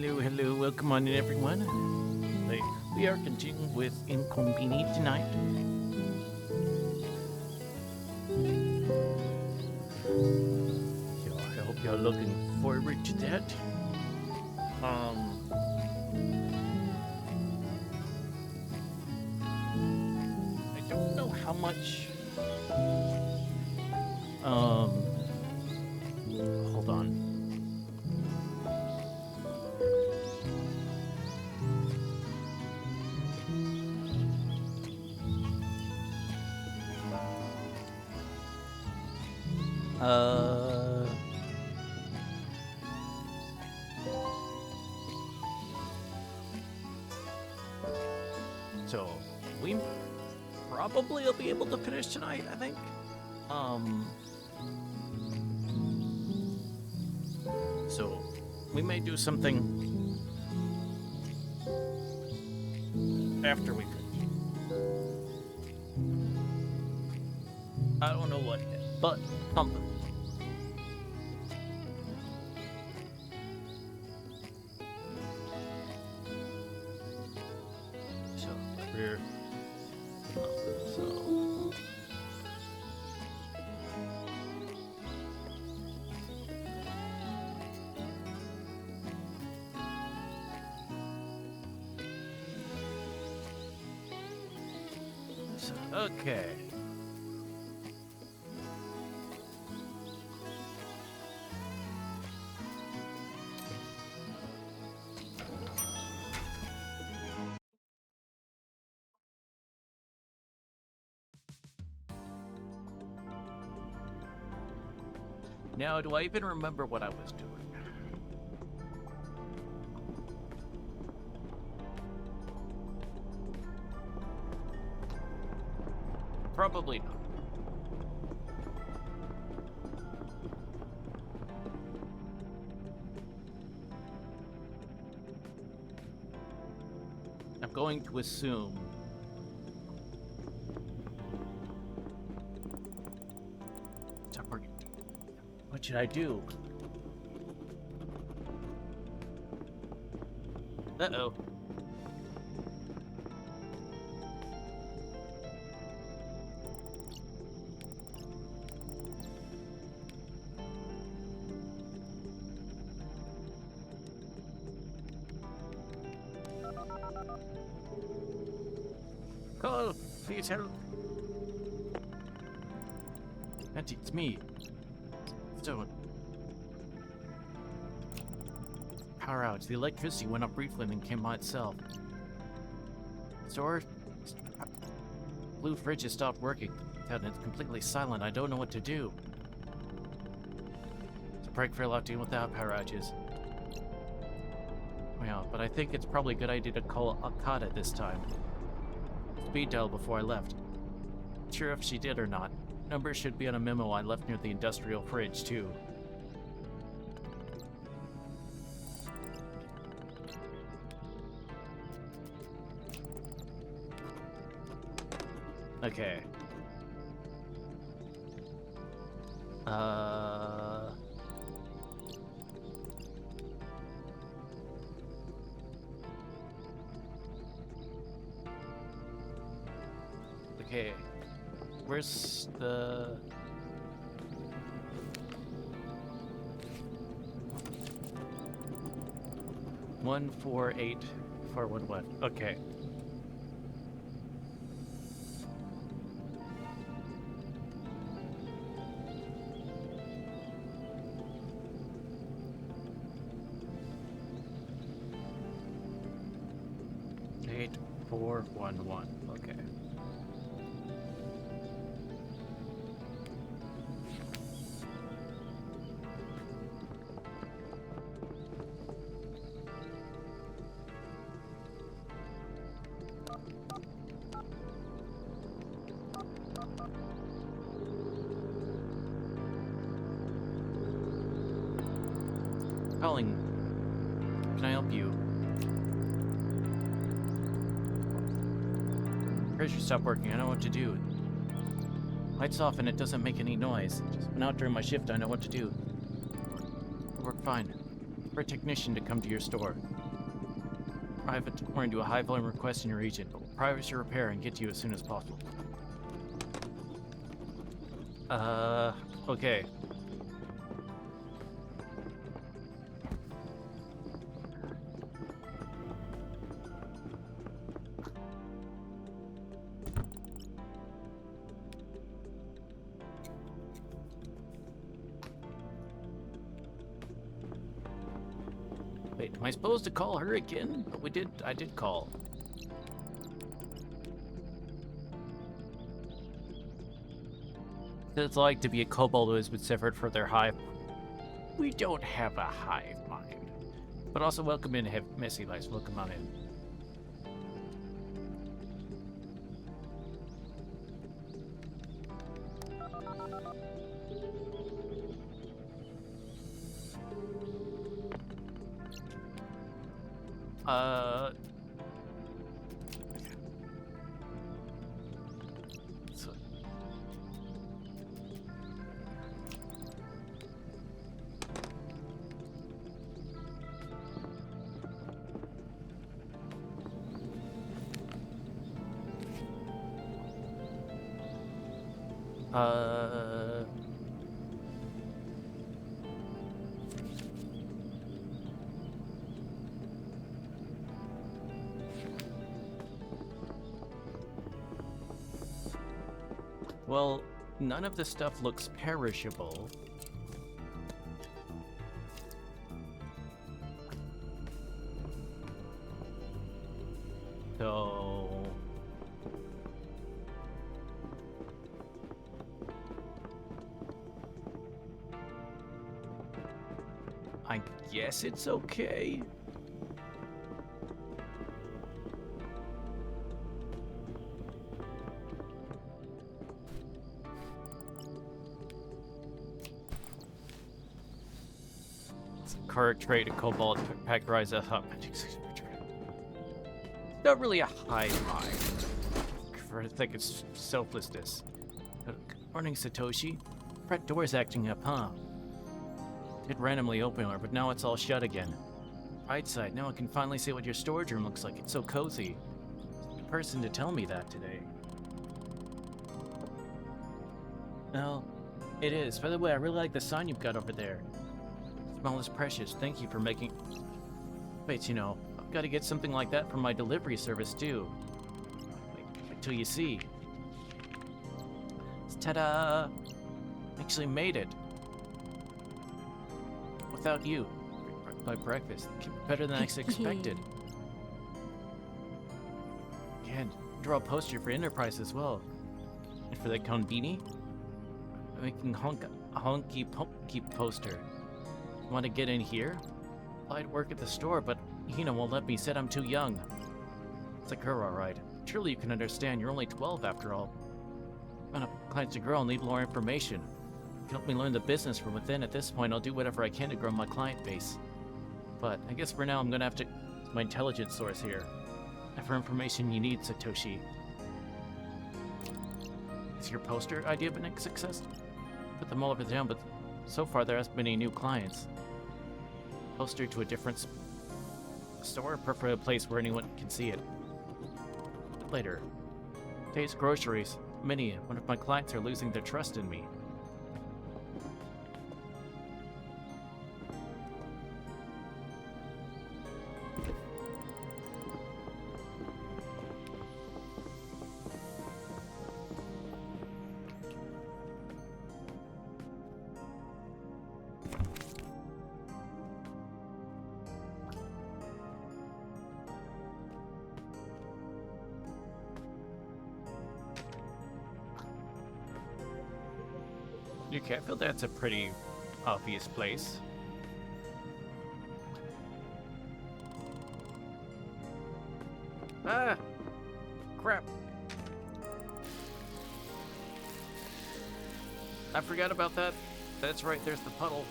Hello, hello, welcome on in everyone. We are continuing with inKonbini tonight. So I hope you're looking forward to that. I don't know how much hold on. So we probably will be able to finish tonight, I think. So we may do something after we finish. I don't know what yet, but something. So we're okay. Now, do I even remember what I was doing? Probably not. I'm going to assume stop working. What should I do? Uh-oh. Call, please help. Auntie, it's me. Stone. Power outage. The electricity went up briefly and then came by itself. Store. Blue fridge has stopped working. And it's completely silent. I don't know what to do. It's a break for a lot dealing without power outages. Well, but I think it's probably a good idea to call Akata this time. Speed dial before I left. Not sure if she did or not. Number should be on a memo I left near the industrial fridge, too. Okay. Okay. Where's the... One, 4, 8, 4, 1, 1. Okay. Eight, 4, 1, 1. Okay. Calling. Can I help you? Pressure stopped working. I know what to do. Lights off and it doesn't make any noise. Just went out during my shift. I know what to do. It worked fine. for a technician to come to your store. Private or into a high-volume request in your agent, but we'll prioritize your repair and get to you as soon as possible. Okay. Wait, am I supposed to call her again? I did call. It's like to be a kobold who has been severed from their hive. We don't have a hive mind. But also welcome in, have messy lives. Welcome on in. Well, none of the stuff looks perishable. So... I guess it's okay. Current trade to Kobold, Packerize a hub. Not really a hive mind. For I think it's selflessness. Good morning, Satoshi. Front door's acting up, huh? It randomly opened, but now it's all shut again. Right side, now I can finally see what your storage room looks like. It's so cozy. There's a person to tell me that today. Well, it is. By the way, I really like the sign you've got over there. Smell is precious. Thank you for making... Wait, you know, I've got to get something like that from my delivery service, too. Wait till you see. Ta-da! Actually made it. Without you. By breakfast. Better than I expected. And draw a poster for Enterprise as well. And for the inKonbini, I'm making a honky poster. Want to get in here? I'd work at the store, but Hina won't let me. Said I'm too young. It's like her, alright. Surely you can understand. You're only 12 after all. When a client's a girl, need more information. You can help me learn the business from within. At this point, I'll do whatever I can to grow my client base. But I guess for now, I'm gonna have to use my intelligence source here. Whatever information you need, Satoshi. Is your poster idea been a success? Put them all over down, but so far there hasn't been any new clients. Poster to a different store, prefer a place where anyone can see it. Later. Today's groceries. Minnie, one of my clients are losing their trust in me. Okay, I feel that's a pretty obvious place. Ah! Crap. I forgot about that. That's right, there's the puddle.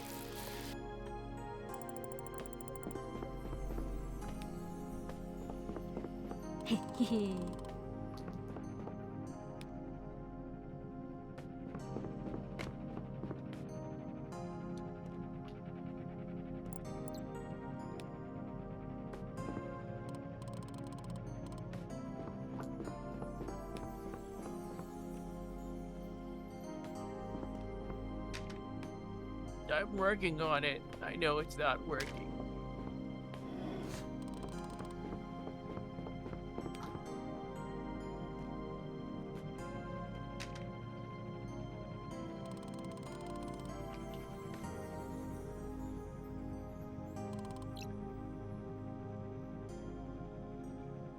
I'm working on it. I know it's not working.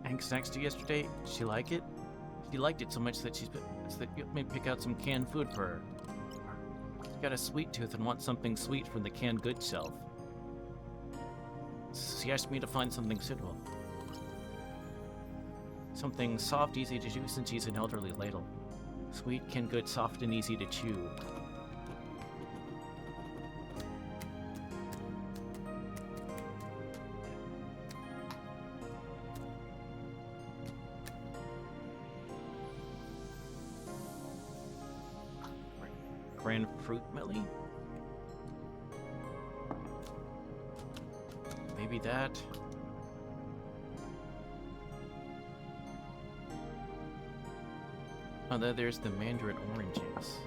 Hank's next to yesterday. Did she like it? She liked it so much that you made me pick out some canned food for her. She got a sweet tooth and wants something sweet from the canned goods shelf. So she asked me to find something suitable. Something soft, easy to chew since she's an elderly ladle. Sweet, canned goods, soft and easy to chew. Grand fruit melly? Maybe that. Oh, there's the mandarin oranges.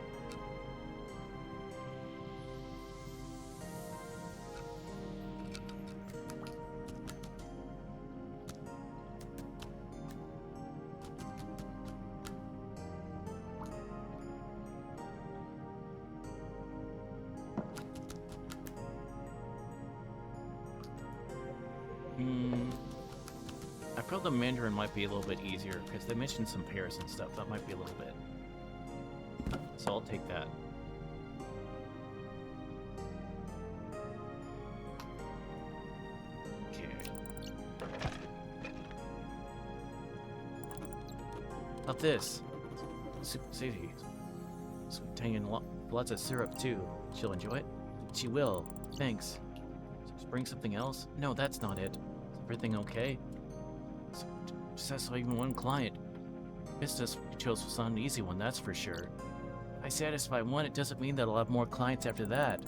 I feel the mandarin might be a little bit easier because they mentioned some pears and stuff. That might be a little bit. So I'll take that. Okay. About this. Sweet tang and lots of syrup too. She'll enjoy it? She will. Thanks. Just bring something else? No, that's not it. Is everything okay? Just saw even one client. Business we chose was not an easy one, that's for sure. If I satisfy one, it doesn't mean that I'll have more clients after that.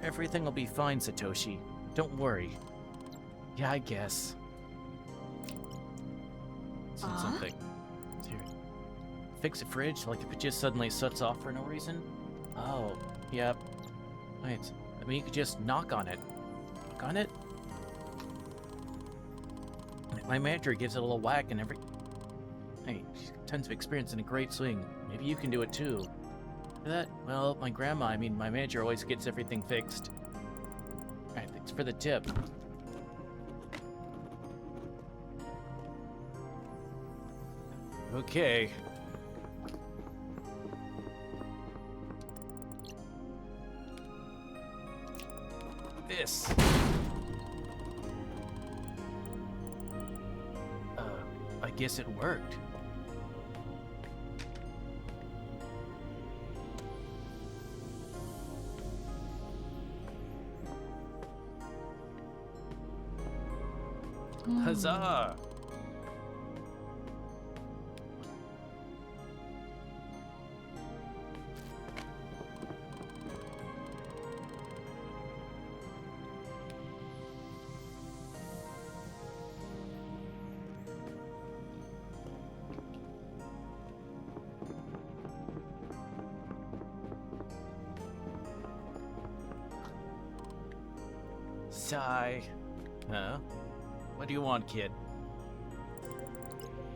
Everything will be fine, Satoshi. Don't worry. Yeah, I guess. Something. Here. Fix a fridge, like if it just suddenly shuts off for no reason? Oh, yep. Wait, I mean, you could just knock on it. Knock on it? My manager gives it a little whack and every... Hey, she's got tons of experience in a great swing. Maybe you can do it too. That? Well, my manager always gets everything fixed. Alright, thanks for the tip. Okay. This. I guess it worked. Huzzah! Sigh. Huh? What do you want, kid?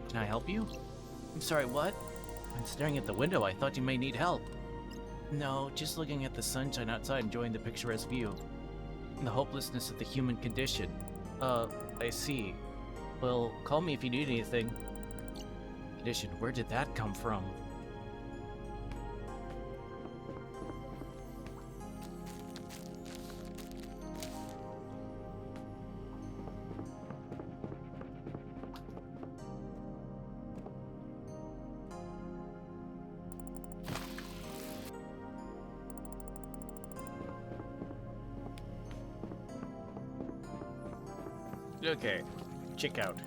Can I help you? I'm sorry, what? I'm staring at the window. I thought you may need help. No, just looking at the sunshine outside, enjoying the picturesque view. And the hopelessness of the human condition. I see. Well, call me if you need anything. Condition, where did that come from? Okay, check out.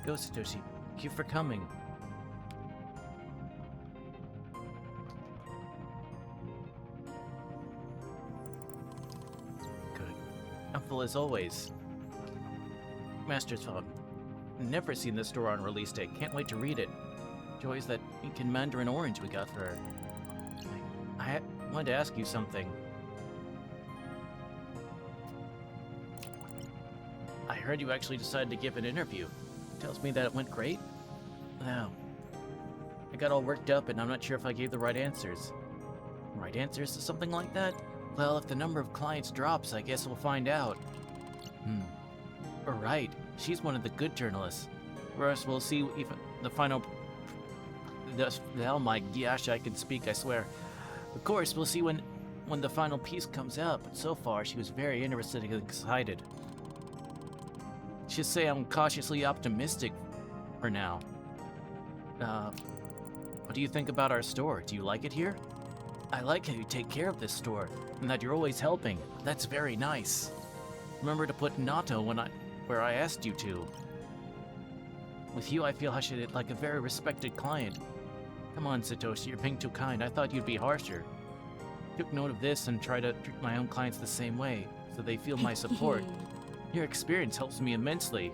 go, Satoshi. Thank you for coming. Good. Helpful as always. Master's Phone. Never seen this store on release day. Can't wait to read it. Joys that ink and mandarin orange we got for her. I wanted to ask you something. I heard you actually decided to give an interview. Tells me that it went great? No. I got all worked up and I'm not sure if I gave the right answers. Right answers to something like that? Well, if the number of clients drops, I guess we'll find out. Right. She's one of the good journalists. First, we'll see if the final... Oh my gosh, I can speak, I swear. Of course, we'll see when the final piece comes out, but so far she was very interested and excited. Should say I'm cautiously optimistic for now. What do you think about our store? Do you like it here? I like how you take care of this store, and that you're always helping. That's very nice. Remember to put natto where I asked you to. With you, I feel I should like a very respected client. Come on, Satoshi, you're being too kind. I thought you'd be harsher. Took note of this and try to treat my own clients the same way, so they feel my support. Your experience helps me immensely.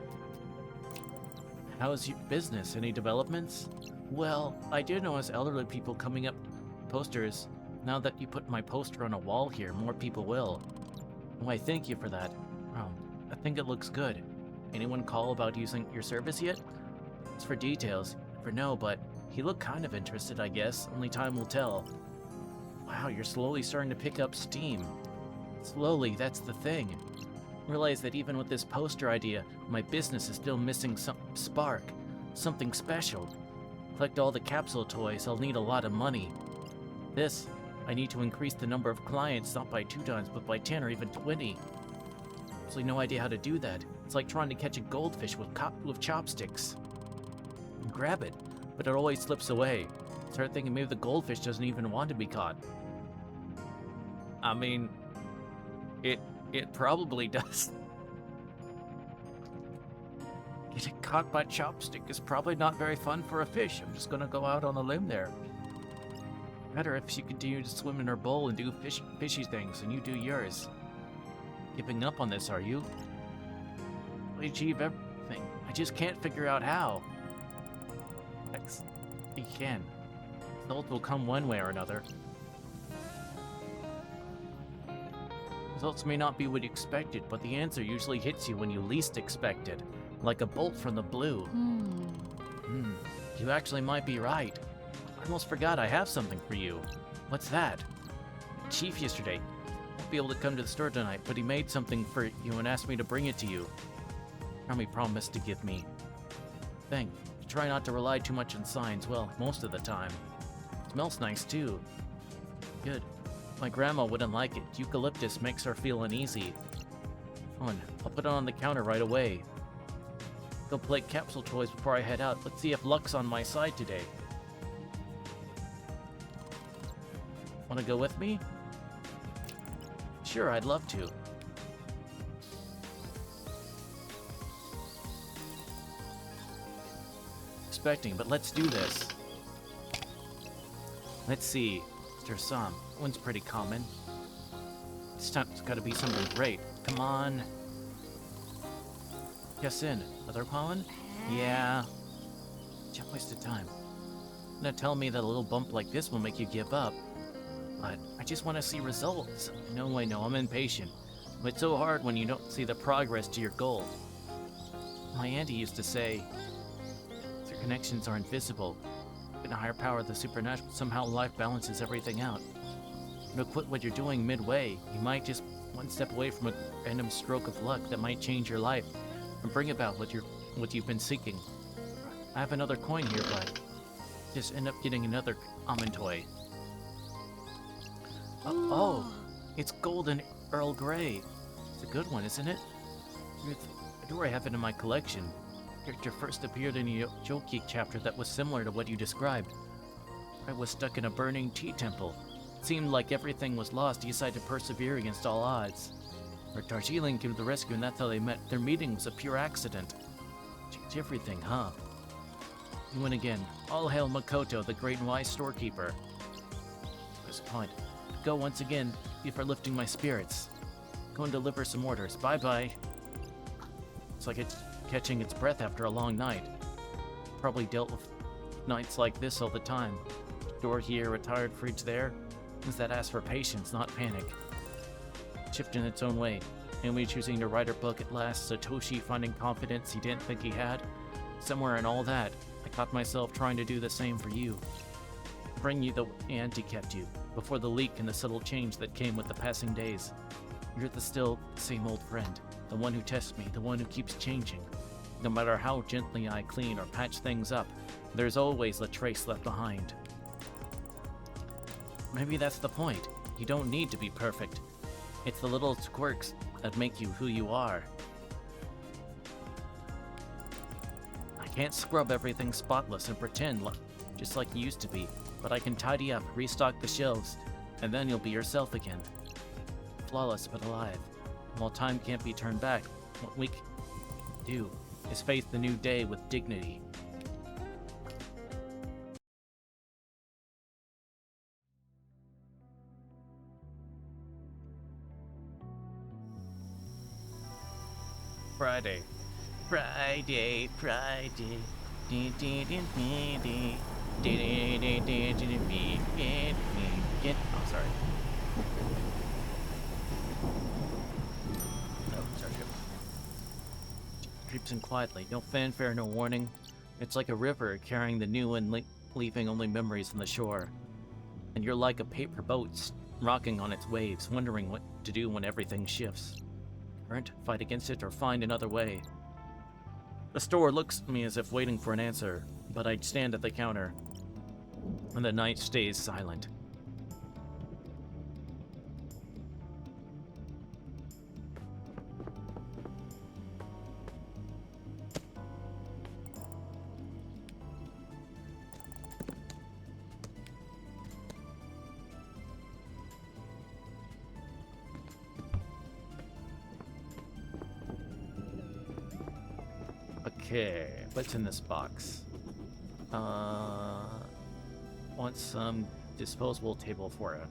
How's your business? Any developments? Well, I did notice elderly people coming up posters. Now that you put my poster on a wall here, more people will. Why, thank you for that. I think it looks good. Anyone call about using your service yet? As for details, never know, but he looked kind of interested, I guess. Only time will tell. Wow, you're slowly starting to pick up steam. Slowly, that's the thing. Realize that even with this poster idea, my business is still missing some spark. Something special. Collect all the capsule toys, I'll need a lot of money. I need to increase the number of clients, not by 2 times, but by 10 or even 20. Absolutely no idea how to do that. It's like trying to catch a goldfish with chopsticks. Grab it, but it always slips away. Start thinking maybe the goldfish doesn't even want to be caught. I mean, it probably does. Getting caught by chopstick is probably not very fun for a fish. I'm just gonna go out on a limb there. Better if she continue to swim in her bowl and do fishy things, and you do yours. Giving up on this, are you? We achieve everything. I just can't figure out how. You can. Results will come one way or another. Results may not be what you expected, but the answer usually hits you when you least expect it, like a bolt from the blue. You actually might be right. I almost forgot I have something for you. What's that? Chief yesterday. Won't be able to come to the store tonight, but he made something for you and asked me to bring it to you. Rami promised to give me. Thing. Try not to rely too much on signs, well, most of the time. Smells nice too. Good. My grandma wouldn't like it. Eucalyptus makes her feel uneasy. Fun. I'll put it on the counter right away. Go play capsule toys before I head out. Let's see if luck's on my side today. Wanna go with me? Sure, I'd love to. Expecting, but let's do this. Let's see. Mr. Sam. One's pretty common. This time it's gotta be something great. Come on. Guess in. Another pollen? Yeah. Just wasted time. Now tell me that a little bump like this will make you give up. But I just want to see results. No, I know, I'm impatient. But it's so hard when you don't see the progress to your goal. My auntie used to say, their connections are invisible. In a higher power, the supernatural, somehow life balances everything out. Don't quit what you're doing midway. You might just one step away from a random stroke of luck that might change your life and bring about what you've been seeking. I have another coin here, but just end up getting another almond toy. Oh, it's golden Earl Grey. It's a good one, isn't it? I do I have it in my collection. Character first appeared in a Joki chapter that was similar to what you described. I was stuck in a burning tea temple. It seemed like everything was lost. He decided to persevere against all odds. Darjeeling came to the rescue, and that's how they met. Their meeting was a pure accident. Change everything, huh? You win again. All hail Makoto, the great and wise storekeeper. There's a point. Go once again, you for lifting my spirits. Go and deliver some orders. Bye-bye. It's like it's catching its breath after a long night. Probably dealt with nights like this all the time. Door here, a tired fridge there. Things that ask for patience, not panic. Shift in its own way. Amy choosing to write her book at last, Satoshi finding confidence he didn't think he had. Somewhere in all that, I caught myself trying to do the same for you. Bring you the auntie kept you, before the leak and the subtle change that came with the passing days. You're the still same old friend, the one who tests me, the one who keeps changing. No matter how gently I clean or patch things up, there's always a trace left behind. Maybe that's the point. You don't need to be perfect. It's the little quirks that make you who you are. I can't scrub everything spotless and pretend just like you used to be, but I can tidy up, restock the shelves, and then you'll be yourself again. Flawless but alive. While time can't be turned back, what we can do is face the new day with dignity. Friday. Friday, Friday. Oh, sorry. Oh, sorry. Creeps in quietly, no fanfare, no warning. It's like a river carrying the new and leaving only memories on the shore. And you're like a paper boat rocking on its waves, wondering what to do when everything shifts. Current, fight against it, or find another way. The store looks at me as if waiting for an answer, but I stand at the counter, and the night stays silent. Okay, what's in this box? Want some disposable table for him.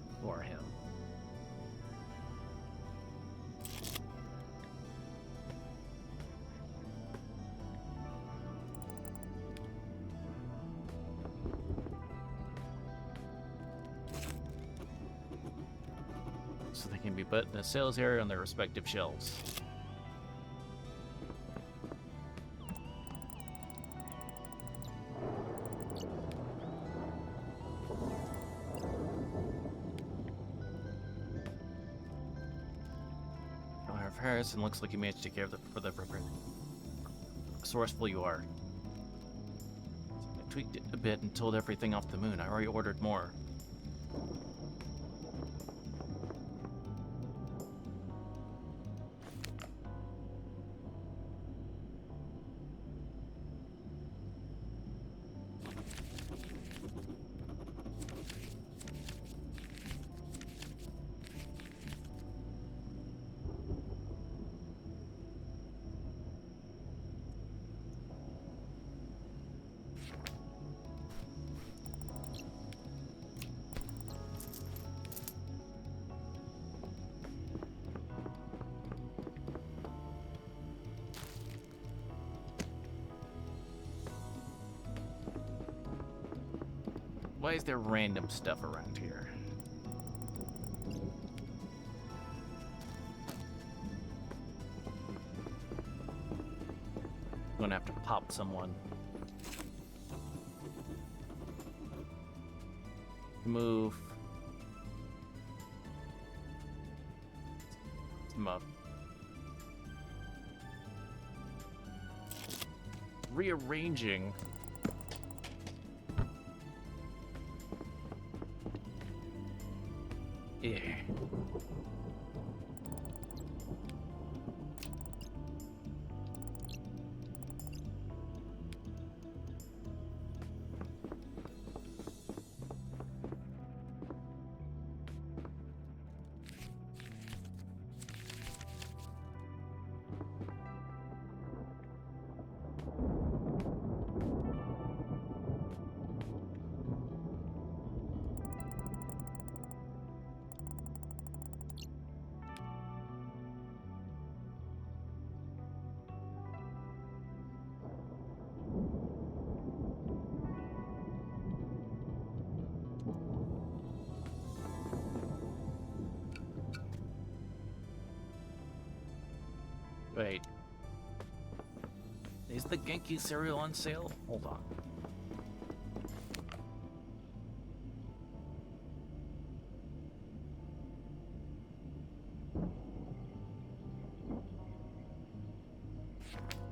So they can be put in the sales area on their respective shelves. Harrison looks like you managed to take care of for the appropriate. Resourceful you are. I tweaked it a bit and told everything off the moon. I already ordered more. Why is there random stuff around here? I'm gonna have to pop someone. Move. Them up. Rearranging. Yeah. Wait. Is the Genki cereal on sale? Hold on.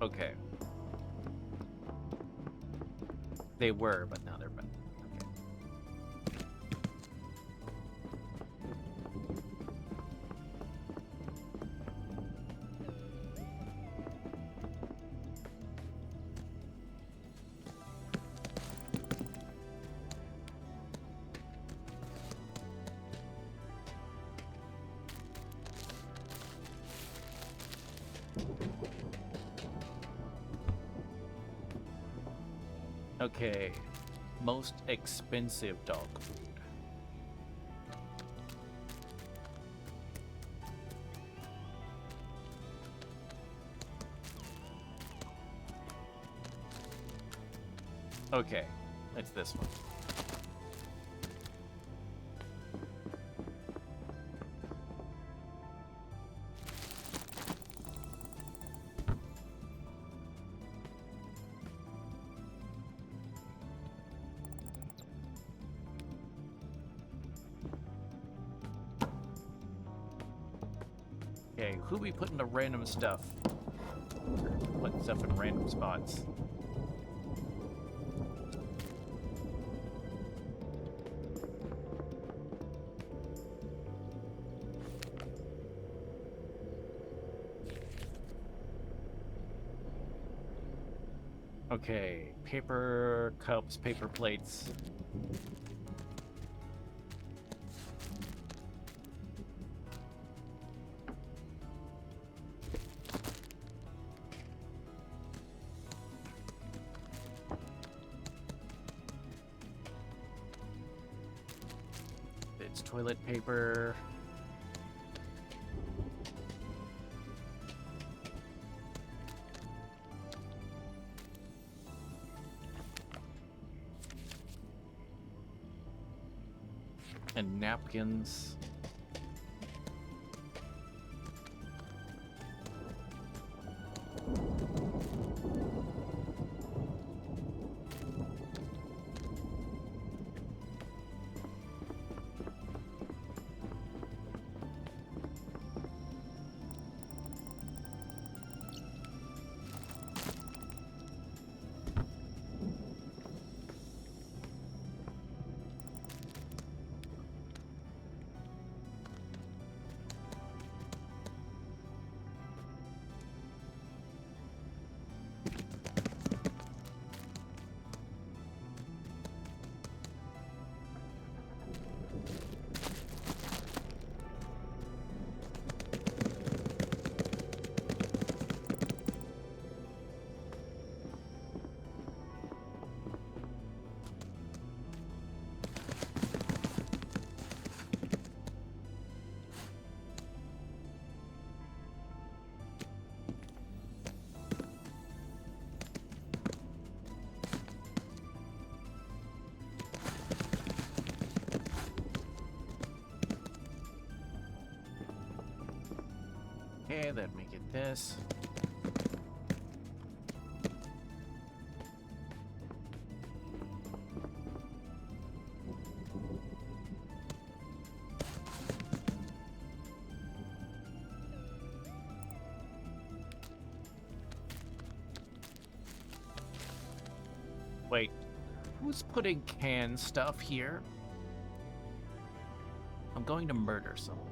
Okay. They were, but now they're back. Okay, most expensive dog food. Okay, it's this one. Okay, who we putting the random stuff? Putting stuff in random spots. Okay, paper cups, paper plates. It's toilet paper. And napkins. Okay, let me get this. Wait, who's putting canned stuff here? I'm going to murder someone.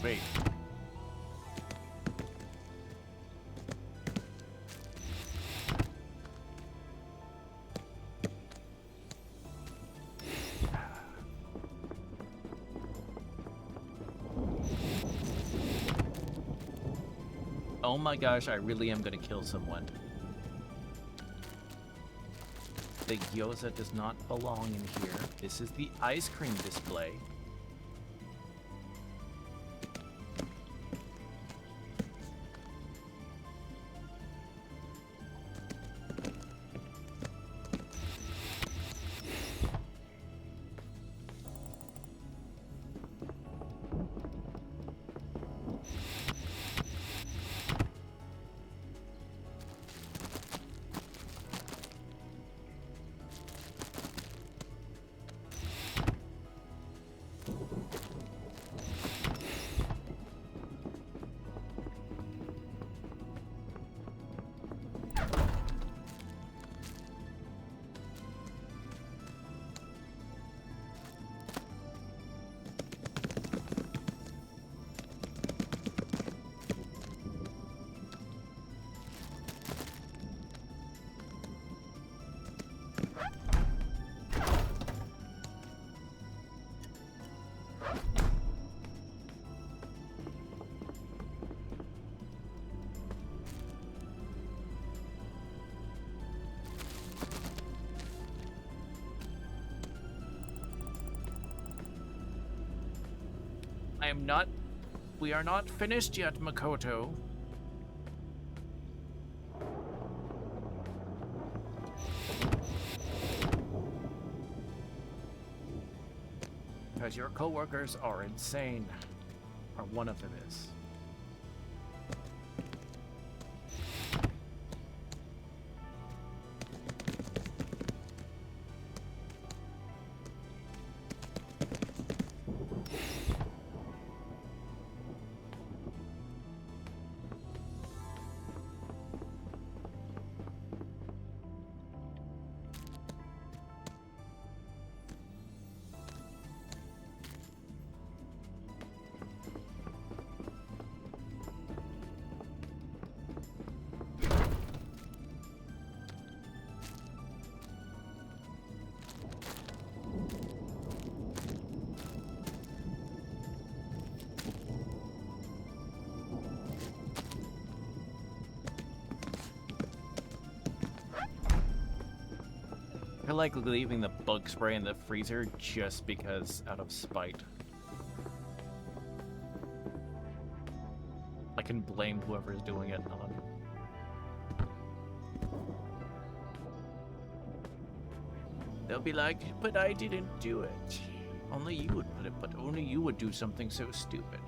Wait. Oh my gosh, I really am gonna kill someone. The gyoza does not belong in here. This is the ice cream display. We are not finished yet, Makoto. Because your coworkers are insane. Or one of them is. I like leaving the bug spray in the freezer just because, out of spite. I can blame whoever's doing it, not. They'll be like, but I didn't do it. Only you would put it, but only you would do something so stupid.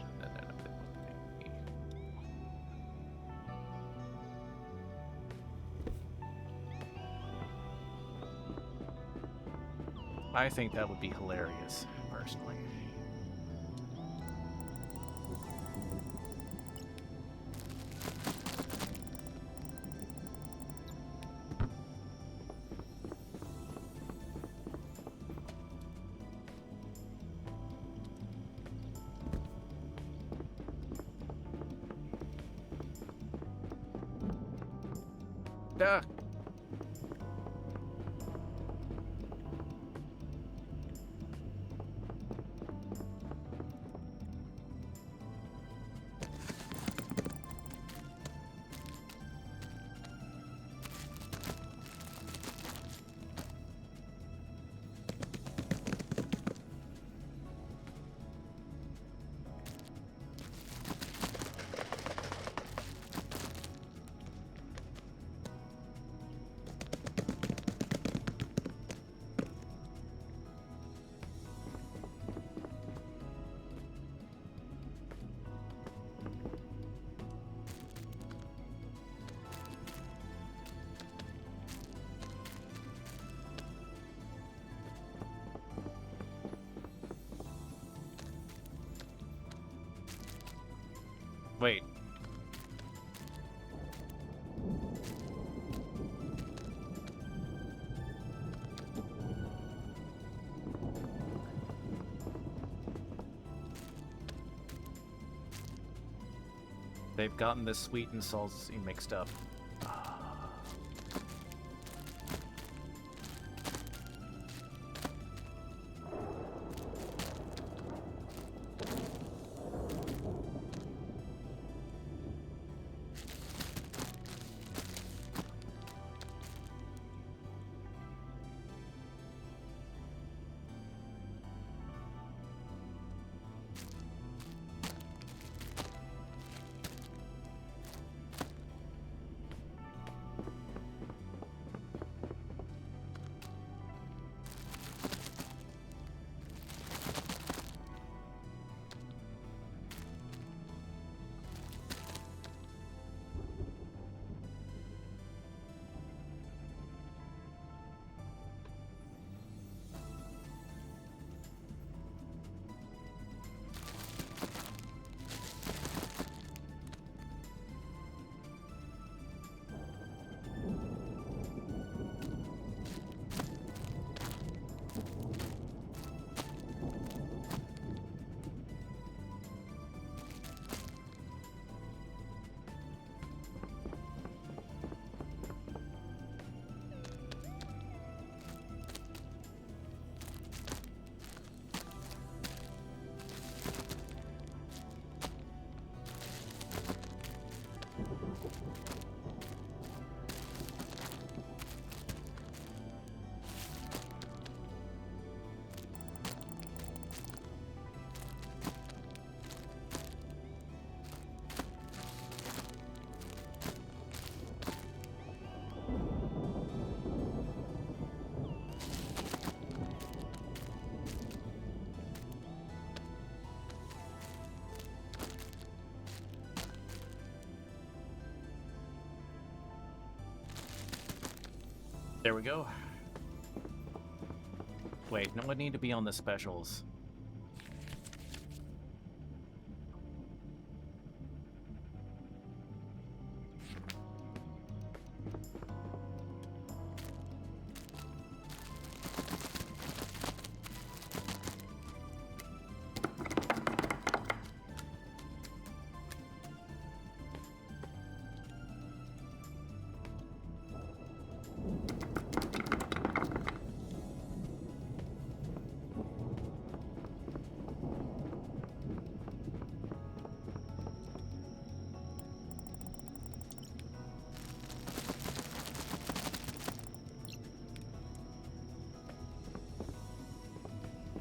I think that would be hilarious, personally. Duh. Wait. They've gotten the sweet and salty mixed up. There we go. Wait, no, I need to be on the specials.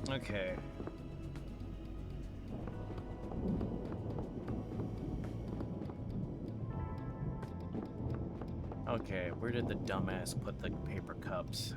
Okay. Okay, where did the dumbass put the paper cups?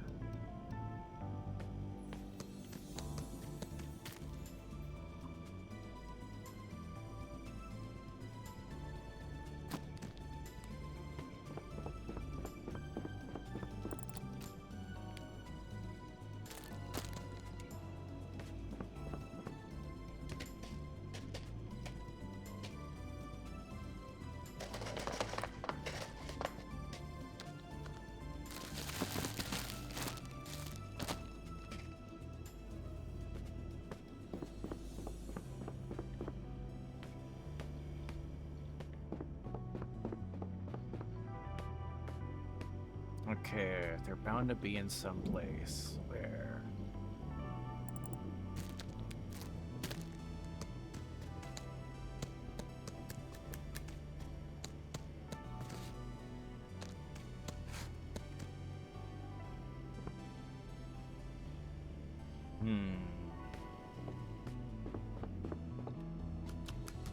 Okay, they're bound to be in some place. Where?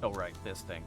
Oh, right, this thing.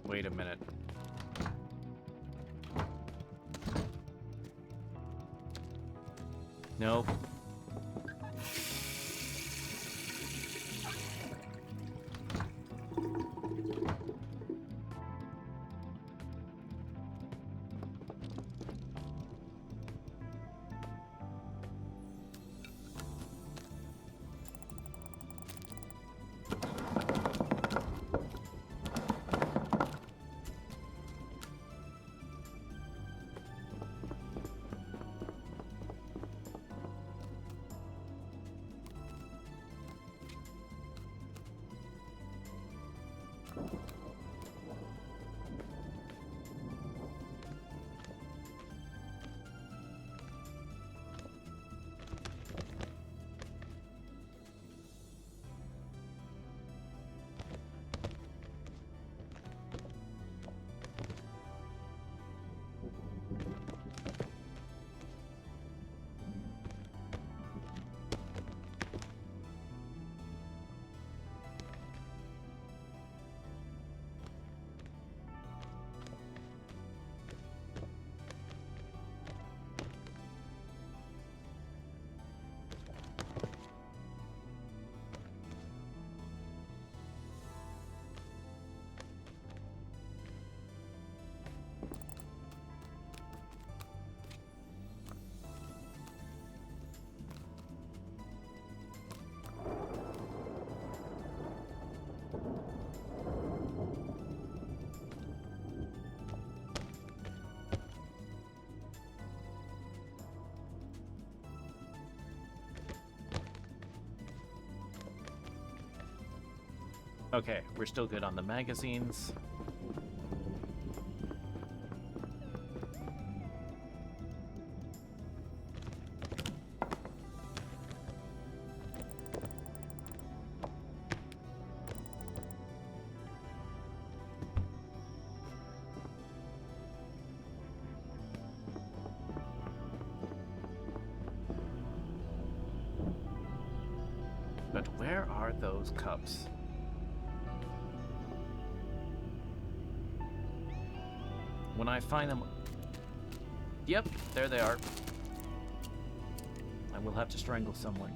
Wait a minute. Nope. Okay, we're still good on the magazines. But where are those cups? When I find them... Yep, there they are. I will have to strangle someone.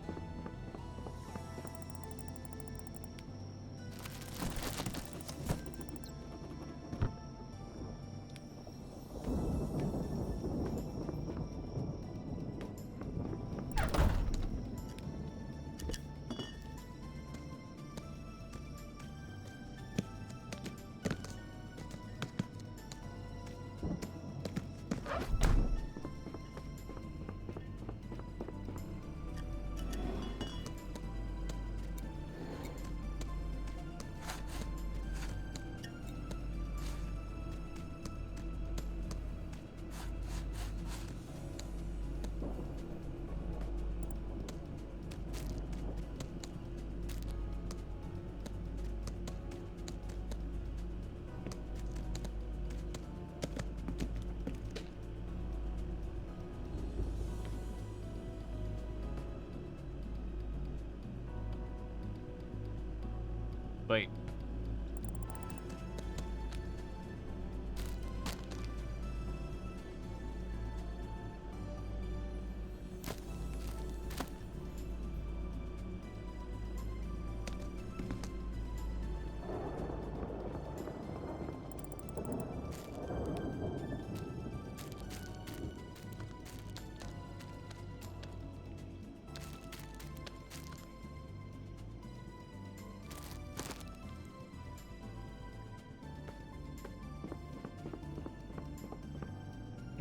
Wait.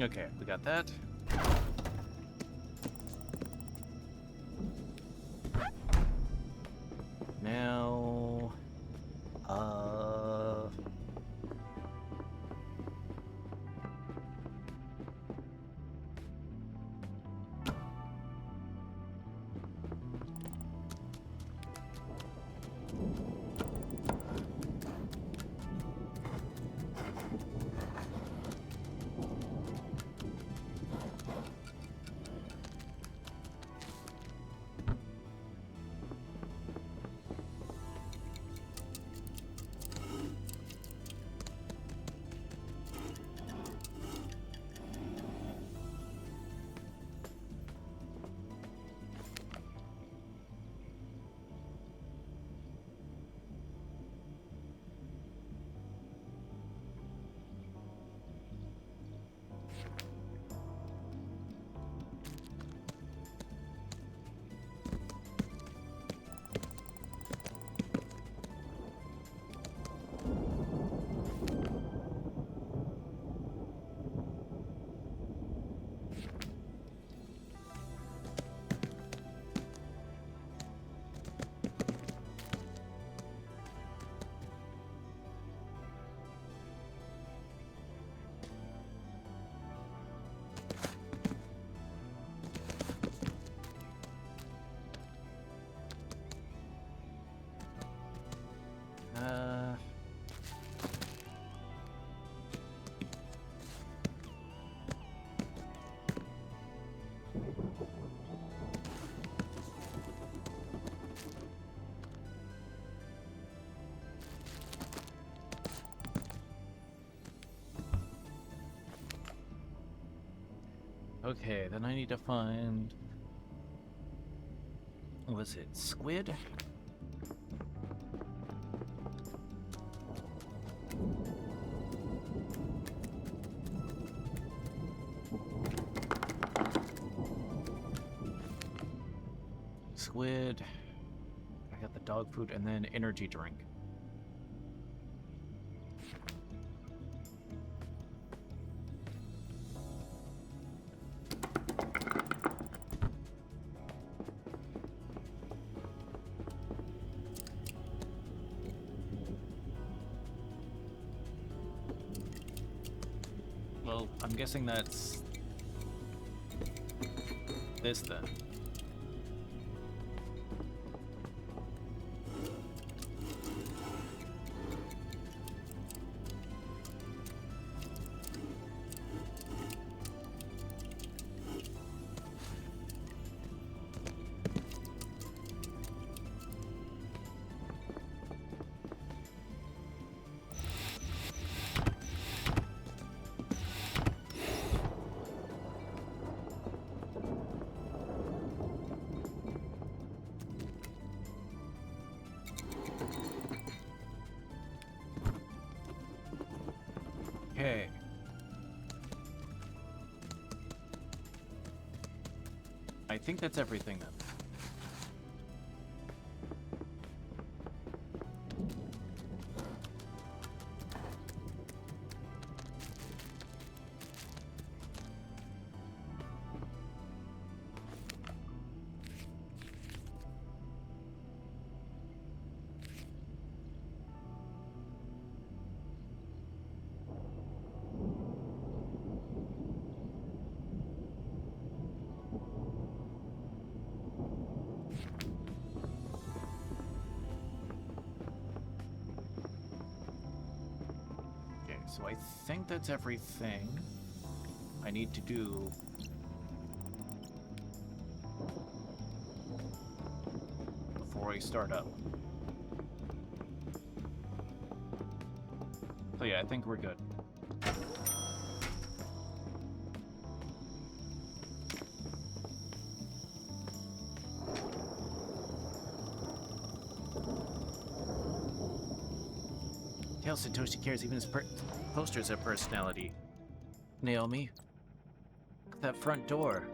Okay, we got that. Now, okay, then I need to find... What was it? Squid? Squid. I got the dog food and then energy drink. So, I'm guessing that's this then. Okay. I think that's everything then. So I think that's everything I need to do. Before I start up. So yeah, I think we're good. Tell Satoshi cares even his posters have personality. Naomi, that front door.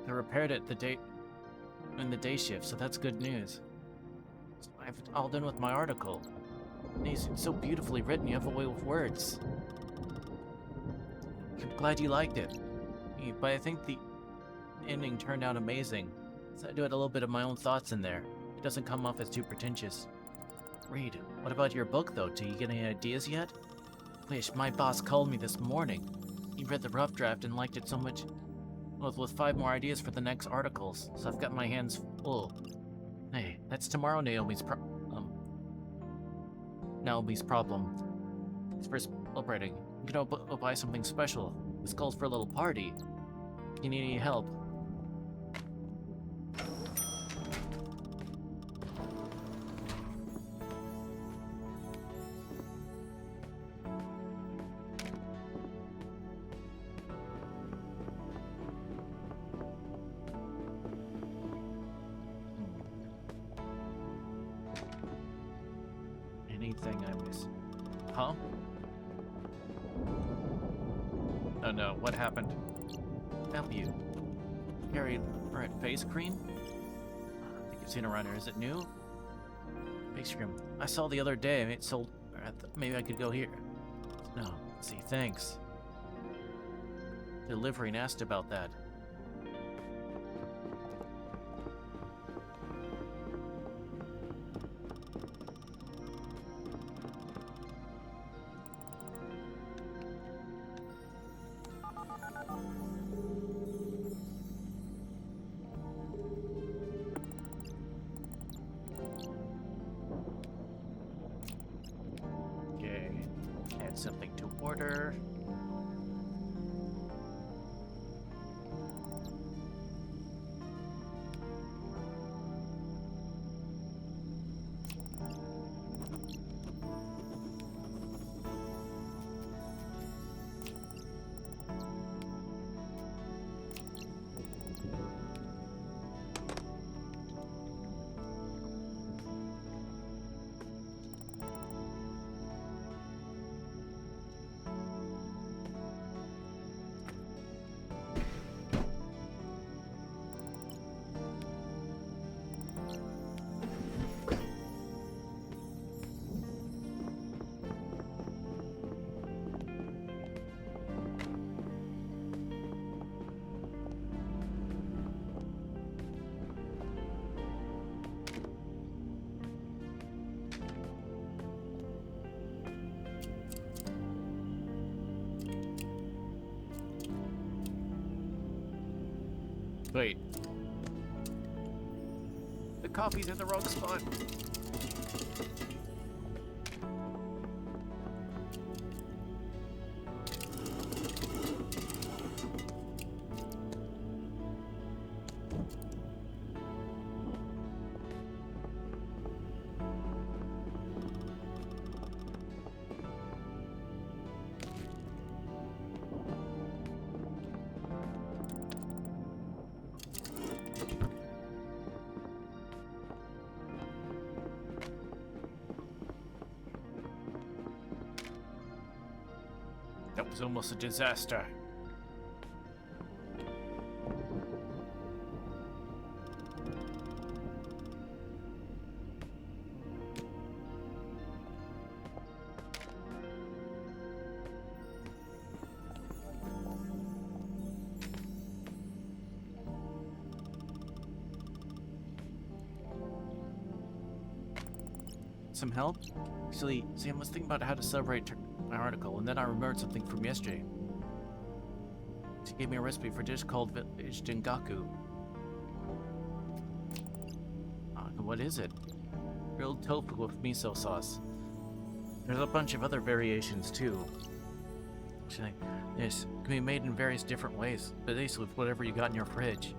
They repaired it in the day shift, so that's good news. So I've all done with my article. It's so beautifully written, you have a way with words. I'm glad you liked it. But I think the ending turned out amazing. So I do add a little bit of my own thoughts in there. It doesn't come off as too pretentious. Reed, what about your book though? Do you get any ideas yet? Wish, my boss called me this morning. He read the rough draft and liked it so much. Well, with 5 more ideas for the next articles, so I've got my hands full. Hey, that's tomorrow Naomi's problem. It's for celebrating. You can buy something special. This calls for a little party. You need any help? Anything I miss? Huh? Oh no, what happened? W. Carry red face cream? I think I've seen it around here. Is it new? Face cream. I saw the other day. It sold. Maybe I could go here. No. Let's see, thanks. Delivery and asked about that. Something to order. Wait. The coffee's in the wrong spot. That was almost a disaster. Some help? Actually, see, I was thinking about how to celebrate my article, and then I remembered something from yesterday. She gave me a recipe for a dish called Village Dengaku. What is it? Grilled tofu with miso sauce. There's a bunch of other variations too. Actually, yes, it can be made in various different ways, but basically with whatever you got in your fridge.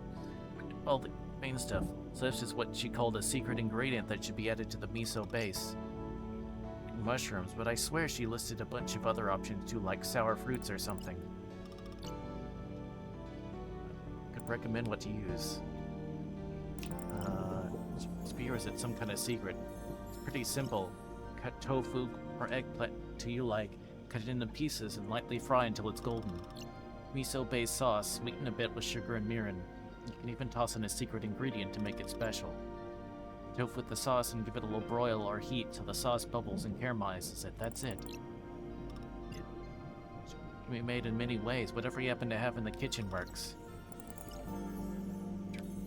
All the main stuff. So this is what she called a secret ingredient that should be added to the miso base. Mushrooms, but I swear she listed a bunch of other options too, like sour fruits or something. Could recommend what to use. Spear, is it some kind of secret? It's pretty simple. Cut tofu or eggplant till you like, cut it into pieces and lightly fry until it's golden. Miso-based sauce, sweeten a bit with sugar and mirin. You can even toss in a secret ingredient to make it special. Tofu with the sauce and give it a little broil or heat till the sauce bubbles and caramelizes it. That's it. It can be made in many ways. Whatever you happen to have in the kitchen works.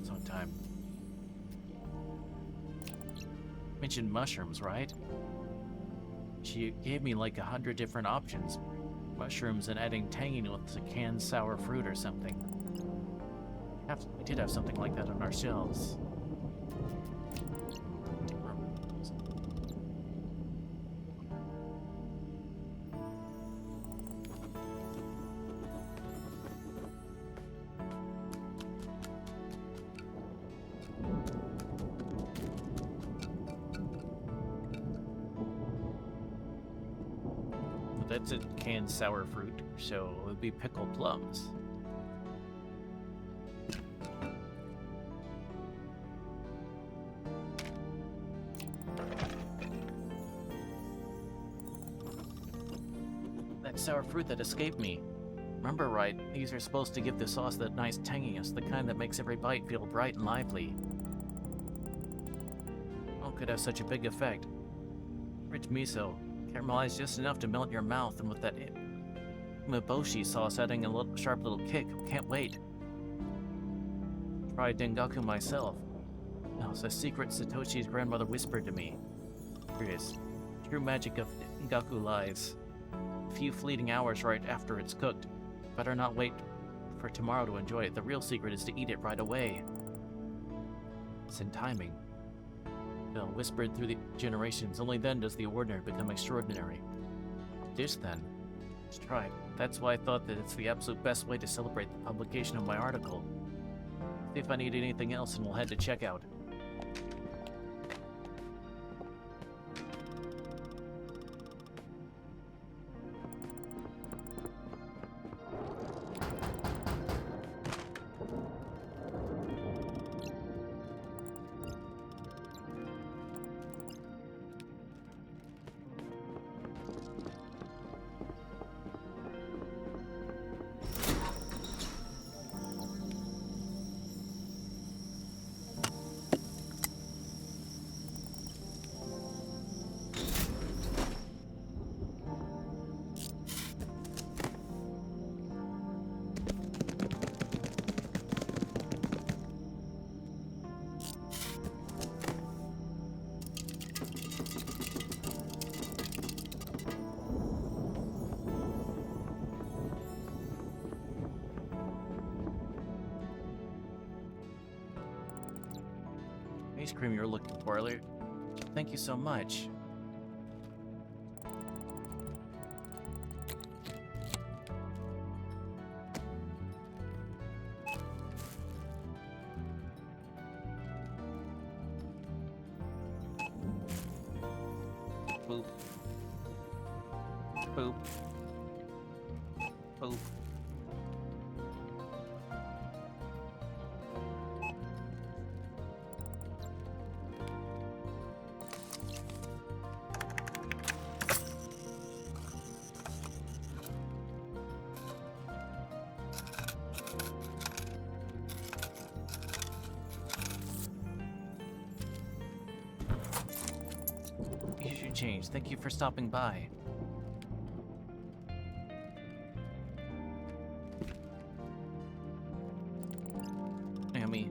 Sometime. Mentioned mushrooms, right? She gave me like 100 different options. Mushrooms and adding tangine with a canned sour fruit or something. We did have something like that on our shelves. That's a canned sour fruit, so it would be pickled plums. That sour fruit that escaped me. Remember right, these are supposed to give the sauce that nice tanginess, the kind that makes every bite feel bright and lively. What could have such a big effect? Rich miso. Caramelized just enough to melt in your mouth, and with that Miboshi sauce adding a sharp little kick. Can't wait. Tried Dengaku myself. That was a secret Satoshi's grandmother whispered to me. Curious. True magic of Dengaku lies. A few fleeting hours right after it's cooked. Better not wait for tomorrow to enjoy it. The real secret is to eat it right away. It's in timing. Whispered through the generations, only then does the ordinary become extraordinary. Dish then. Let's try it. That's why I thought that it's the absolute best way to celebrate the publication of my article. See if I need anything else and we'll head to checkout. ice cream you were looking for earlier. Thank you so much. Boop. Boop. Boop. You should change. Thank you for stopping by. Naomi,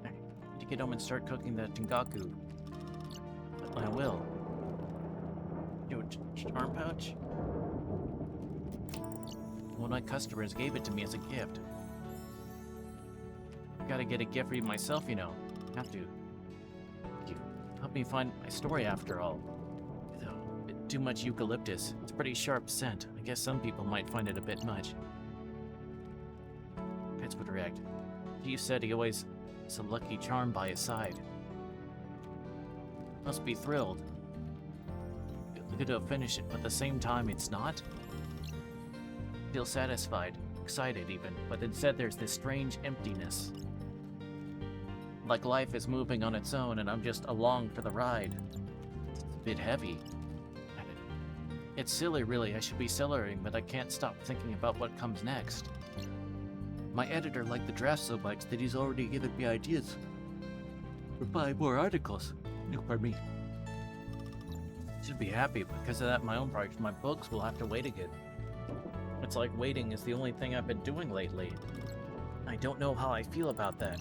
I need to get home and start cooking the tengaku. I will. Yo, charm pouch? One of my customers gave it to me as a gift. Gotta get a gift for you myself, you know. Have to. You helped me find my story after all. Though, a bit too much eucalyptus. It's a pretty sharp scent. I guess some people might find it a bit much. Pets would react. Chief said he always has a lucky charm by his side. Must be thrilled. Good to finish it, but at the same time it's not. Feel satisfied, excited even, but instead there's this strange emptiness. Like life is moving on its own and I'm just along for the ride. It's a bit heavy. It's silly really, I should be celebrating, but I can't stop thinking about what comes next. My editor liked the draft so much that he's already given me ideas for 5 more articles. No, pardon me. Should be happy, because of that my own project, my books will have to wait again. It's like waiting is the only thing I've been doing lately. I don't know how I feel about that.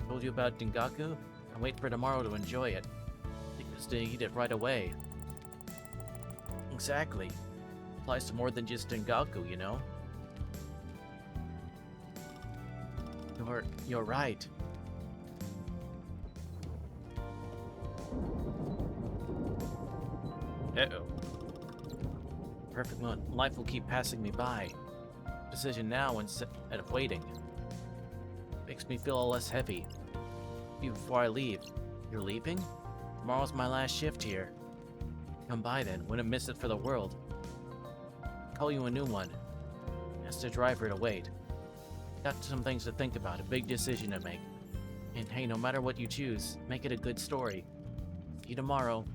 Told you about Dengaku? I wait for tomorrow to enjoy it. Because to eat it right away. Exactly. Applies to more than just Dengaku, you know? You're right. Uh-oh. Perfect one. Life will keep passing me by. Decision now instead of waiting. Makes me feel less heavy. Even before I leave. You're leaving? Tomorrow's my last shift here. Come by then. Wouldn't miss it for the world. Call you a new one. Ask the driver to wait. Got some things to think about. A big decision to make. And hey, no matter what you choose, make it a good story. See you tomorrow.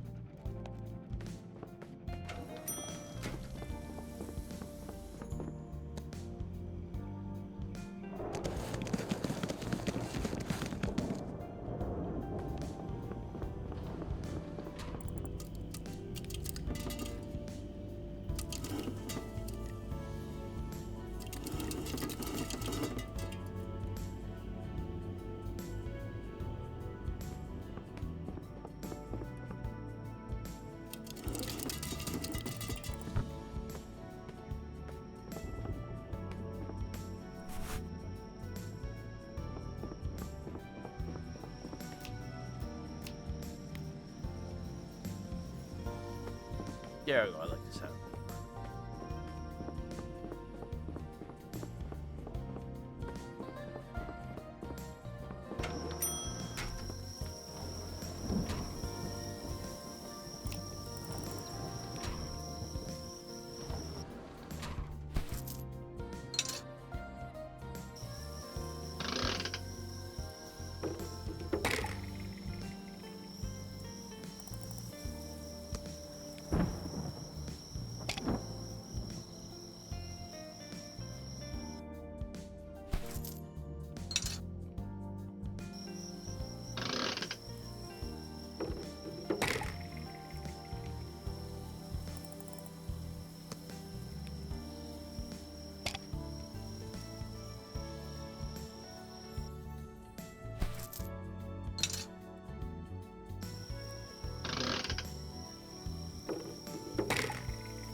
There we go, I like this sound.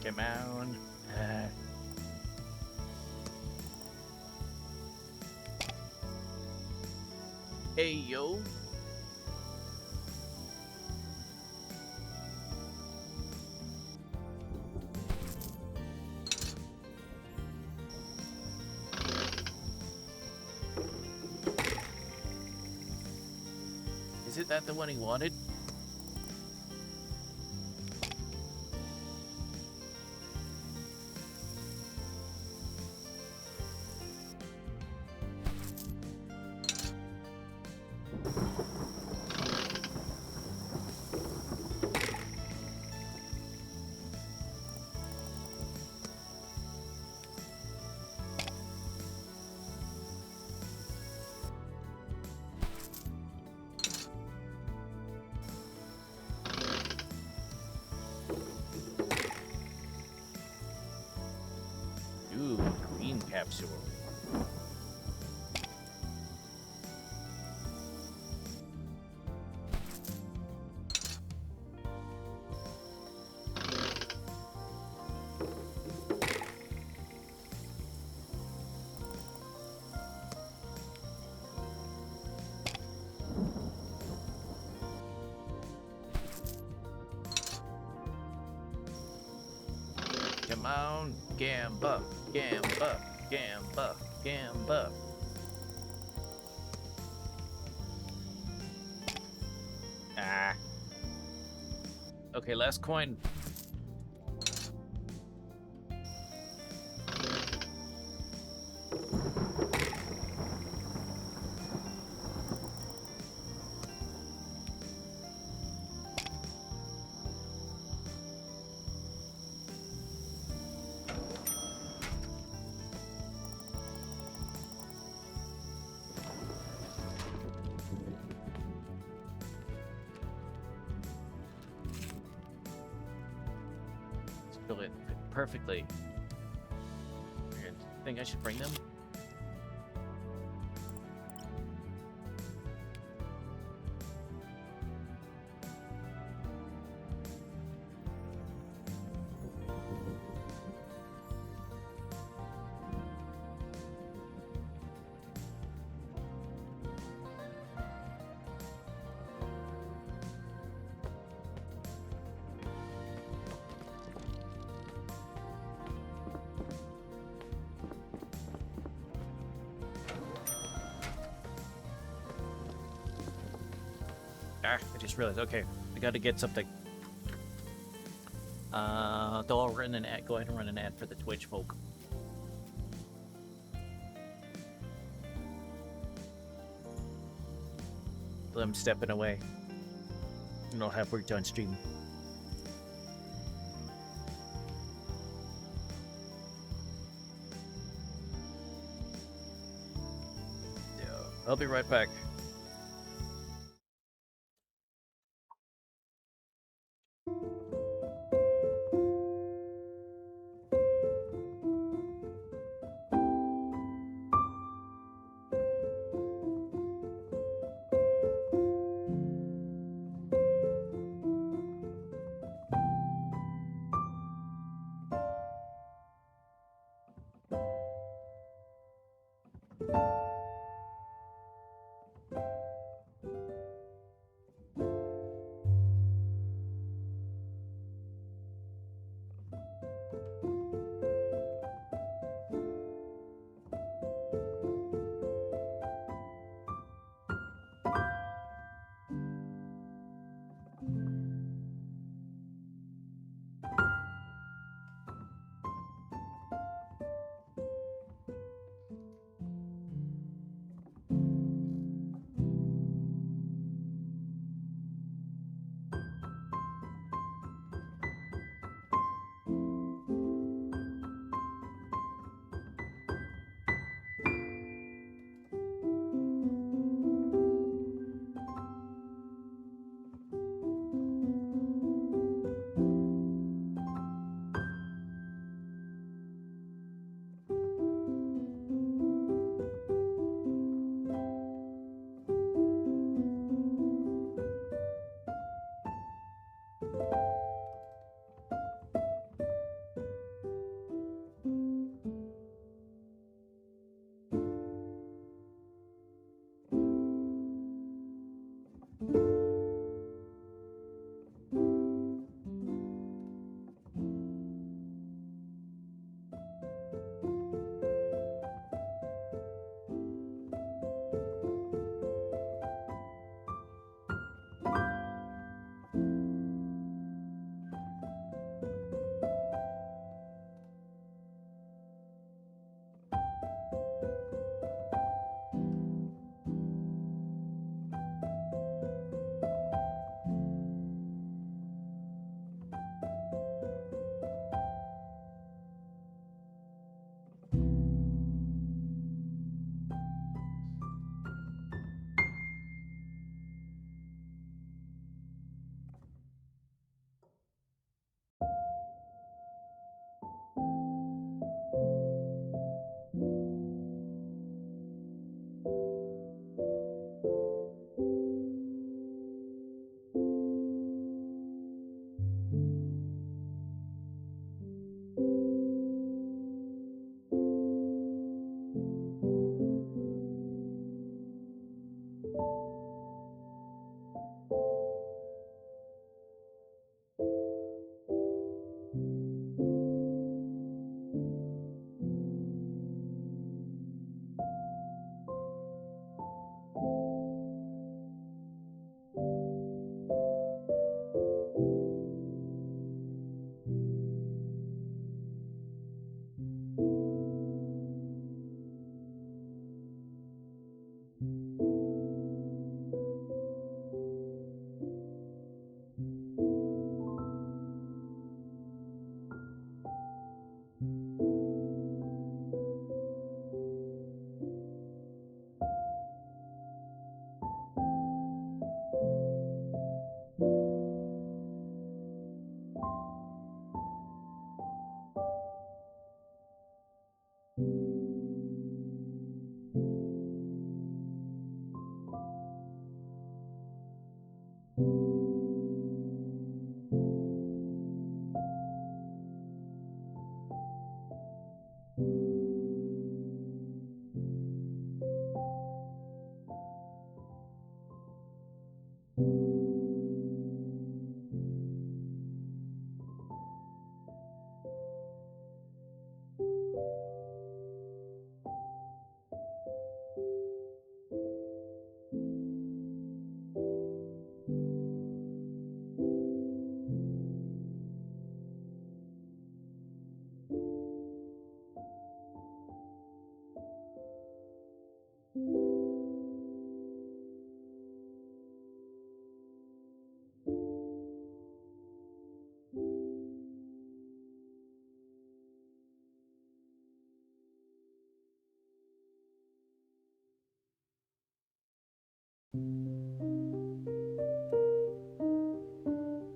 Come on. Hey, yo. Is that the one he wanted? Ooh, green capsule. Come on, Gamba, Gamba, Gamba, Gamba. Ah. Okay, last coin. Fill it perfectly. Think I should bring them? Ah, I just realized. Okay, I got to get something. Though I'll run an ad. Go ahead and run an ad for the Twitch folk. I'm stepping away. And I'll have work done stream. Yeah, I'll be right back.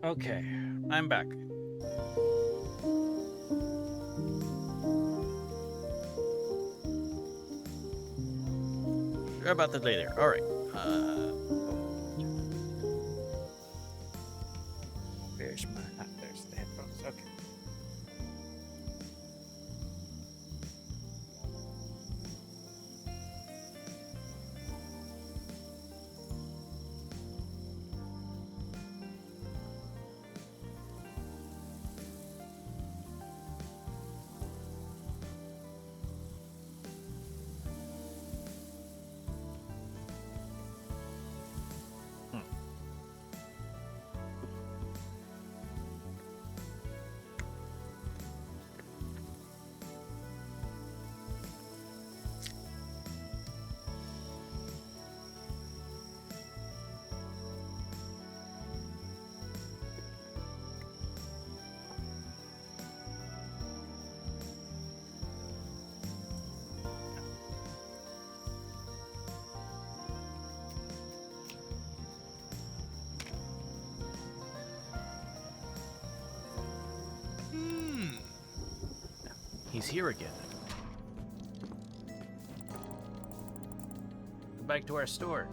Okay, I'm back. About that later. All right. There's the headphones. Okay. He's here again. Go back to our store.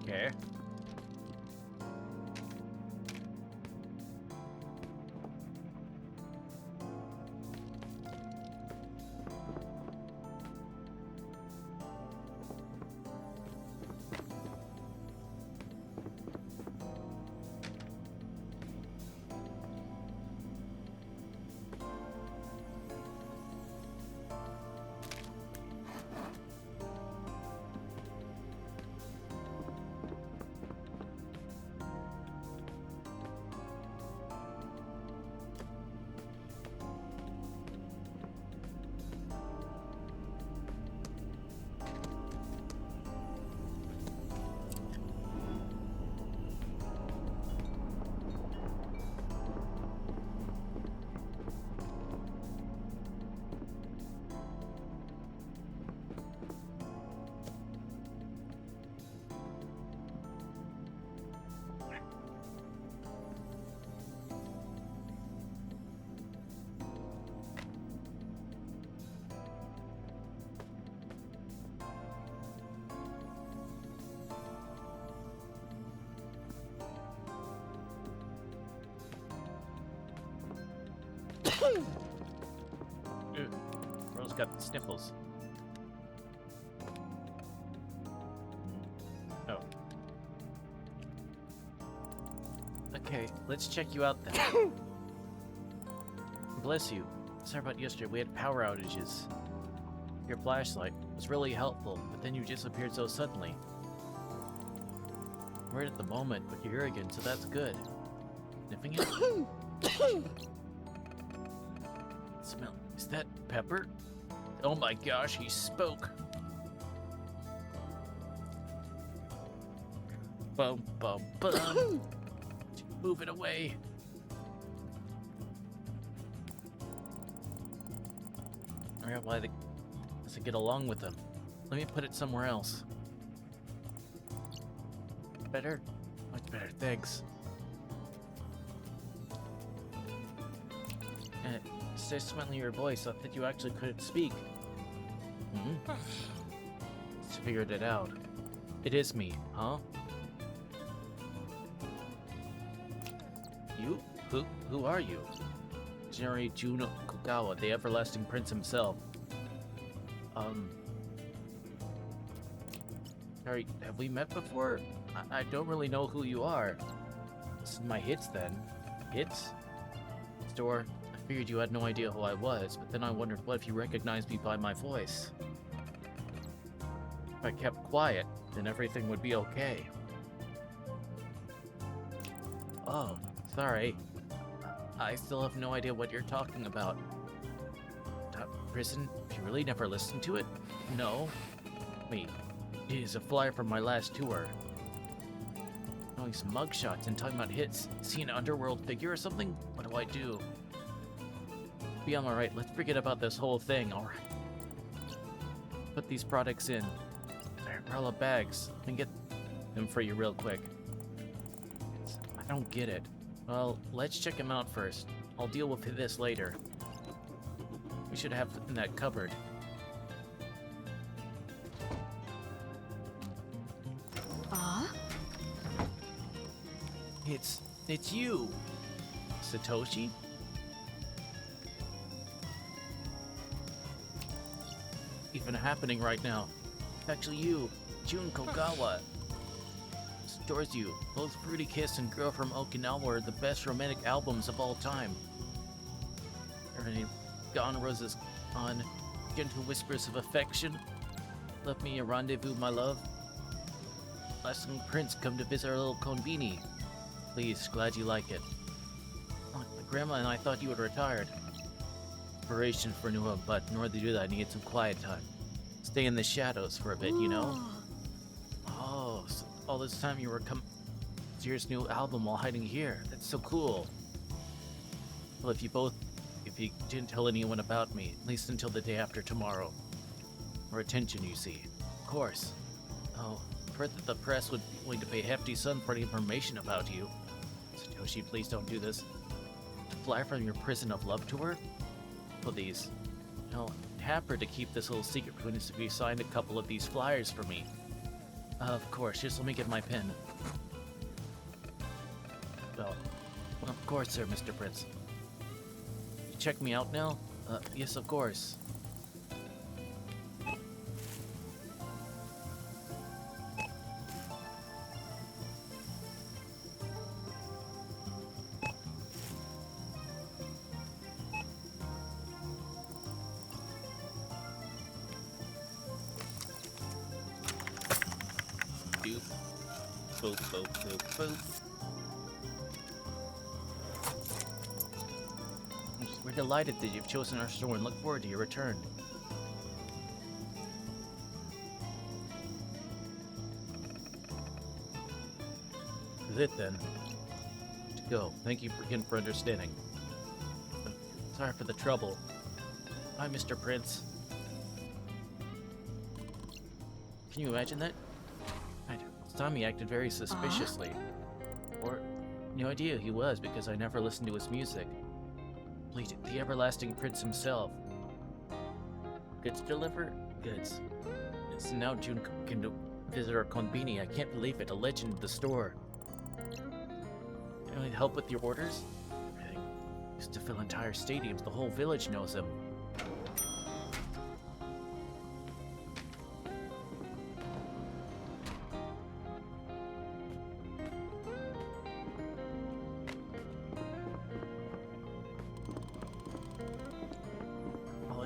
Okay. Rose got the sniffles. Oh. Okay, let's check you out then. Bless you. Sorry about yesterday, we had power outages. Your flashlight was really helpful, but then you disappeared so suddenly. Right at the moment, but you're here again, so that's good. Sniffing it? Smell. Is that pepper? Oh my gosh, he spoke. Bum, bum, bum. Move it away. Alright, well, I guess I get along with them. Let me put it somewhere else. Better? Much better, thanks. So suddenly your voice, I thought that you actually couldn't speak. Just figured it out. It is me, huh? You? Who are you? Generate Juno Kukawa, the everlasting prince himself. Sorry, have we met before? I don't really know who you are. This is my hits then. Hits? Store, I figured you had no idea who I was, but then I wondered what if you recognized me by my voice. If I kept quiet, then everything would be okay. Oh, sorry. I still have no idea what you're talking about. prison if you really never listened to it? No. Wait, it is a flyer from my last tour. Oh, these mugshots and talking about hits. See an underworld figure or something? What do I do? Be on my right. Let's forget about this whole thing, alright? Put these products in. There are all the bags. I can get them for you real quick. I don't get it. Well, let's check them out first. I'll deal with this later. We should have in that cupboard. It's you, Satoshi? Even happening right now. It's actually you, Jun Kogawa. Adores you. Both Fruity Kiss and Girl from Okinawa are the best romantic albums of all time. Everything Gone Roses on Gentle Whispers of Affection. Left me a rendezvous, my love. Lasting Prince, come to visit our little Konbini. Please, glad you like it. Oh, my grandma and I thought you had retired. Inspiration for new home, but in order to do that, I need some quiet time. Stay in the shadows for a bit, you know? Oh, so all this time you were to your new album while hiding here. That's so cool. Well, if you didn't tell anyone about me, at least until the day after tomorrow. Or attention, you see. Of course. Oh, I've heard that the press would be willing to pay a hefty sum for any information about you. Satoshi, please don't do this. To fly from your prison of love tour? Please. No, I'm happy to keep this little secret between us if you signed a couple of these flyers for me. Of course, just let me get my pen. Well, of course, sir, Mr. Prince. You check me out now? Yes, of course. Doop. Boop, boop, boop, boop. We're delighted that you've chosen our store and look forward to your return. This is it then. To go. Thank you again for understanding. Sorry for the trouble. Bye, Mr. Prince. Can you imagine that? This time he acted very suspiciously. Or, no idea who he was because I never listened to his music. Please, the everlasting prince himself. Goods deliver? Goods. So now June can visit our Konbini. I can't believe it. A legend of the store. Can I help with your orders? I used to fill entire stadiums. The whole village knows him.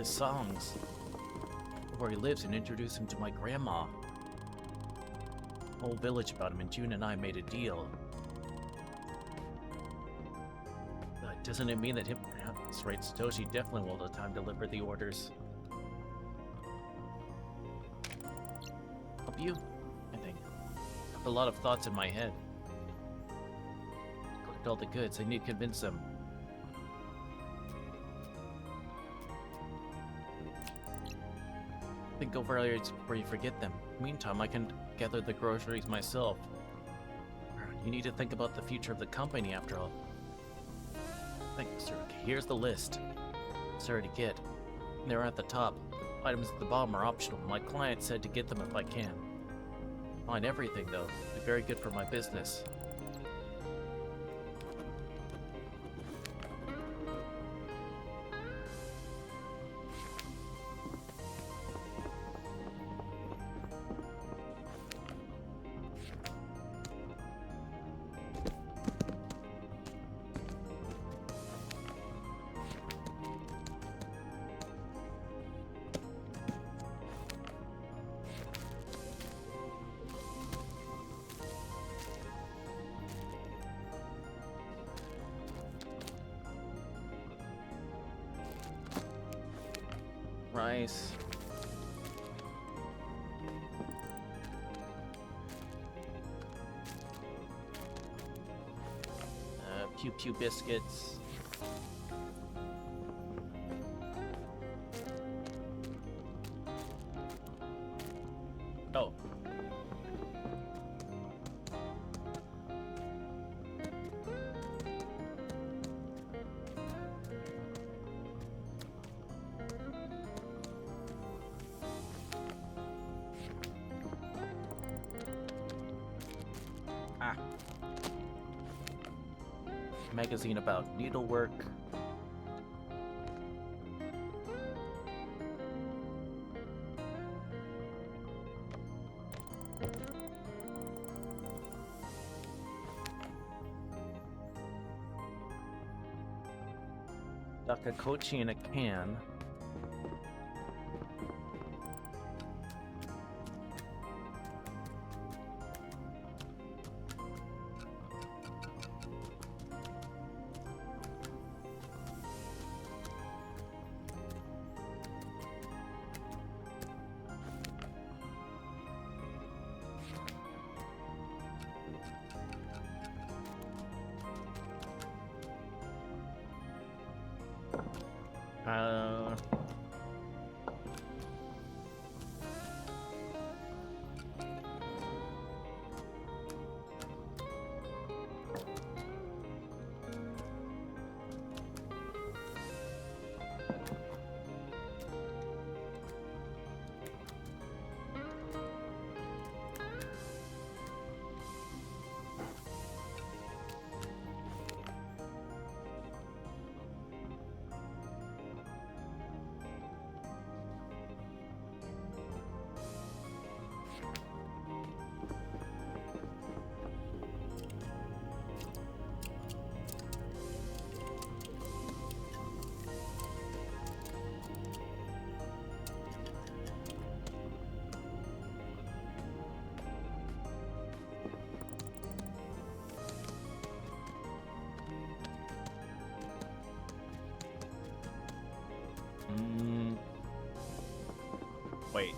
Songs where he lives and introduce him to my grandma. Whole village about him, and June and I made a deal. But doesn't it mean that him? That's right, Satoshi definitely will have time to deliver the orders. Help you? I think. I have a lot of thoughts in my head. Collect all the goods. I need to convince them. Think over areas before you forget them. Meantime, I can gather the groceries myself. You need to think about the future of the company after all. Thanks, sir. Okay, here's the list. Sorry to get. They're at the top. Items at the bottom are optional. My client said to get them if I can. Find everything, though. Be very good for my business. nice. Pew pew biscuits. Oh. Ah. Magazine about needlework. Dakakochi in a can. Uh, wait.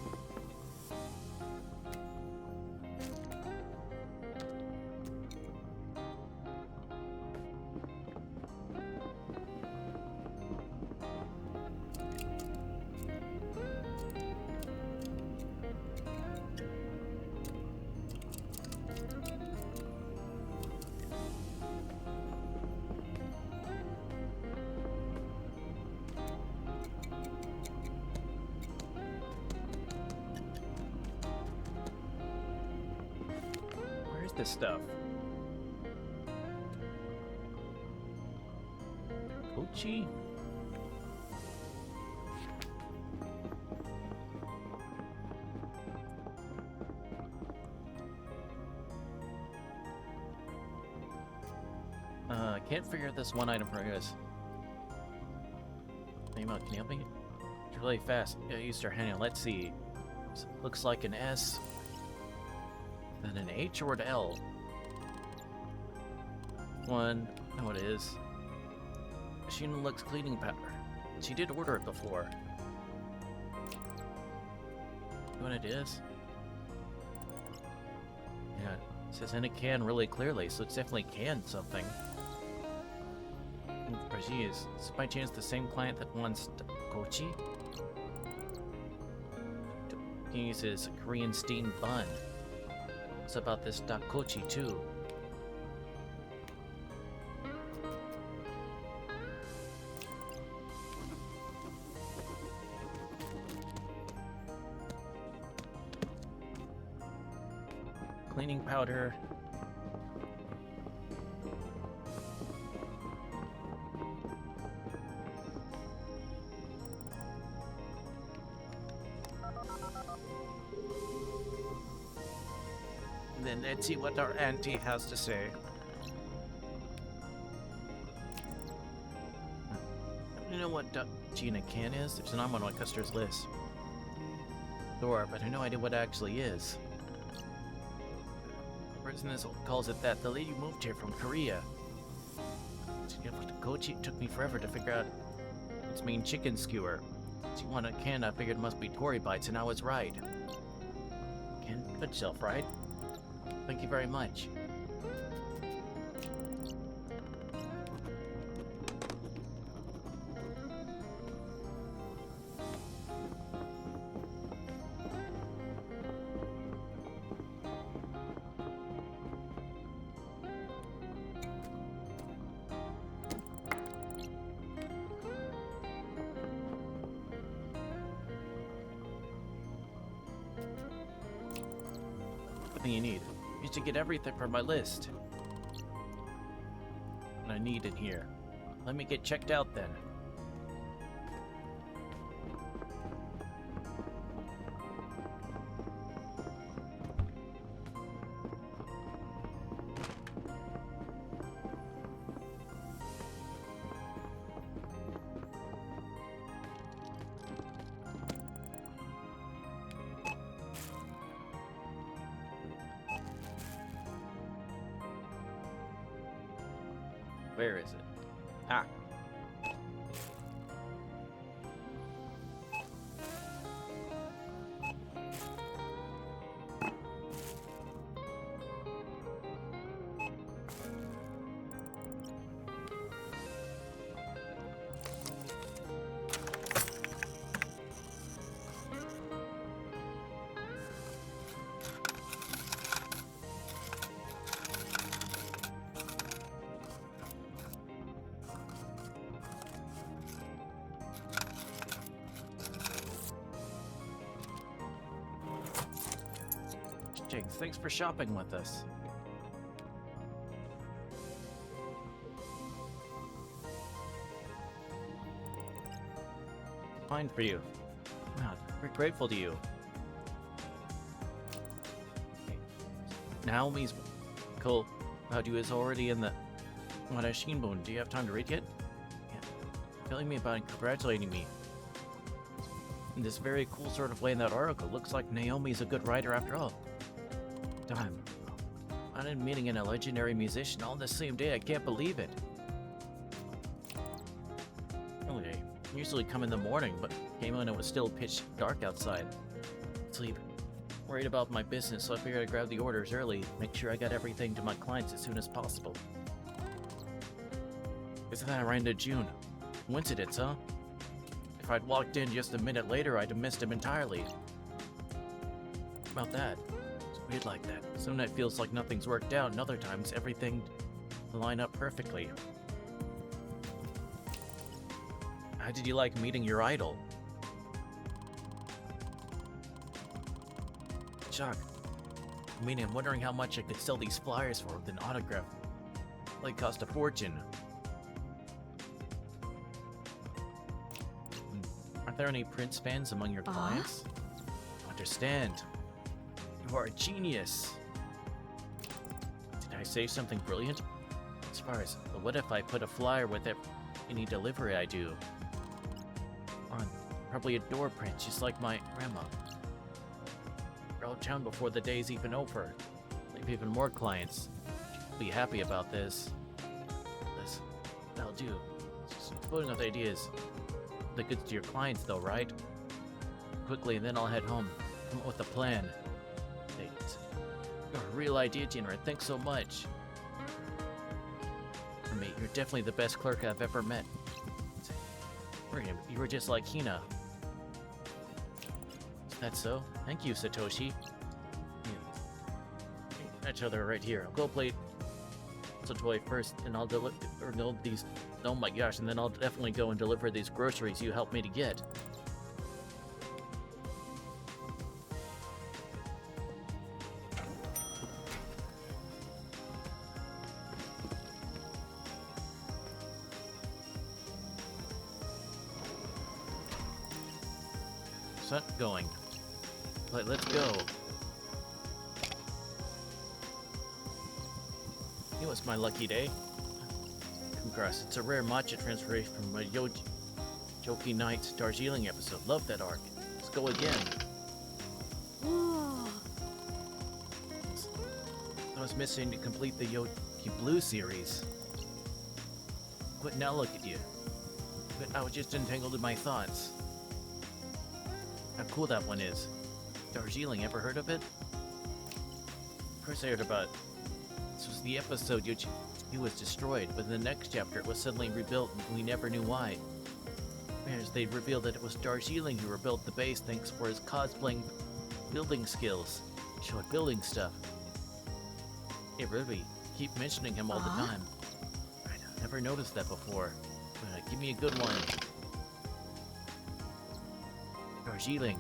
Where's this stuff? Kochi? I can't figure out this one item for us. Name out, can you help me? It's really fast. Use your hand. Let's see. Looks like an S. Then an H or an L? One. No, it is. Machine looks cleaning powder. She did order it before. What it is? Yeah, it says in a can really clearly, so it's definitely canned something. Is by chance the same client that wants Kochi? He uses a Korean steamed bun. What's about this Dakochi too? Cleaning powder. Then let's see what our auntie has to say. You know what Gina can is? There's an arm on my customer's list. Sure, but I have no idea what it actually is. The person this calls it that. The lady moved here from Korea. Kochi took me forever to figure out its main chicken skewer. So you want a can? I figured it must be Tory Bites, and I was right. Can good shelf, right? Thank you very much. Everything you need. You should get everything from my list. And I need in here. Let me get checked out then. Where is it? Ah. Jinx, thanks for shopping with us. Fine for you. Wow, we're grateful to you. Hey, Naomi's Cole about you is already in the Shinbun. Do you have time to read yet? Yeah. Telling me about and congratulating me. In this very cool sort of way in that article. Looks like Naomi's a good writer after all. Time. I'm in meeting a legendary musician all in the same day. I can't believe it. Really, I usually come in the morning, but came when it was still pitch dark outside. Sleep. Worried about my business, so I figured I'd grab the orders early, make sure I got everything to my clients as soon as possible. Isn't that right into June? Coincidence, huh? If I'd walked in just a minute later, I'd have missed him entirely. About that. Weird like that. Some night feels like nothing's worked out, and other times everything line up perfectly. How did you like meeting your idol? Shock. I mean, I'm wondering how much I could sell these flyers for with an autograph. They cost a fortune. Aren't there any Prince fans among your clients? Understand. You are a genius. Did I say something brilliant? As far as, but what if I put a flyer with any delivery I do? On probably a door print, just like my grandma. We're out of town before the day's even over. Leave even more clients. She'll be happy about this. That'll do. Just floating with ideas. The goods to your clients, though, right? Quickly, and then I'll head home. Come up with a plan. You're a real idea generator. Thanks so much. For me, you're definitely the best clerk I've ever met. You were just like Hina. Is that so? Thank you, Satoshi. Each other right here. I'll go play toy first, and I'll deliver these. Oh my gosh! And then I'll definitely go and deliver these groceries you helped me to get. Set going. Let's go. It was my lucky day. Congrats, it's a rare matcha transformation from a Joki Knight Darjeeling episode. Love that arc. Let's go again. I was missing to complete the Yoki Blue series. But now look at you. But I was just entangled in my thoughts. how cool that one is. Darjeeling, ever heard of it? Of course I heard about it. This was the episode it was destroyed, but in the next chapter it was suddenly rebuilt and we never knew why. Whereas they revealed that it was Darjeeling who rebuilt the base thanks for his cosplaying building skills. He showed building stuff. Hey Ruby, keep mentioning him all the time. I never noticed that before. Give me a good one. Darjeeling.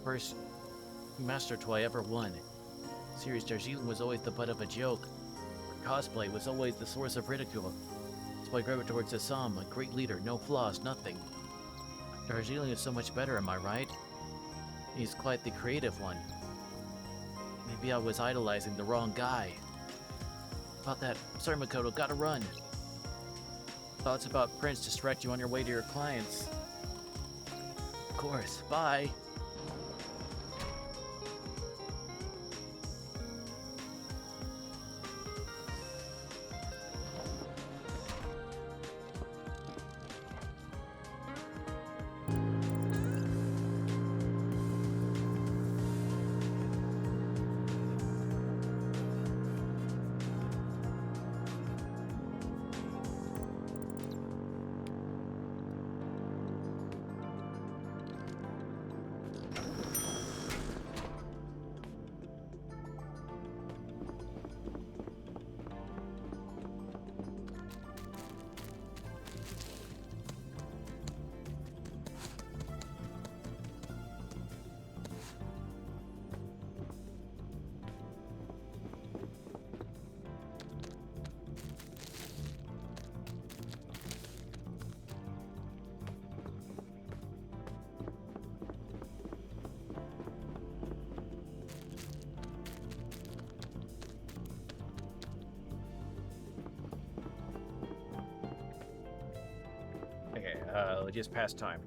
First Master Toy ever won. Series Darjeeling was always the butt of a joke. Cosplay was always the source of ridicule. That's why I gravitate towards Assam, a great leader, no flaws, nothing. Darjeeling is so much better, am I right? He's quite the creative one. Maybe I was idolizing the wrong guy. About that, sorry Makoto, gotta run. Thoughts about Prince distract you on your way to your clients. Of course, bye. Just past time.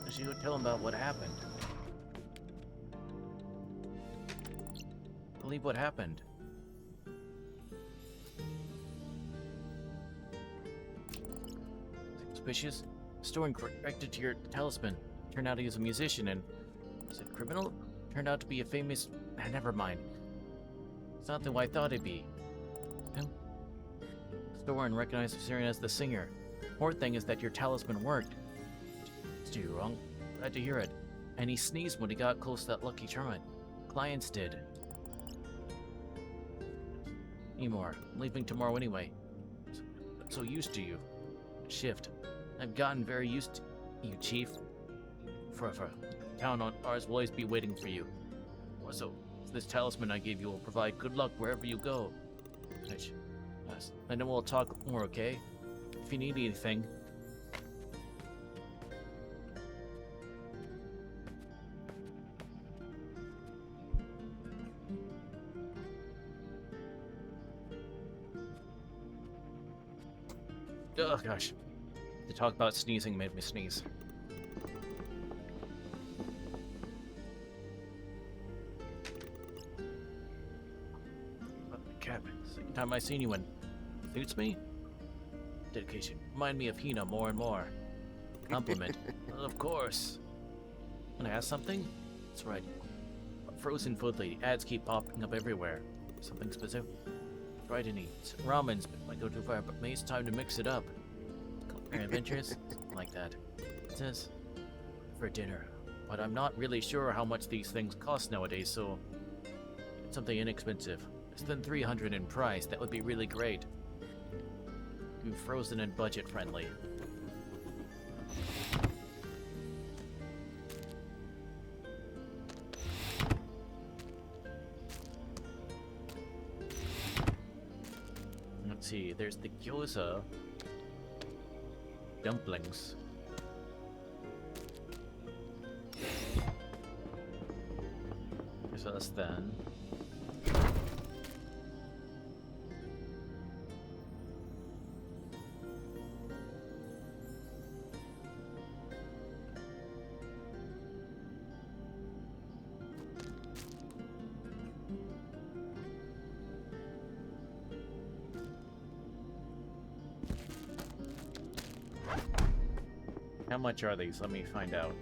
She would tell him about what happened. Believe what happened. Suspicious? Storing corrected to your talisman. Turned out he was a musician and... Was it criminal? Turned out to be a famous... never mind. It's not the way I thought it'd be. Store and recognized Syrian as the singer. More thing is that your talisman worked. Do you wrong? Glad to hear it. And he sneezed when he got close to that lucky charm. Clients did. Anymore. I'm leaving tomorrow anyway. I'm so used to you. Shift. I've gotten very used to you, Chief. Forever. Town on ours will always be waiting for you. Also, this talisman I gave you will provide good luck wherever you go. I know we'll talk more, okay? If you need anything. Oh gosh. To talk about sneezing made me sneeze. Cap, second time I seen you and suits me? Dedication. Remind me of Hina more and more. Compliment. Of course. Can I ask something? That's right. Frozen food lady. Ads keep popping up everywhere. Something specific? Try to eat. Ramen's might go too far, but maybe it's time to mix it up. Culinary adventures? Like that. It says for dinner. But I'm not really sure how much these things cost nowadays, so something inexpensive. Less than 300 in price. That would be really great. Frozen and budget friendly. Let's see, there's the gyoza. Dumplings. us then. How much are these? Let me find out.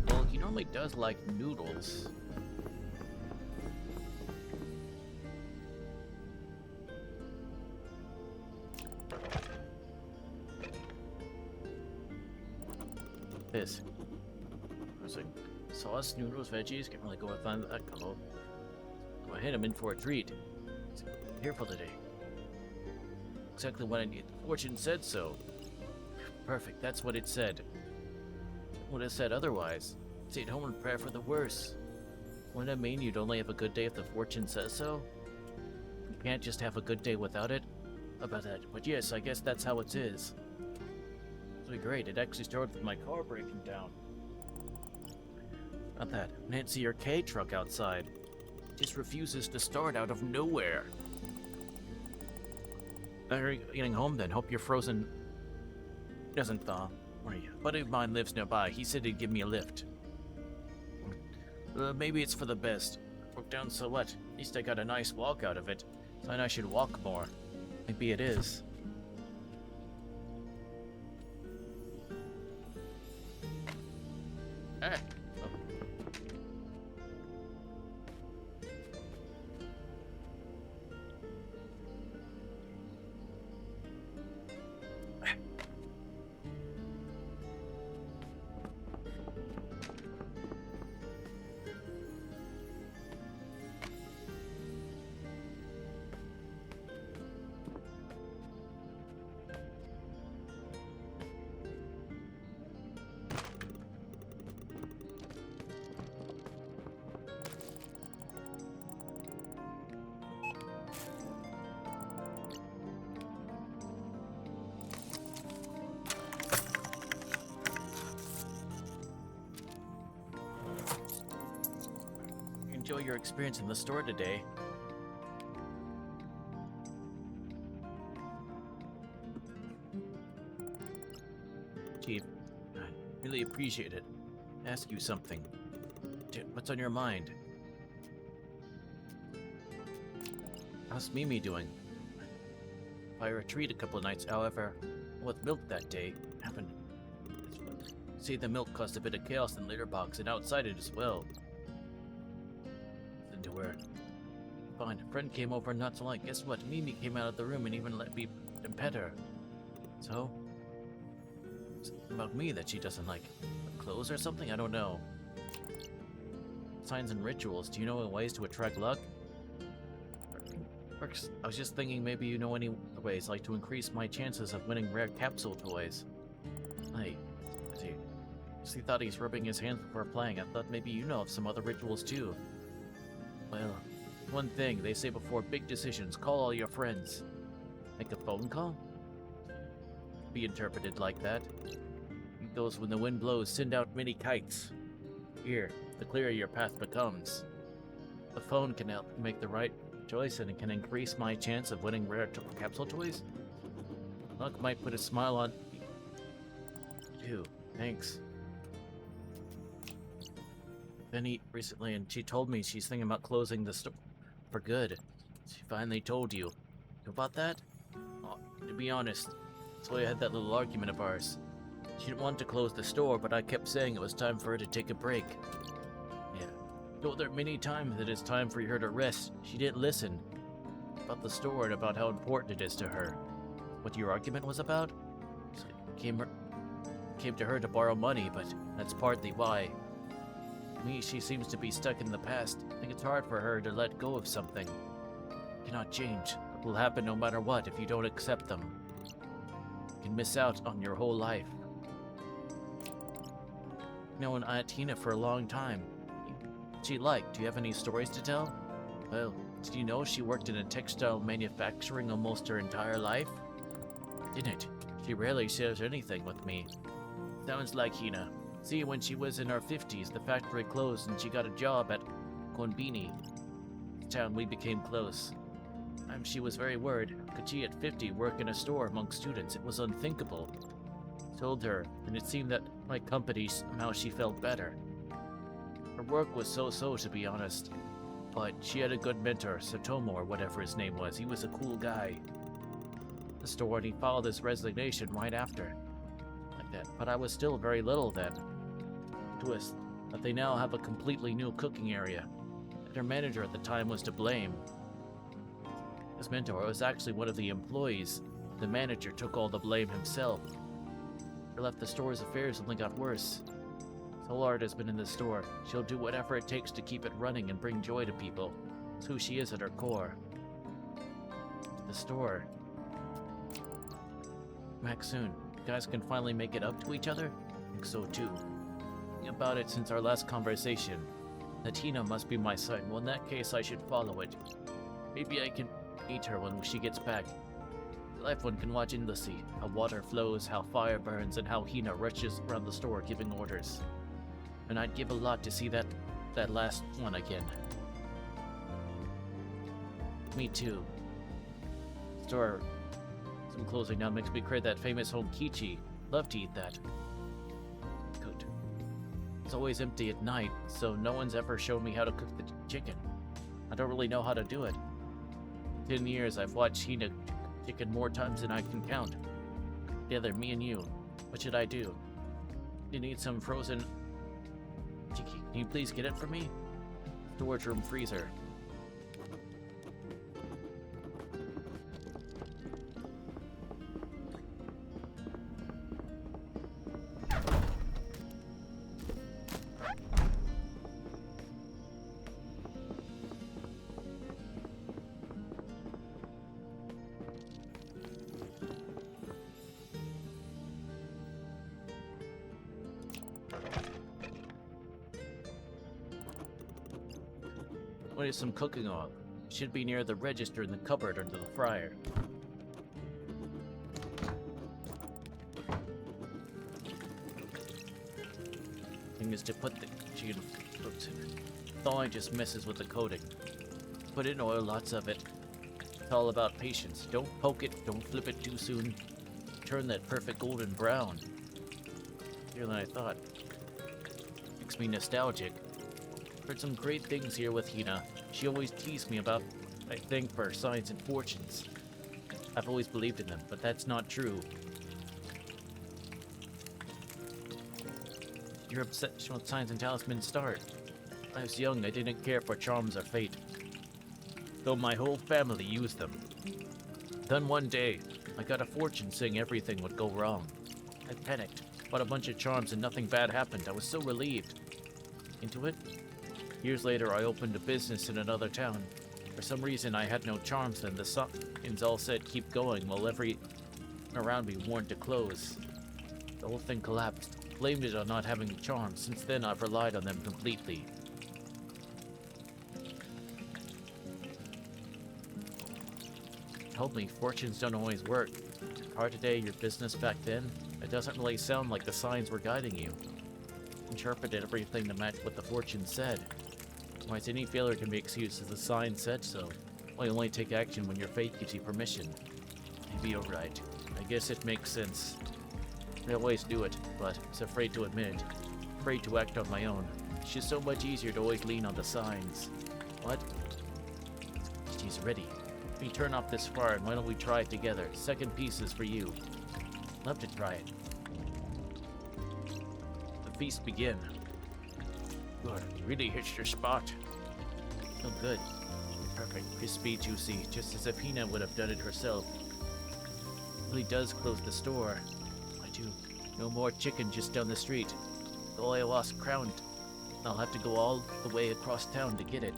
Well, he normally does like noodles. This. I was like, sauce, noodles, veggies, can't really go with that combo. Go ahead, I'm in for a treat. Careful today. Exactly what I need. Fortune said so. Perfect, that's what it said. Would have said otherwise. Stay at home and prepare for the worst. Wouldn't it mean you'd only have a good day if the fortune says so? You can't just have a good day without it? About that. But yes, I guess that's how it is. Really great. It actually started with my car breaking down. Not that. Nancy, your K truck outside. Just refuses to start out of nowhere. Are you getting home then? Hope you're frozen. Doesn't thaw. Where are you? A buddy of mine lives nearby. He said he'd give me a lift. Maybe it's for the best. Broke down, so what? At least I got a nice walk out of it. Sign I should walk more. Maybe it is. Ah. Oh. Enjoy your experience in the store today. Chief, I really appreciate it. Ask you something. What's on your mind? How's Mimi doing? I retreat a couple of nights, however, with milk that day happened. See, the milk caused a bit of chaos in the litter box and outside it as well. Into where? Fine, a friend came over not so long. Guess what? Mimi came out of the room and even let me pet her. So? It's about me that she doesn't like. Clothes or something? I don't know. Signs and rituals. Do you know ways to attract luck? Works. I was just thinking maybe you know any ways like to increase my chances of winning rare capsule toys. Hey, he thought he's rubbing his hands before playing. I thought maybe you know of some other rituals too. Well, one thing, they say before big decisions, call all your friends. Make a phone call? Be interpreted like that. It goes when the wind blows, send out many kites. Here, the clearer your path becomes. The phone can help make the right choice and it can increase my chance of winning rare capsule toys. Luck might put a smile on you. Thanks. Benny recently, and she told me she's thinking about closing the store for good. She finally told you. You about that? Oh, to be honest, that's why I had that little argument of ours. She didn't want to close the store, but I kept saying it was time for her to take a break. Yeah, told her many times that it's time for her to rest. She didn't listen. About the store and about how important it is to her. what your argument was about? So came to her to borrow money, but that's partly why. Me, she seems to be stuck in the past. I think it's hard for her to let go of something. Cannot change. It will happen no matter what if you don't accept them. You can miss out on your whole life. Known Aunt Tina for a long time. What's she like? Do you have any stories to tell? Well, did you know she worked in a textile manufacturing almost her entire life? Didn't. She rarely shares anything with me. Sounds like Hina. See, when she was in her 50s, the factory closed and she got a job at inKonbini. Town we became close. She was very worried. Could she at 50 work in a store among students? It was unthinkable. Told her, and it seemed that my company somehow she felt better. Her work was so-so, to be honest. But she had a good mentor, Satomo or whatever his name was. He was a cool guy. The store, and he filed his resignation right after. Like that. But I was still very little then. Twist, that they now have a completely new cooking area. And her manager at the time was to blame. His mentor was actually one of the employees. The manager took all the blame himself. Her left the store's affairs only got worse. His whole heart has been in the store. She'll do whatever it takes to keep it running and bring joy to people. It's who she is at her core. The store. Back soon. You guys can finally make it up to each other? I think so too. Thinking about it since our last conversation. Tina must be my son. Well, in that case, I should follow it. Maybe I can meet her when she gets back. Life one can watch endlessly. How water flows, how fire burns, and how Hina rushes around the store giving orders. And I'd give a lot to see that last one again. Me too. Store. Some closing down makes me crave that famous honkichi. Love to eat that. Good. It's always empty at night, so no one's ever shown me how to cook the chicken. I don't really know how to do it. 10 years I've watched Hina chicken more times than I can count. Together, me and you. What should I do? You need some frozen chiki. Can you please get it for me? Storage room freezer. What is some cooking oil? Should be near the register in the cupboard under the fryer. Thing is to put the chicken cooks in. Thawing just messes with the coating. Put in oil, lots of it. It's all about patience. Don't poke it, don't flip it too soon. Turn that perfect golden brown. Here than I thought. Makes me nostalgic. Heard some great things here with Hina. She always teased me about my thing for signs and fortunes. I've always believed in them, but that's not true. Your obsession with signs and talismans start. When I was young, I didn't care for charms or fate, though my whole family used them. Then one day, I got a fortune saying everything would go wrong. I panicked, bought a bunch of charms and nothing bad happened. I was so relieved. Into it? Years later, I opened a business in another town. For some reason, I had no charms then. The signs all said keep going, while everyone around me warned to close. The whole thing collapsed. Blamed it on not having charms. Since then, I've relied on them completely. Told me fortunes don't always work. Hard today, your business back then? It doesn't really sound like the signs were guiding you. Interpreted everything to match what the fortune said. Why is any failure can be excused as the sign said so? Well, you only take action when your fate gives you permission. Maybe you're right. I guess it makes sense. I always do it, but I was afraid to admit it. Afraid to act on my own. It's just so much easier to always lean on the signs. What? She's ready. Let me turn off this fire and why don't we try it together? Second piece is for you. Love to try it. The feast begin. Good. Really hits your spot. So good. Perfect. Crispy, juicy, just as if Hina would have done it herself. probably does close the store. I do. No more chicken just down the street. Though I lost crown, I'll have to go all the way across town to get it.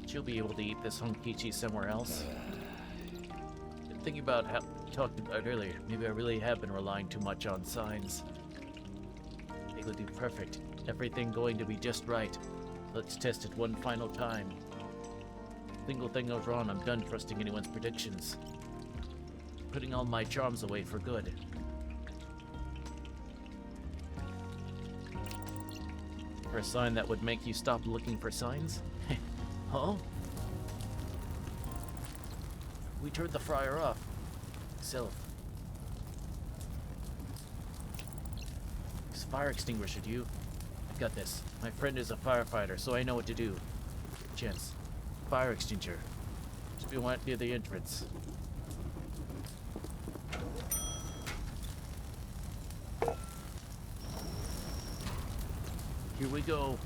She'll be able to eat this honkichi somewhere else. Thinking about how we talked about earlier, maybe I really have been relying too much on signs. They will do perfect. Everything going to be just right. Let's test it one final time. Single thing goes wrong, I'm done trusting anyone's predictions. Putting all my charms away for good. For a sign that would make you stop looking for signs? Huh? We turned the fryer off. Self. This fire extinguisher, do you? I got this. My friend is a firefighter, so I know what to do. Chance. Fire extinguisher. Should be one near the entrance. Here we go.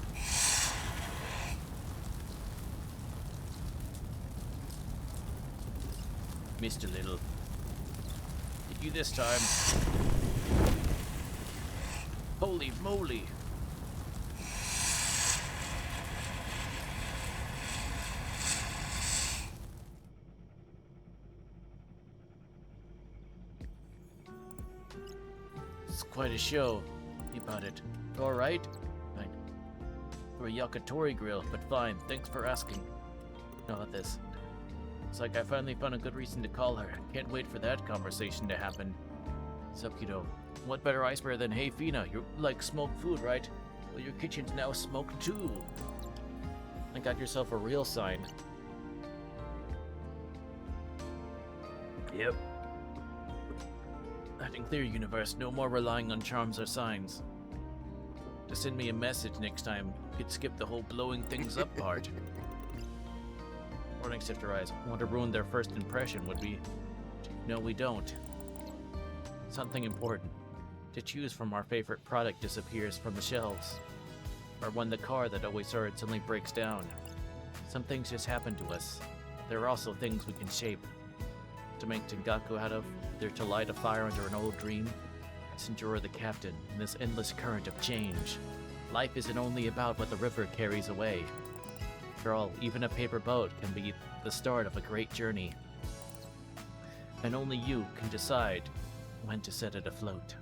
Missed a little. Hit you this time. Holy moly. It's quite a show. Think about it. Alright? Fine. For a yakitori grill, but fine. Thanks for asking. How about this? It's like I finally found a good reason to call her. Can't wait for that conversation to happen. Sup, kiddo? What better icebreaker than, hey, Fina, you like smoked food, right? Well, your kitchen's now smoked too. I got yourself a real sign. Yep. That in clear, universe. No more relying on charms or signs. Just send me a message next time. You could skip the whole blowing things up part. Warning, Sifter Eyes. Want to ruin their first impression, would we? No, we don't. Something important. To choose from our favorite product disappears from the shelves. Or when the car that always heard suddenly breaks down. Some things just happen to us. There are also things we can shape. To make Tengaku out of, either to light a fire under an old dream, passenger or the captain in this endless current of change. Life isn't only about what the river carries away. After all, even a paper boat can be the start of a great journey. And only you can decide when to set it afloat.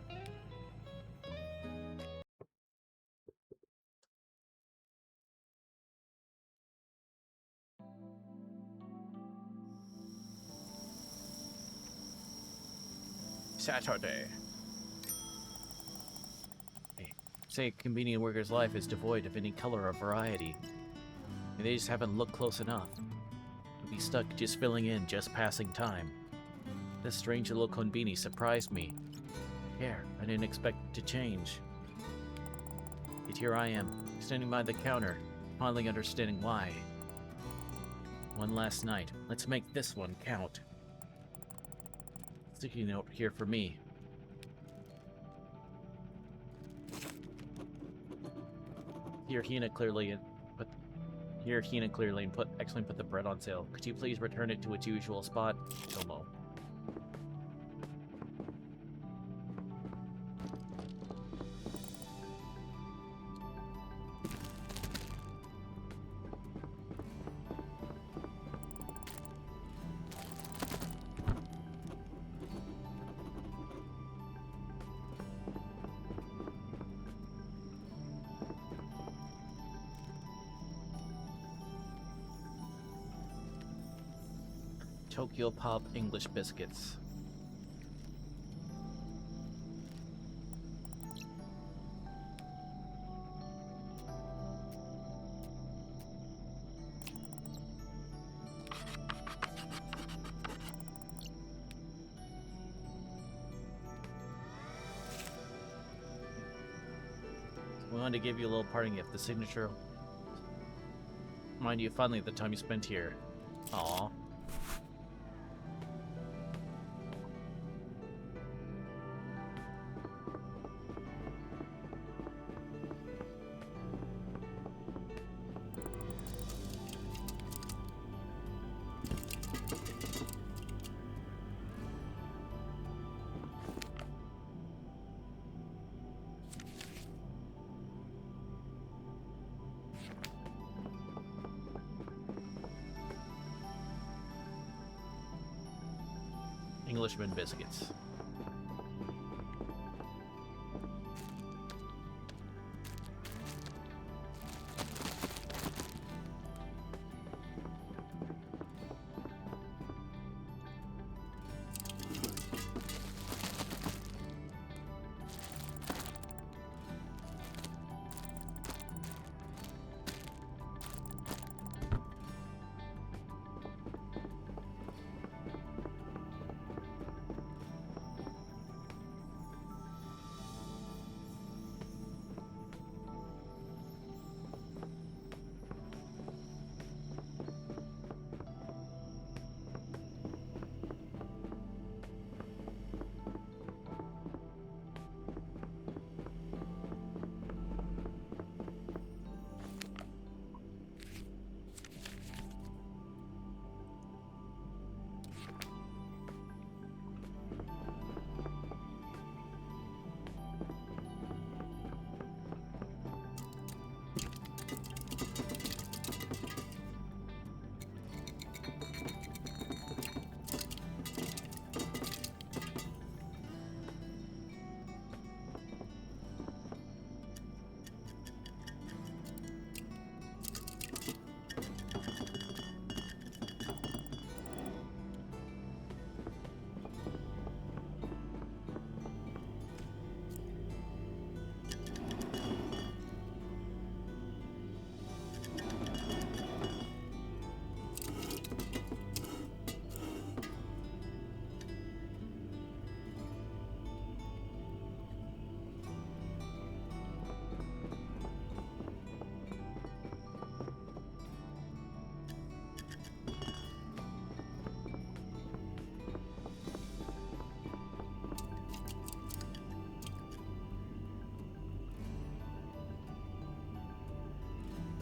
Saturday. Hey, say a convenient worker's life is devoid of any color or variety. They just haven't looked close enough. To be stuck just filling in, just passing time. This strange little konbini surprised me. Here, I didn't expect it to change. Yet here I am, standing by the counter, finally understanding why. One last night. Let's make this one count. Sticky note here for me. Here, Hina clearly and put the bread on sale. Could you please return it to its usual spot? Tomo. Tokyo Pop English biscuits. We wanted to give you a little parting gift, the signature. Mind you, finally the time you spent here. Aww. Englishman biscuits.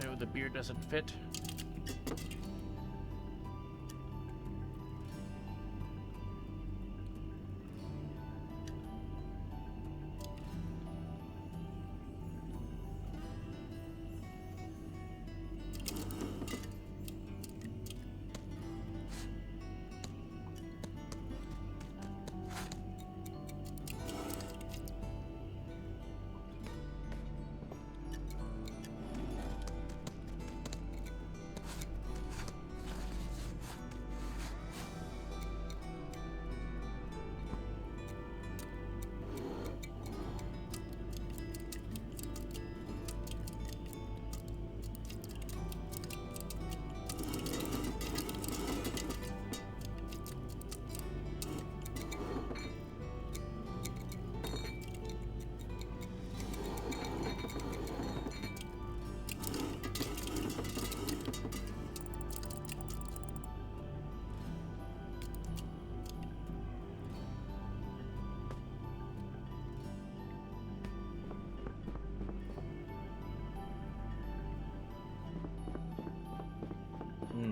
No, the beer doesn't fit.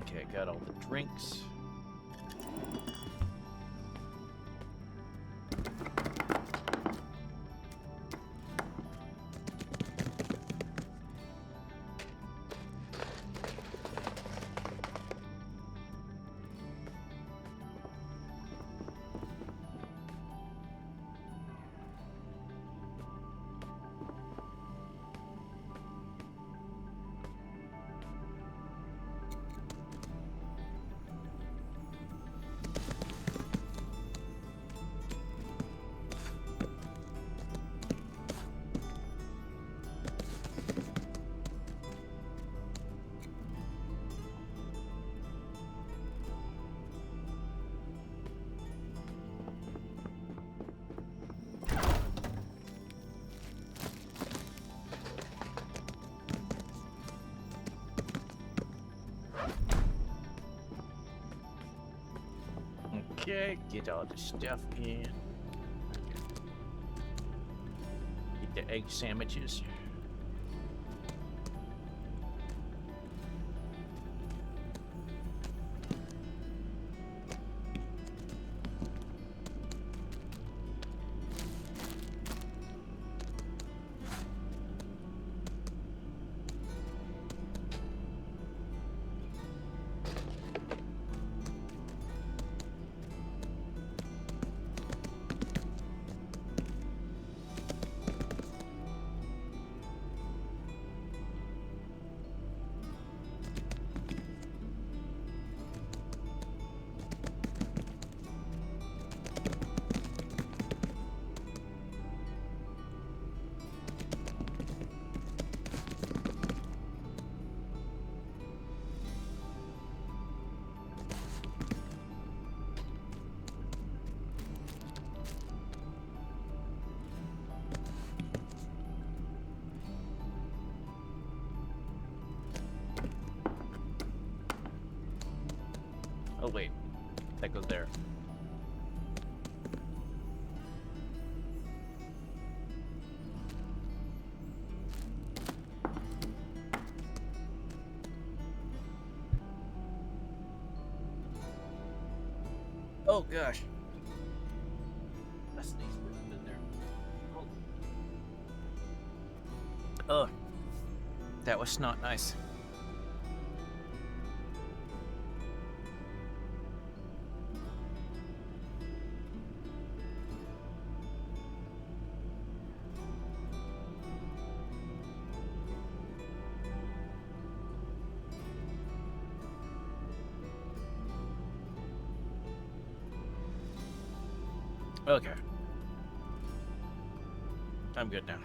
Okay, got all the drinks. Okay, get all the stuff in. Get the egg sandwiches. that goes there. Oh gosh. That sneeze in there. Oh, that was not nice. Okay. I'm good now.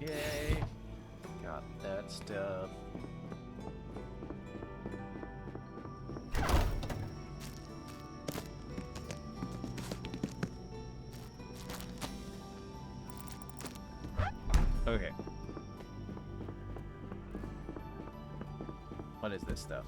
Yay. Got that stuff. Okay. What is this stuff?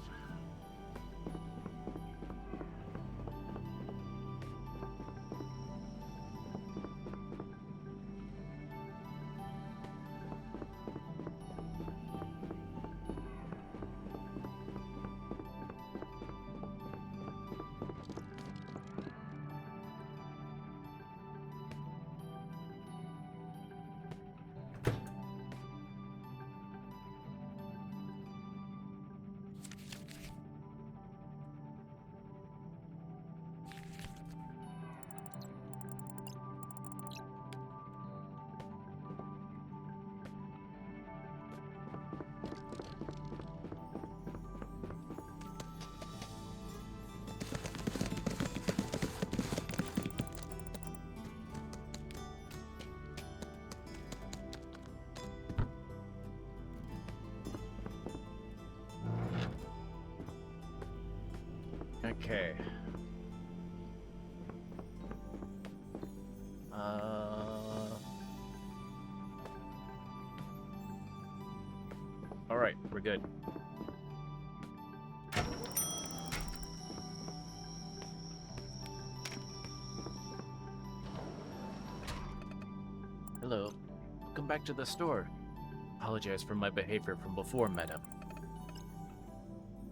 Okay. Alright, we're good. Hello. Welcome back to the store. Apologize for my behavior from before, madam.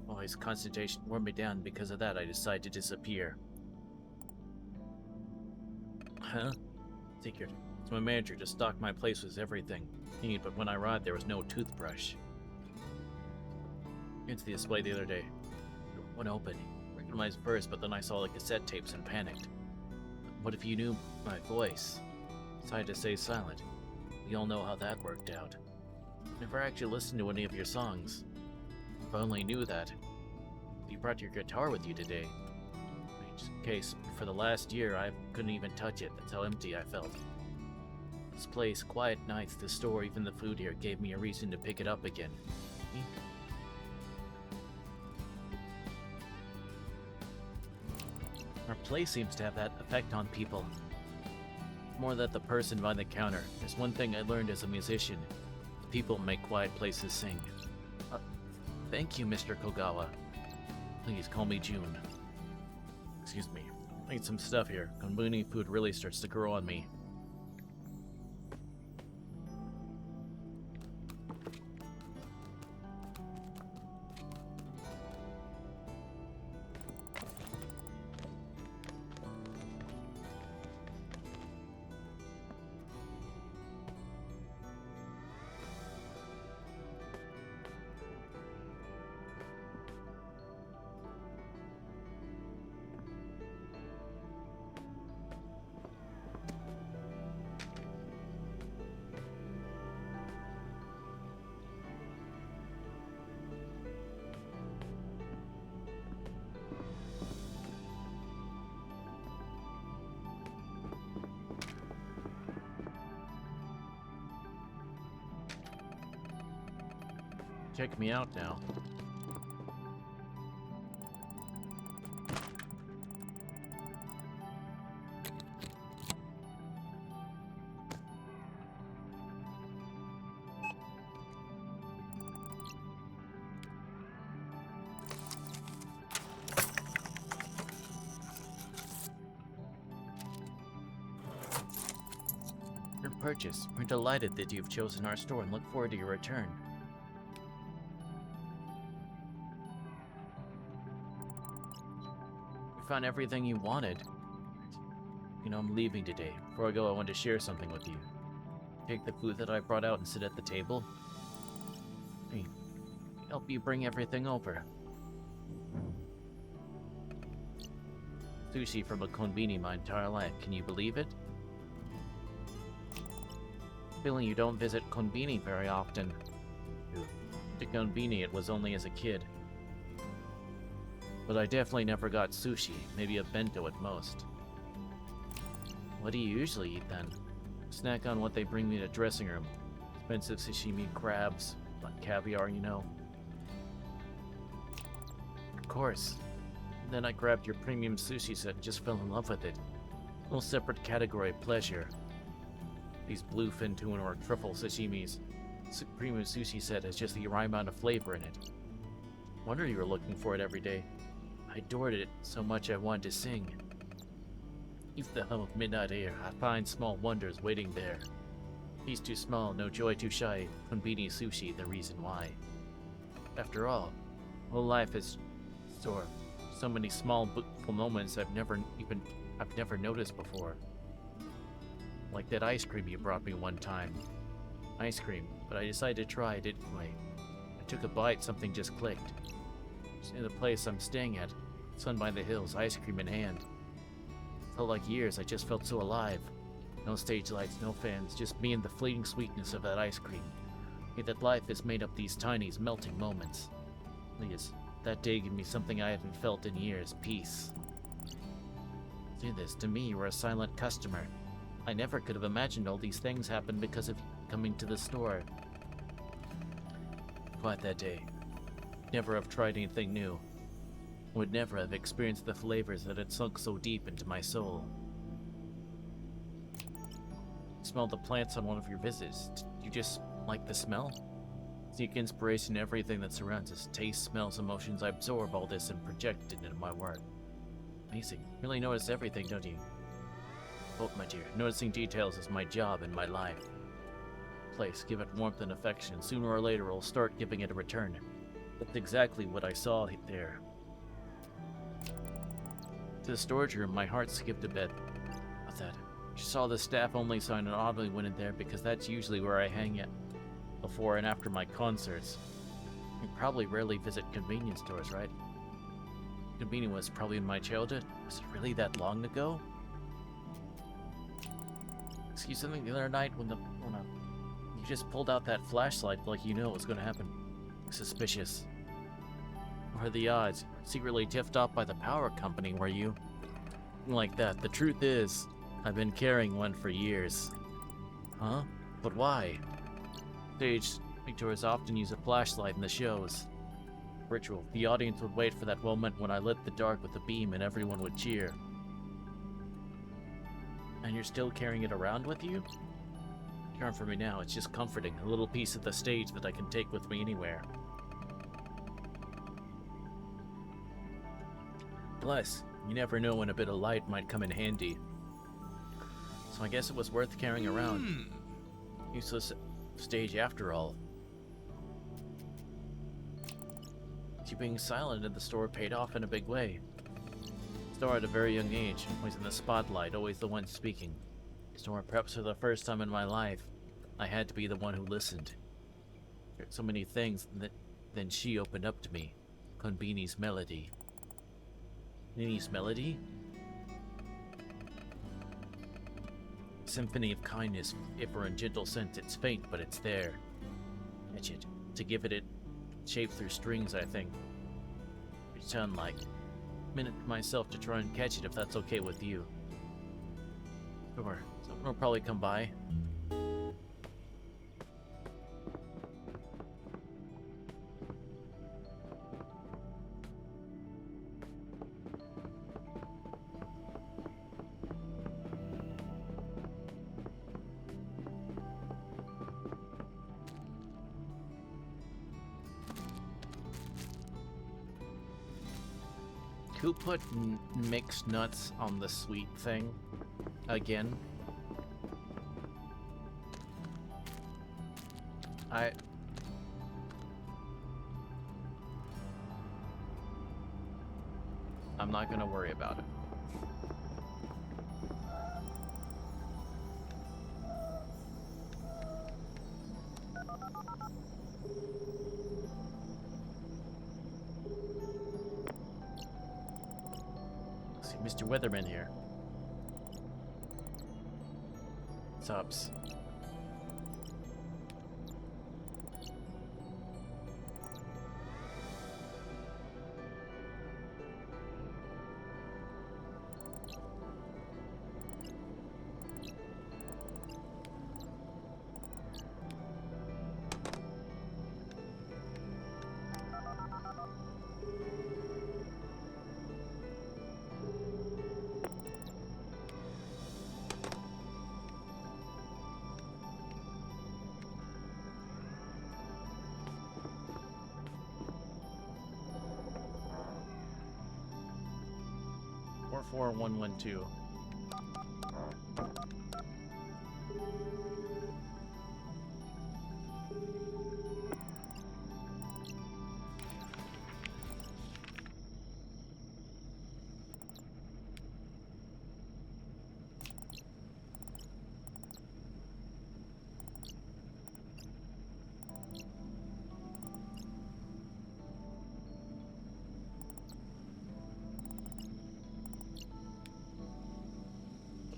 Well, his concentration wore me down. Because of that, I decided to disappear. Huh? Secret. It's my manager to stock my place with everything. But when I arrived, there was no toothbrush. Went to the display the other day. One open. Recognized first, but then I saw the cassette tapes and panicked. What if you knew my voice? Decided to stay silent. We all know how that worked out. Never actually listened to any of your songs. If I only knew that. You brought your guitar with you today. In case, for the last year, I couldn't even touch it. That's how empty I felt. This place, quiet nights, the store, even the food here gave me a reason to pick it up again. Our place seems to have that effect on people. More than the person behind the counter. There's one thing I learned as a musician. People make quiet places sing. Thank you, Mr. Kogawa. Please call me June. Excuse me. I need some stuff here. Konbini food really starts to grow on me. Check me out now. Your purchase. We're delighted that you've chosen our store and look forward to your return. Found everything you wanted. You know, I'm leaving today. Before I go, I want to share something with you. Take the food that I brought out and sit at the table. Hey, help you bring everything over. Sushi from inKonbini my entire life. Can you believe it? Feeling you don't visit Konbini very often. To Konbini, it was only as a kid. But I definitely never got sushi, maybe a bento at most. What do you usually eat then? Snack on what they bring me to the dressing room. Expensive sashimi, crabs, like caviar, you know. Of course. And then I grabbed your premium sushi set and just fell in love with it. A whole separate category of pleasure. These bluefin tuna or truffle sashimis. Premium sushi set has just the right amount of flavor in it. Wonder you were looking for it every day. I adored it so much I wanted to sing. Even the hum of midnight air, I find small wonders waiting there. Peace too small, no joy too shy. Konbini sushi, the reason why. After all, whole life is so many small, beautiful moments I've never noticed before. Like that ice cream you brought me one time. Ice cream, but I decided to try it anyway. I took a bite, something just clicked. In the place I'm staying at, sun by the hills, ice cream in hand. Felt like years, I just felt so alive. No stage lights, no fans, just me and the fleeting sweetness of that ice cream. That life is made up these tiny, melting moments. Please, that day gave me something I haven't felt in years, peace. Do this, to me you were a silent customer. I never could have imagined all these things happened because of you coming to the store. Quiet that day. Never have tried anything new. would never have experienced the flavors that had sunk so deep into my soul. Smell the plants on one of your visits. Do you just like the smell? Seek inspiration in everything that surrounds us. Taste, smells, emotions. I absorb all this and project it into my work. Amazing. Really notice everything, don't you? Oh, my dear. Noticing details is my job and my life. Place, give it warmth and affection. Sooner or later, I'll start giving it a return. That's exactly what I saw there. To the storage room, my heart skipped a bit. What's that? She saw the staff-only sign and oddly went in there because that's usually where I hang out before and after my concerts. You probably rarely visit convenience stores, right? Inkonbini was probably in my childhood. Was it really that long ago? Excuse something the other night when you just pulled out that flashlight like you know it was going to happen. Suspicious. What are the odds? Secretly tipped off by the power company, were you? Like that. The truth is, I've been carrying one for years. Huh? But why? Stage actors often use a flashlight in the shows. Ritual. The audience would wait for that moment when I lit the dark with a beam and everyone would cheer. And you're still carrying it around with you? Care for me now, it's just comforting. A little piece of the stage that I can take with me anywhere. Plus, you never know when a bit of light might come in handy. So I guess it was worth carrying around. Useless stage after all. You being silent at the store paid off in a big way. Store at a very young age, always in the spotlight, always the one speaking. Store perhaps for the first time in my life, I had to be the one who listened. So many things that then she opened up to me. Konbini's melody. Nini's melody? Symphony of kindness. If we're in gentle sense, it's faint, but it's there. Catch it. To give it shape through strings, I think. Pretend like. Minute myself to try and catch it if that's okay with you. Sure. Someone will probably come by. Who put mixed nuts on the sweet thing? Again? I'm not gonna worry about it. See Mr. Weatherman here. Subs. Or 4112.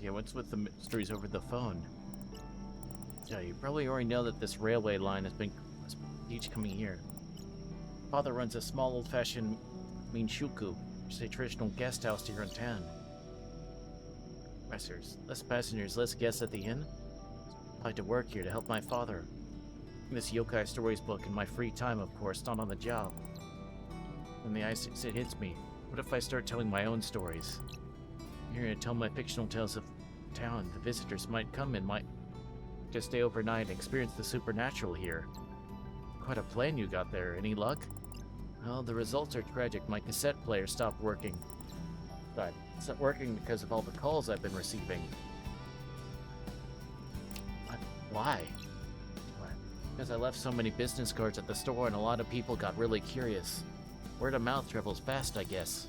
Yeah, what's with the mysteries over the phone? Yeah, you probably already know that this railway line has each coming here. Father runs a small old-fashioned minshuku, which is a traditional guest house here in town. Less passengers, less guests at the inn. I like to work here to help my father. This yokai stories book in my free time, of course, not on the job. When the ice it hits me, What if I start telling my own stories? You're gonna tell my fictional tales of town. The visitors might come and might just stay overnight and experience the supernatural here. Quite a plan you got there. Any luck? Well, the results are tragic. My cassette player stopped working. But it's not working because of all the calls I've been receiving. What? Why? Because I left so many business cards at the store and a lot of people got really curious. Word of mouth travels fast, I guess.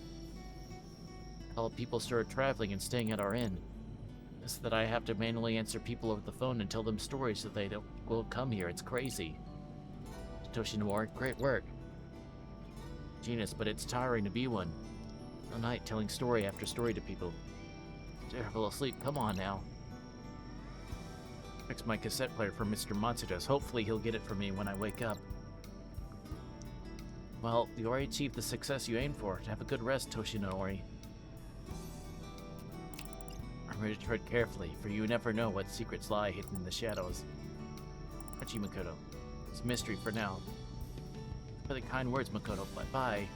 All people started traveling and staying at our inn. It's that I have to manually answer people over the phone and tell them stories so they won't come here. It's crazy. Toshinori, great work. Genius, but it's tiring to be one. All night telling story after story to people. Terrible asleep. Come on now. Fix my cassette player for Mr. Matsuda's. Hopefully he'll get it for me when I wake up. Well, you already achieved the success you aimed for. Have a good rest, Toshinori. I'm ready to tread carefully, for you never know what secrets lie hidden in the shadows. Hachi Makoto. It's a mystery for now. For the kind words, Makoto. Bye-bye.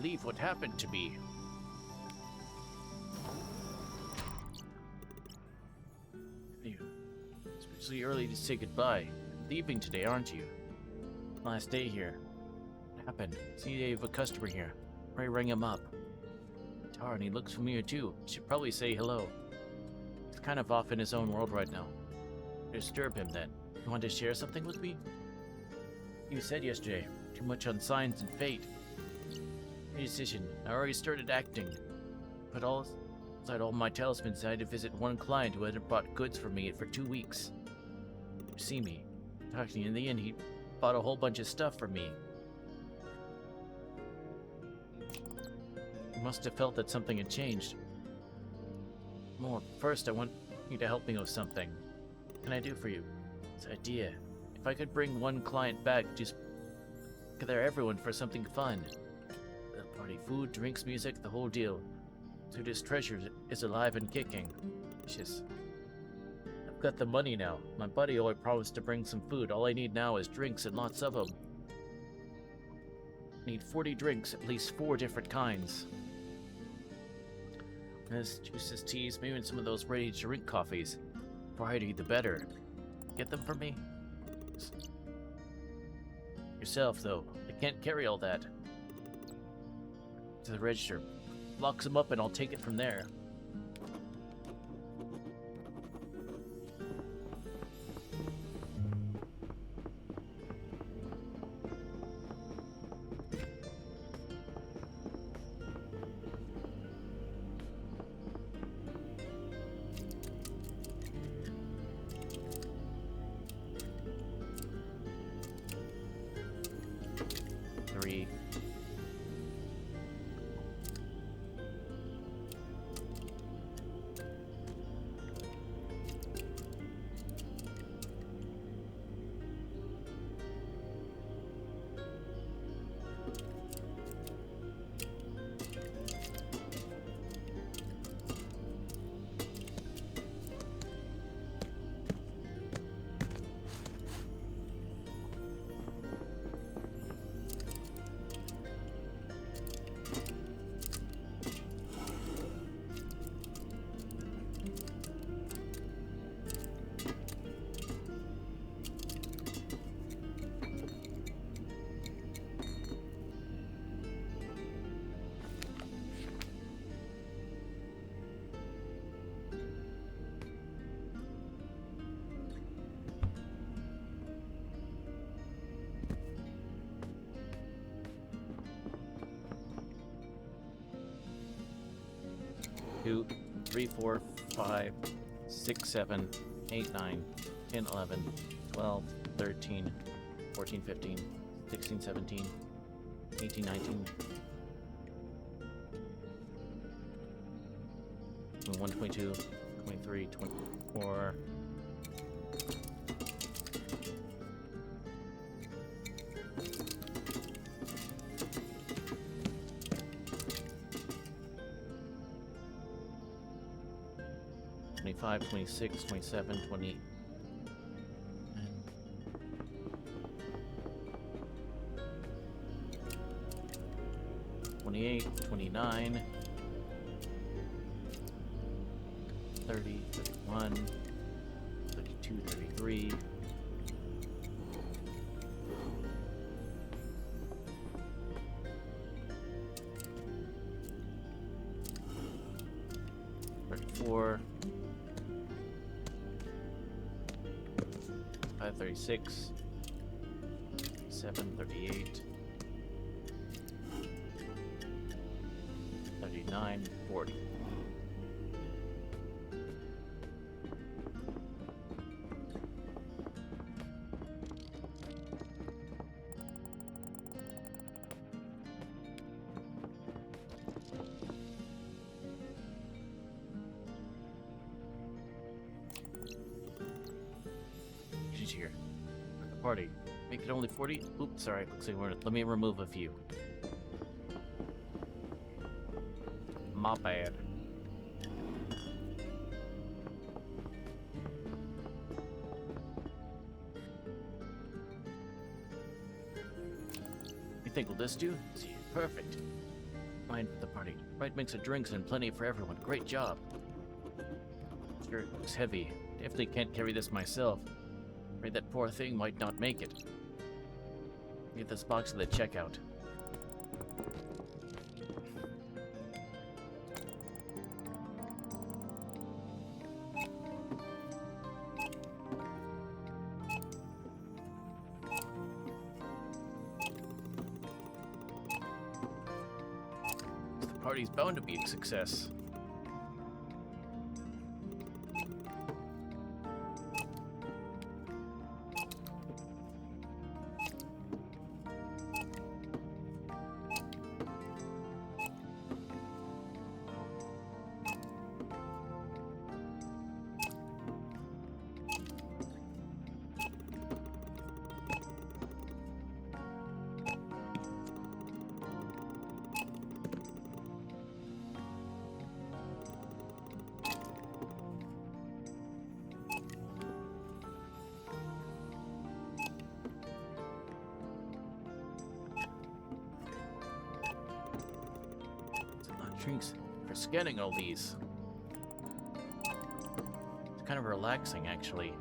Leave what happened to me. It's really early to say goodbye. Leaving today, aren't you? Last day here. What happened? See, you have a customer here. Pray ring him up. Darn, he looks familiar too. Should probably say hello. He's kind of off in his own world right now. Disturb him then. You want to share something with me? You said yesterday, too much on signs and fate. Decision. I already started acting. But inside all my talismans, I decided to visit one client who had bought goods for me for 2 weeks. You see me. Talking in the end, he bought a whole bunch of stuff for me. He must have felt that something had changed. Well, first I want you to help me with something. What can I do for you? This idea. If I could bring one client back, just gather everyone for something fun. Party, food, drinks, music, the whole deal. So this treasure is alive and kicking. Just, I've got the money now. My buddy always promised to bring some food. All I need now is drinks and lots of them. I need 40 drinks, at least 4 different kinds. There's juices, teas, maybe some of those ready-to-drink coffees. Variety, the better. Get them for me? Yourself, though. I can't carry all that. To the register. Locks them up and I'll take it from there. Three. Two, 3, 4, 5, 6, 7, 8, 9, 10, 11, 12, 13, 14, 15, 16, 17, 18, 19, 21, 22, 23, 24, 25, 26, 27, 20. 28, 29, 30, 31, 32, 33. 34, 36, 7, 38, 39, 40. She's here. At the party. Make it only 40? Oops, sorry. Looks like let me remove a few. My bad. You think will this do? See, perfect. Fine for the party. Right mix of drinks and plenty for everyone. Great job. Sure, it looks heavy. Definitely can't carry this myself. Afraid that poor thing might not make it. Leave this box at the checkout. The party's bound to be a success. Drinks for scanning all these. It's kind of relaxing, actually.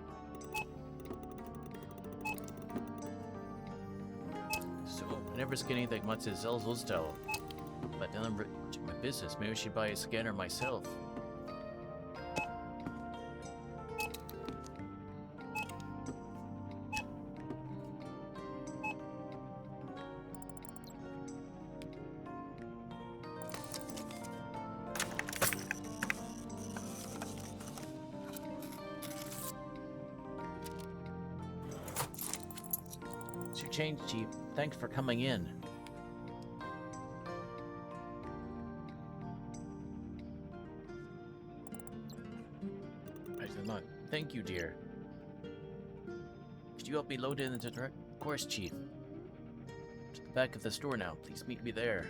So, I never scan anything much as Zelzostel. But now I'm my business. Maybe I should buy a scanner myself. It's your change, Chief. Thanks for coming in. I did not. Thank you, dear. Could you help me load in the truck? Of course, Chief. To the back of the store now. Please meet me there.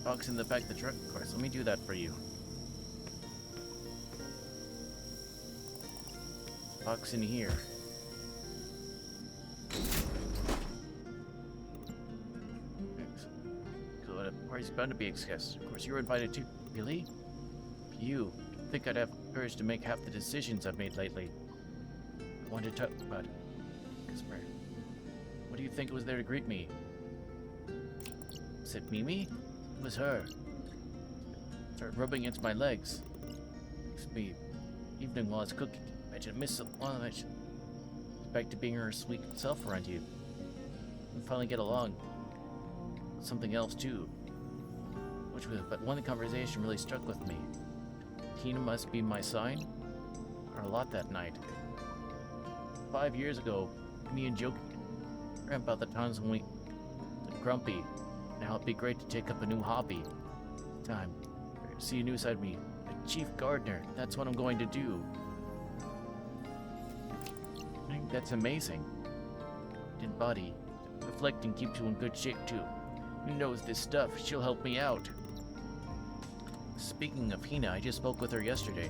Box in the back of the truck, of course. Let me do that for you. Box in here. bound to be a guest. Of course, you were invited too. Really? You think I'd have courage to make half the decisions I've made lately? I wanted to talk about Casper. What do you think was there to greet me? Was it Mimi? It was her. Started rubbing against my legs. It's me. Evening while I was cooking. Imagine I missed back to being her sweet self around you. We finally get along. Something else too. But one conversation really struck with me. Tina must be my sign? Or a lot that night. 5 years ago, me and Joe ran about the times when we were grumpy. Now it'd be great to take up a new hobby. Time. See a new side of me. A chief gardener. That's what I'm going to do. I think that's amazing. And body. Reflecting keeps you in good shape too. Who knows this stuff? She'll help me out. Speaking of Hina, I just spoke with her yesterday.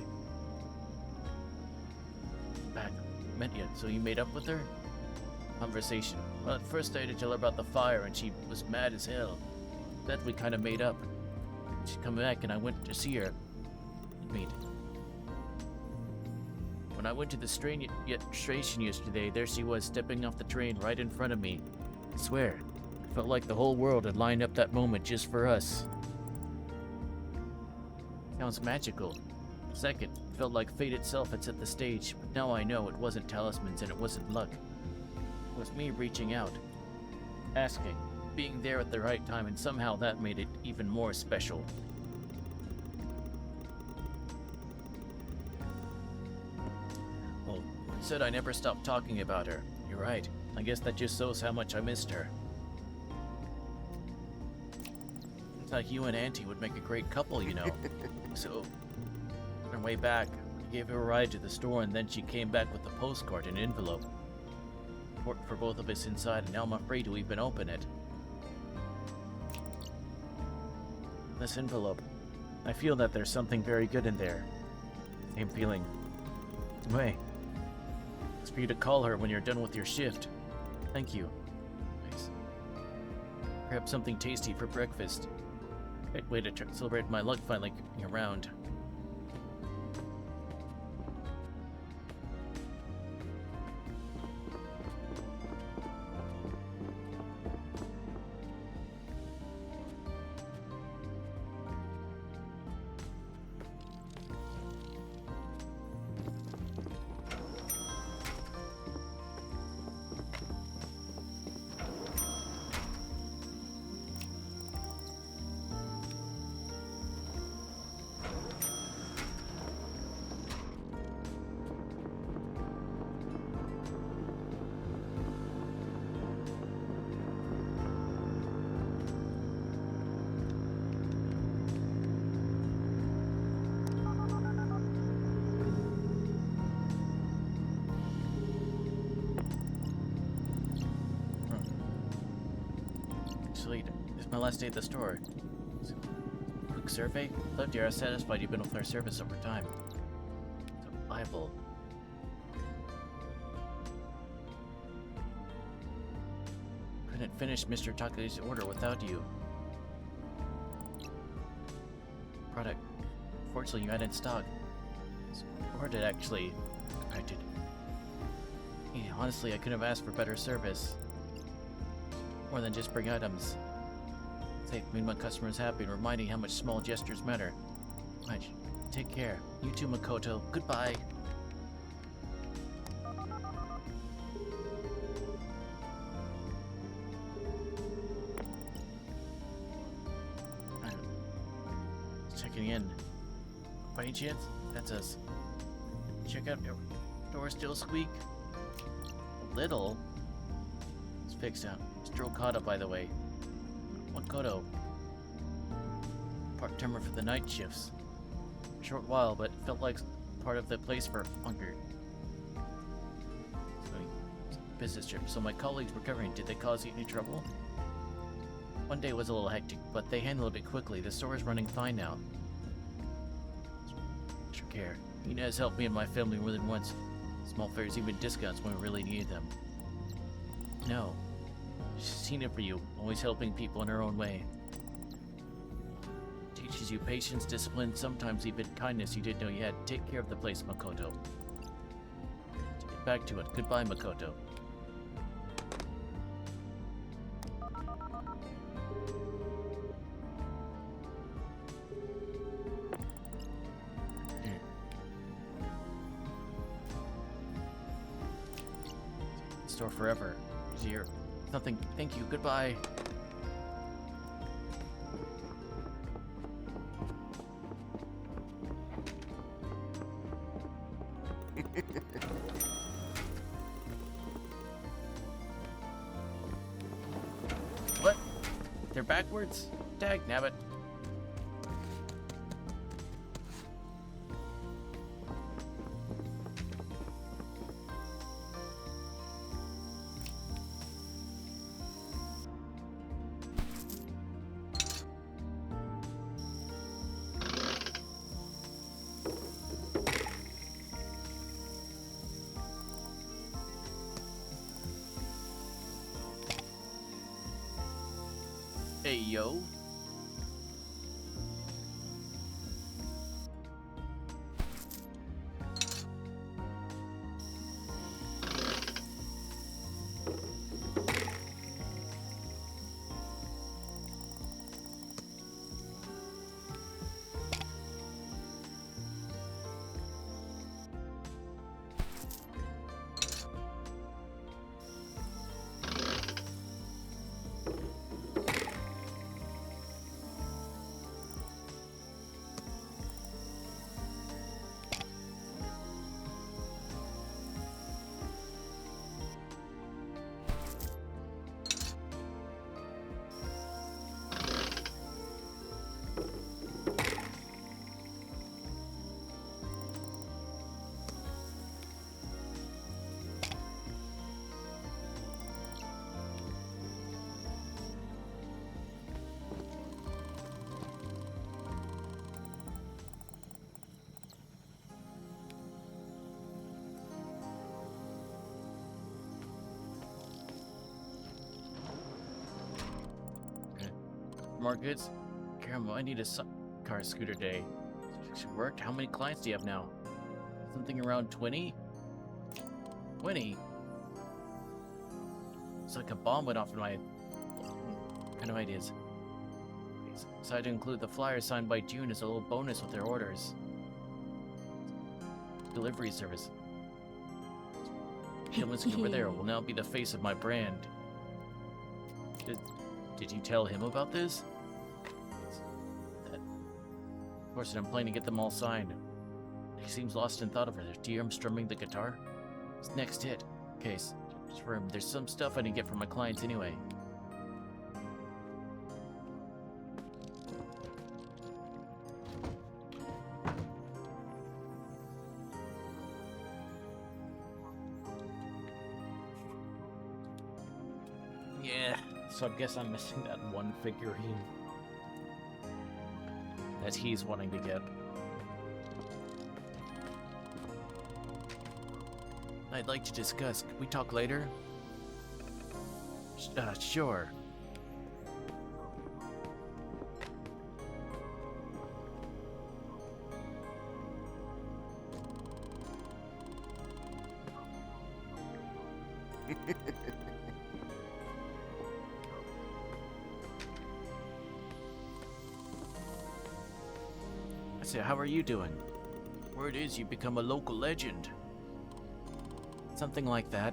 Back. Met you, so you made up with her? Conversation. Well, at first I had to tell her about the fire and she was mad as hell. Then we kind of made up. She'd come back and I went to see her. When I went to the station yesterday, there she was stepping off the train right in front of me. I swear, it felt like the whole world had lined up that moment just for us. Sounds magical. Second, it felt like fate itself had set the stage, but now I know it wasn't talismans and it wasn't luck. It was me reaching out, asking, being there at the right time, and somehow that made it even more special. Well, I said I never stopped talking about her. You're right. I guess that just shows how much I missed her. It's like you and Auntie would make a great couple, you know. So, on her way back, I gave her a ride to the store, and then she came back with a postcard and an envelope. Worked for both of us inside, and now I'm afraid to even open it. This envelope. I feel that there's something very good in there. Same feeling. Way. It's for you to call her when you're done with your shift. Thank you. Nice. Grab something tasty for breakfast. Great way to celebrate my luck finally coming around. It's my last day at the store. Quick survey. Lived here, I was satisfied you've been with our service over time. So reliable. Couldn't finish Mr. Takai's order without you. Product. Fortunately, you had in stock. Ordered it actually. I did. Yeah, honestly, I couldn't have asked for better service. More than just bring items. Made my customers happy and reminding how much small gestures matter. Much. Take care. You too, Makoto. Goodbye. Checking in. By any chance? That's us. Check out. Door still squeak? A little. It's fixed out. Still caught up, by the way. Makoto. Part-timer for the night shifts. Short while, but felt like part of the place for longer. Business trip. So my colleagues were covering. Did they cause you any trouble? One day was a little hectic, but they handled it quickly. The store is running fine now. Extra care. Ina has helped me and my family more than once. Small fares, even discounts when we really needed them. No. She's seen it for you, always helping people in her own way. teaches you patience, discipline, sometimes even kindness you didn't know you had. Take care of the place, Makoto. To get back to it. Goodbye, Makoto. Store forever. Here. Nothing. Thank you. Goodbye. What? They're backwards? Dag nabbit. Hey, yo. More goods? Grandma, I need a car scooter day. She worked? How many clients do you have now? Something around 20? 20? It's like a bomb went off in my... What kind of ideas? Decided to include the flyer signed by June as a little bonus with their orders. Delivery service. Gentleman over there will now be the face of my brand. Did you tell him about this? Of course, I'm planning to get them all signed. He seems lost in thought over there. Do you hear him strumming the guitar? His next hit. Case. Just for him. There's some stuff I need to get from my clients anyway. Yeah. So I guess I'm missing that one figurine that he's wanting to get. I'd like to discuss. Can we talk later? Sure. So how are you doing? Word is you become a local legend. Something like that.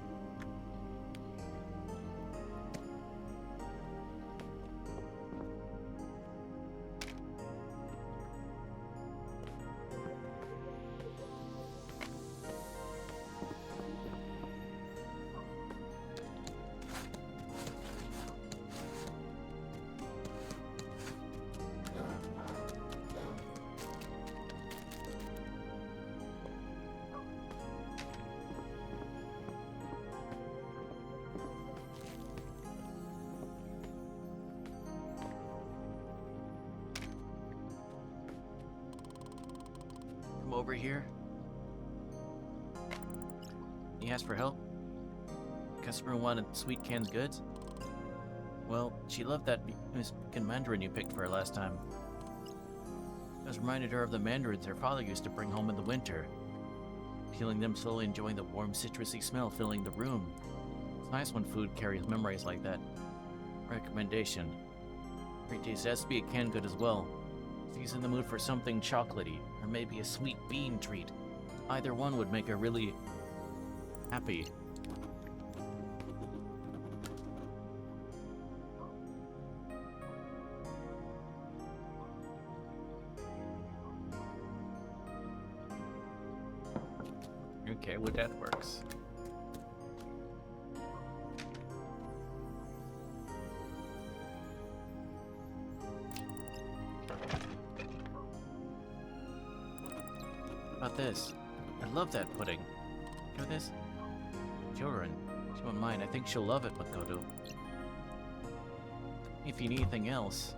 Over here. He asked for help. Customer wanted sweet canned goods. Well, she loved that Miss Mandarin you picked for her last time. I was reminded her of the mandarins her father used to bring home in the winter. Peeling them, slowly enjoying the warm, citrusy smell filling the room. It's nice when food carries memories like that. Recommendation. Great taste. It has to be a canned good as well. If he's in the mood for something chocolatey, or maybe a sweet bean treat, either one would make her really happy. Okay, well that works. How about this? I love that pudding. Hear this? Children, she won't mind. I think she'll love it, Makoto. If you need anything else.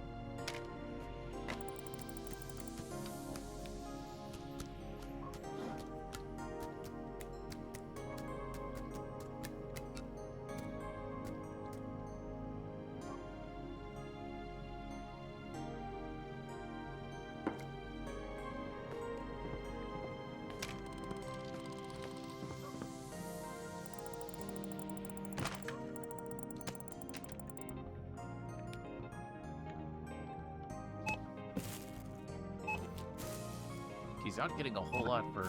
He's not getting a whole lot for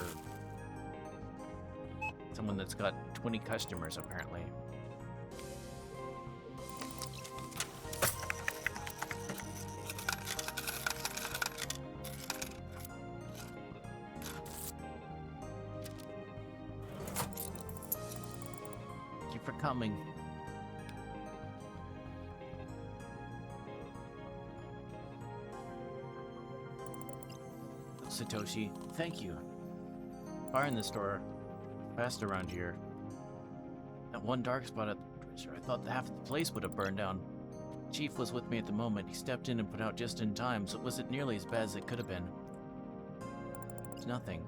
someone that's got 20 customers, apparently. Thank you for coming. Satoshi, thank you. Fire in the store. Fast around here. That one dark spot at the bridge, I thought half the place would have burned down. Chief was with me at the moment. He stepped in and put out just in time, so it wasn't nearly as bad as it could have been. It's nothing.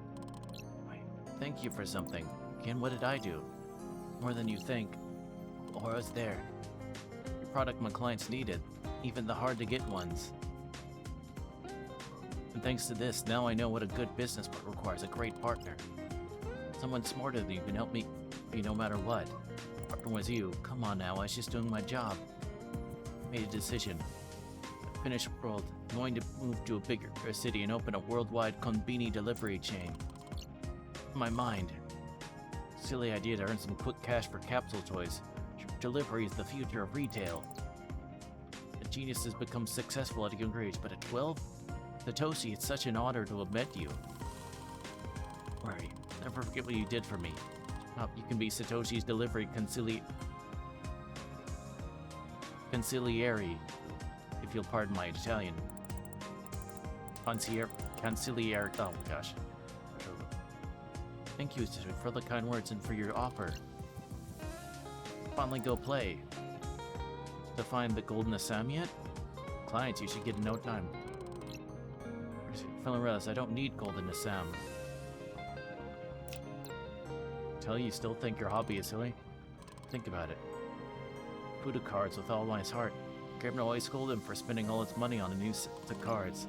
Wait, thank you for something. Ken, what did I do? More than you think. Aura's there. Your product my clients needed, even the hard-to-get ones. And thanks to this, now I know what a good business requires, a great partner. Someone smarter than you can help me be no matter what. Partner was you. Come on now, I was just doing my job. Made a decision. Finished world. I'm going to move to a bigger city and open a worldwide inKonbini delivery chain. In my mind. Silly idea to earn some quick cash for capsule toys. Delivery is the future of retail. A genius has become successful at a younger age, but at 12? Satoshi, it's such an honor to have met you. Worry, never forget what you did for me. You can be Satoshi's delivery consigliere, if you'll pardon my Italian. Consigliere, oh gosh. Thank you, Satoshi, for the kind words and for your offer. Finally go play. To find the Golden Assam yet? Clients, you should get in no time. Feeling restless, I don't need Golden Assam. Tell you still think your hobby is silly? Think about it. Voodoo cards with all my heart. Gabriel always scolded him for spending all his money on a new set of cards.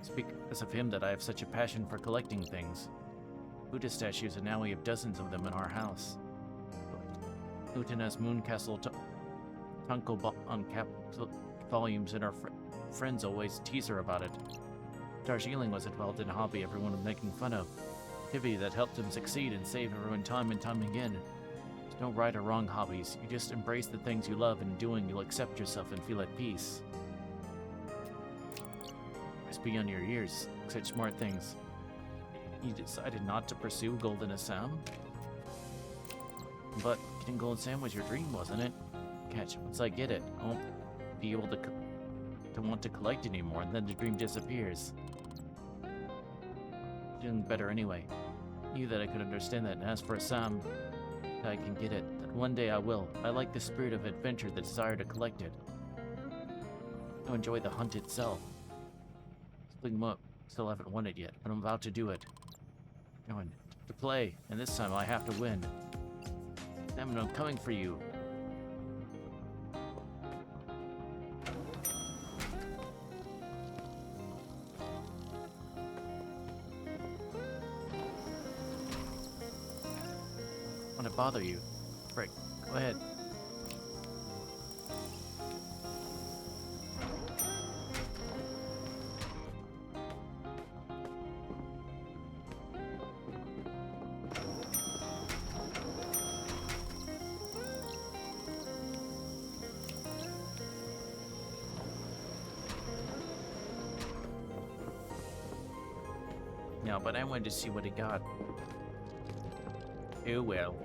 Speak as of him that I have such a passion for collecting things. Buddha statues, and now we have dozens of them in our house. Newton has Mooncastle Tunko on volumes, and our friends always tease her about it. Darjeeling was involved in a hobby everyone was making fun of. Activity that helped him succeed and save everyone time and time again. There's no right or wrong hobbies. You just embrace the things you love, and in doing you'll accept yourself and feel at peace. Must be on your years. Such smart things. You decided not to pursue Golden Assam? But getting Golden Assam was your dream, wasn't it? Catch, once I get it, I won't be able to want to collect anymore, and then the dream disappears. Doing better anyway. Knew that I could understand that, and as for Assam, I can get it. That one day I will. I like the spirit of adventure, the desire to collect it. I enjoy the hunt itself. Split them up. Still haven't won it yet, but I'm about to do it. Going to play, and this time I have to win. Damn it, I'm coming for you. want to bother you. Frick, go ahead. No, but I wanted to see what he got. Oh well.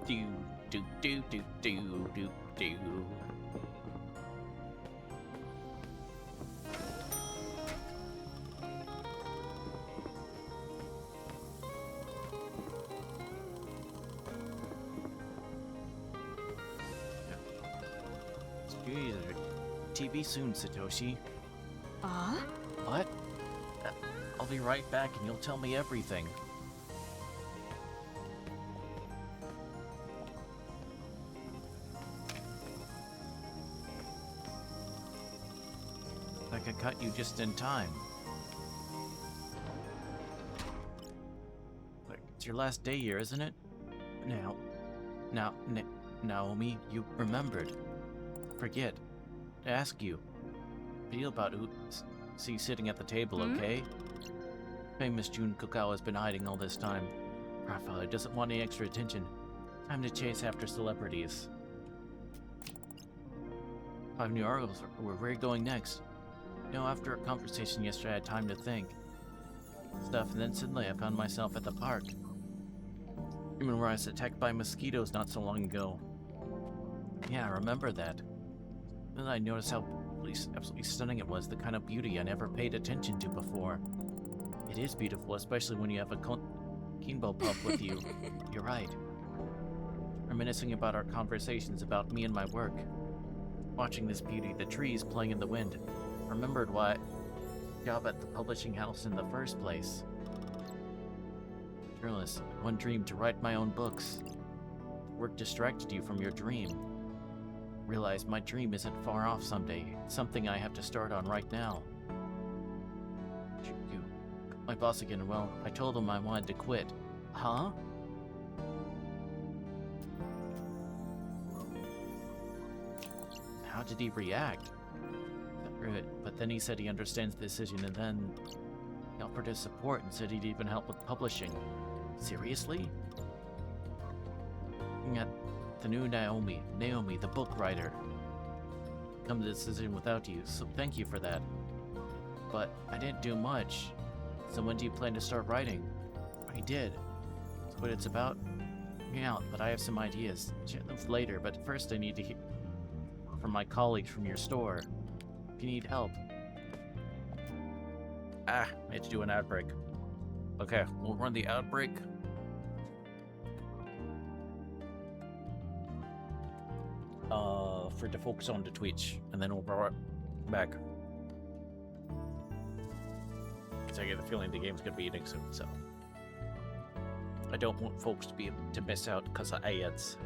Do do do do do do do. TV soon, Satoshi. What? I'll be right back and you'll tell me everything. Like I cut you just in time. Like, it's your last day here, isn't it? Naomi, you remembered. Forget. To ask you. Feel about who... See you sitting at the table, okay? Famous Jun Kokao has been hiding all this time. Raphael doesn't want any extra attention. Time to chase after celebrities. 5 new articles. Where are we going next? You know, after a conversation yesterday, I had time to think. Stuff, and then suddenly I found myself at the park. Even where I was attacked by mosquitoes not so long ago. Yeah, I remember that. Then I noticed how absolutely stunning it was, the kind of beauty I never paid attention to before. It is beautiful, especially when you have a Kinbo pup with you. You're right. Reminiscing about our conversations about me and my work. Watching this beauty, the trees playing in the wind. Remembered why job at the publishing house in the first place. Journalist, one dream to write my own books. Work distracted you from your dream. Realize my dream isn't far off someday. It's something I have to start on right now. You, my boss again, well, I told him I wanted to quit. Huh? How did he react? But then he said he understands the decision, and then he offered his support and said he'd even help with publishing. Seriously? Looking at the new Naomi, the book writer. Come to the decision without you, so thank you for that. But I didn't do much. So when do you plan to start writing? I did. That's what it's about. Yeah, but I have some ideas. Share them later, but first I need to hear from my colleagues from your store. If you need help. I had to do an outbreak. Okay, we'll run the outbreak. For to focus on the Twitch, and then we'll bring it back. Because I get the feeling the game's gonna be ending soon, so I don't want folks to miss out because of ads.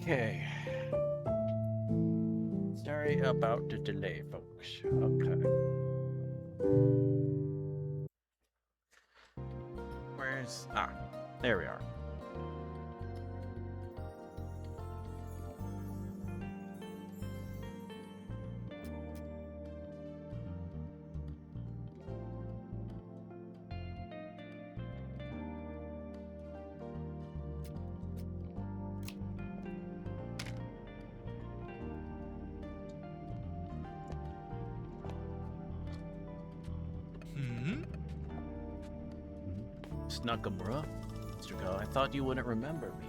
Okay. Sorry about the delay, folks. Okay. Where's... Ah, there we are. Nakamura? Mr. Go, I thought you wouldn't remember me.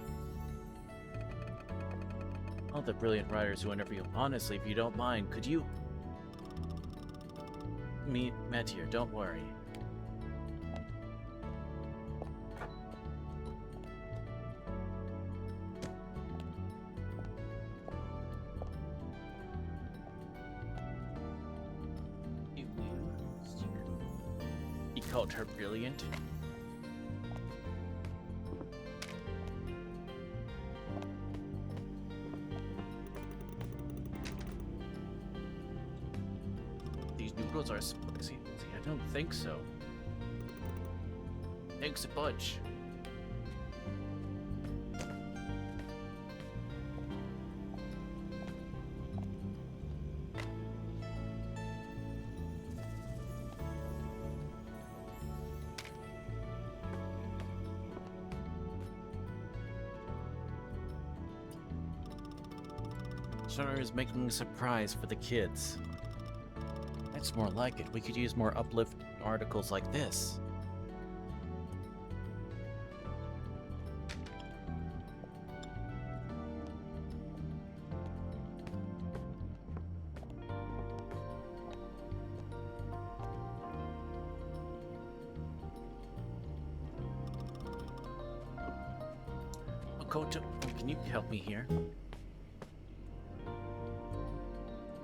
All the brilliant writers who interview. Honestly, if you don't mind, could you... Met here, don't worry. He called her brilliant? Noodles are spicy. I don't think so. Thanks a bunch. Shutter is making a surprise for the kids. That's more like it. We could use more uplifting articles like this. Makoto, can you help me here?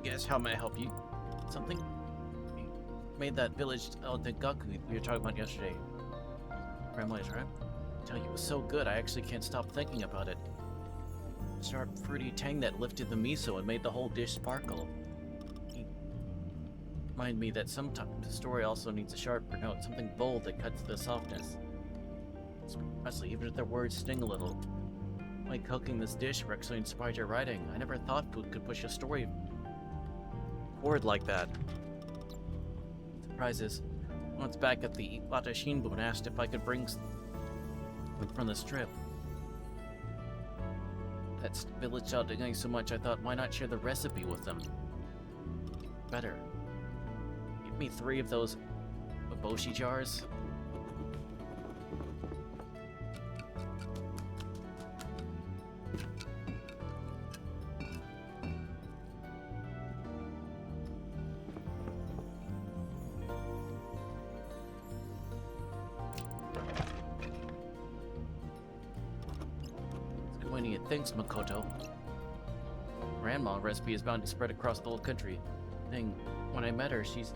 Yes, how may I help you? Something? Made that village Dengaku we were talking about yesterday. Grandma's right? I tell you, it was so good, I actually can't stop thinking about it. Sharp, fruity tang that lifted the miso and made the whole dish sparkle. Remind me that sometimes the story also needs a sharper note, something bold that cuts the softness. Especially, even if the words sting a little. Like cooking this dish actually inspired your writing. I never thought food could push a story forward like that. Surprises. Once back at the Iwata Shinbun asked if I could bring from the strip. That village child did so much I thought, why not share the recipe with them? Better. Give me 3 of those boshi jars. Thanks, Makoto. Grandma recipe is bound to spread across the whole country. When I met her, she's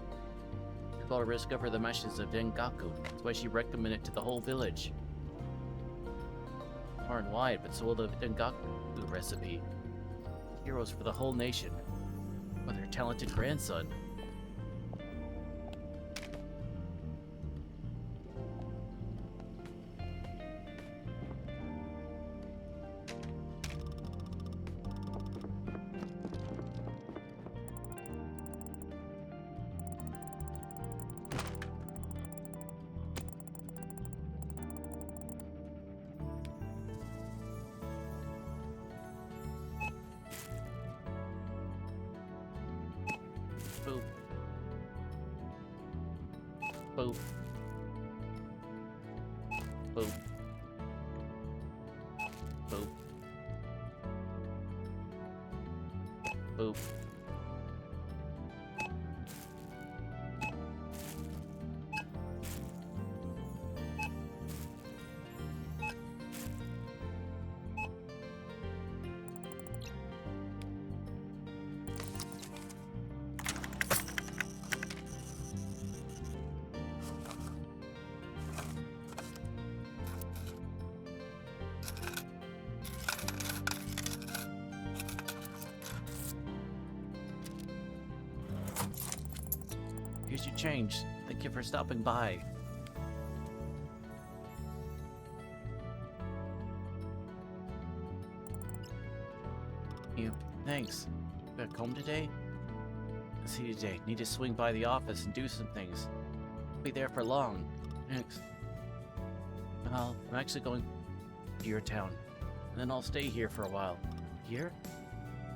about to discover the meshes of Dengaku. That's why she recommended it to the whole village. Far and wide, but so will the Dengaku recipe. Heroes for the whole nation. With her talented grandson. Boop. Boop. Boop. Boop. Boop. Here's your change. Thank you for stopping by. Thanks. Back home today? See you today. Need to swing by the office and do some things. Won't be there for long. Thanks. Well, I'm actually going to your town. And then I'll stay here for a while. Here?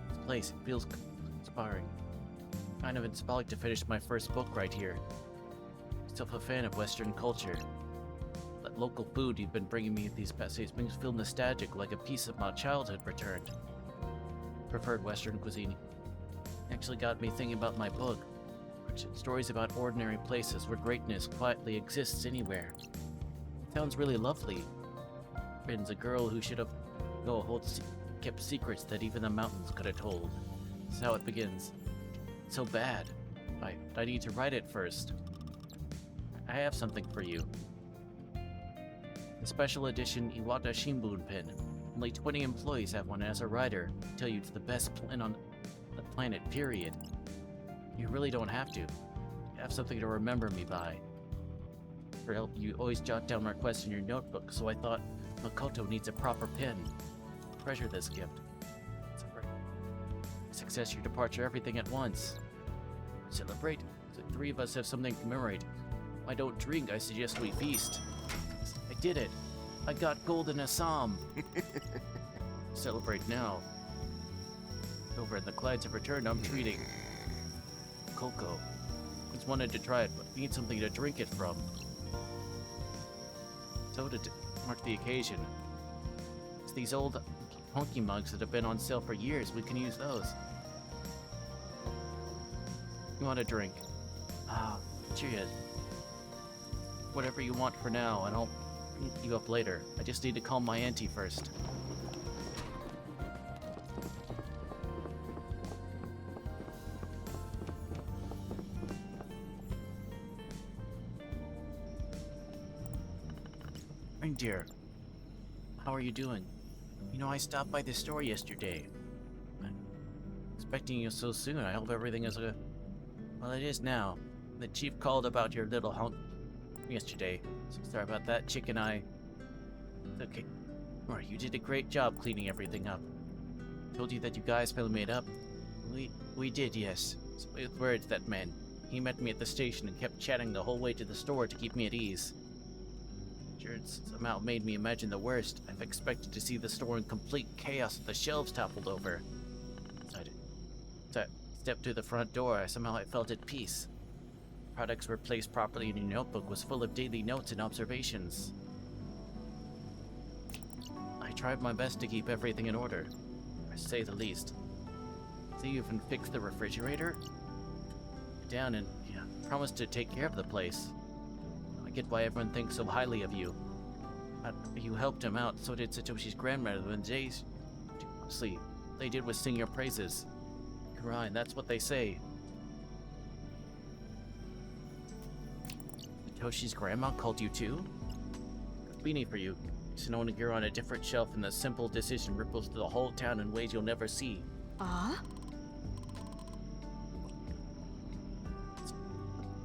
This place, it feels inspiring. Kind of inspired to finish my first book right here. Still a fan of Western culture. That local food you've been bringing me these past days makes me feel nostalgic, like a piece of my childhood returned. Preferred Western cuisine. Actually got me thinking about my book. Stories about ordinary places where greatness quietly exists anywhere. Sounds really lovely. Friend's a girl who should have kept secrets that even the mountains could have told. That's how it begins. It's so bad. I need to write it first. I have something for you. A special edition Iwata Shimbun pen. Only 20 employees have one. As a writer, I tell you it's the best pen on the planet, period. You really don't have to. You have something to remember me by. For help, you always jot down requests in your notebook, so I thought Makoto needs a proper pen. Treasure this gift. Success, your departure, everything at once. Celebrate. The three of us have something to commemorate. I don't drink, I suggest we feast. I did it. I got gold in Assam. Celebrate now. Over in the Clydes have returned, I'm treating Cocoa. Just wanted to try it, but need something to drink it from. So to mark the occasion, it's these old honky mugs that have been on sale for years. We can use those. You want a drink? Cheers. Whatever you want for now, and I'll pick you up later. I just need to call my auntie first. Reindeer, how are you doing? You know, I stopped by the store yesterday. I'm expecting you so soon. I hope everything is well, it is now. The chief called about your little hunk yesterday. So sorry about that, Chick and I. It's okay. Alright, you did a great job cleaning everything up. Told you that you guys finally made up. We did, yes. So with words that man. He met me at the station and kept chatting the whole way to the store to keep me at ease. Sure, it's somehow made me imagine the worst. I've expected to see the store in complete chaos with the shelves toppled over. So I stepped to the front door. Somehow I felt at peace. Products were placed properly in your notebook was full of daily notes and observations. I tried my best to keep everything in order, to say the least. So you even fixed the refrigerator? Down and promised to take care of the place. I get why everyone thinks so highly of you. You helped him out, so did Satoshi's grandmother when they did was sing your praises. Grind, that's what they say. Satoshi's grandma called you too? Beanie for you. It's known you're on a different shelf and the simple decision ripples through the whole town in ways you'll never see.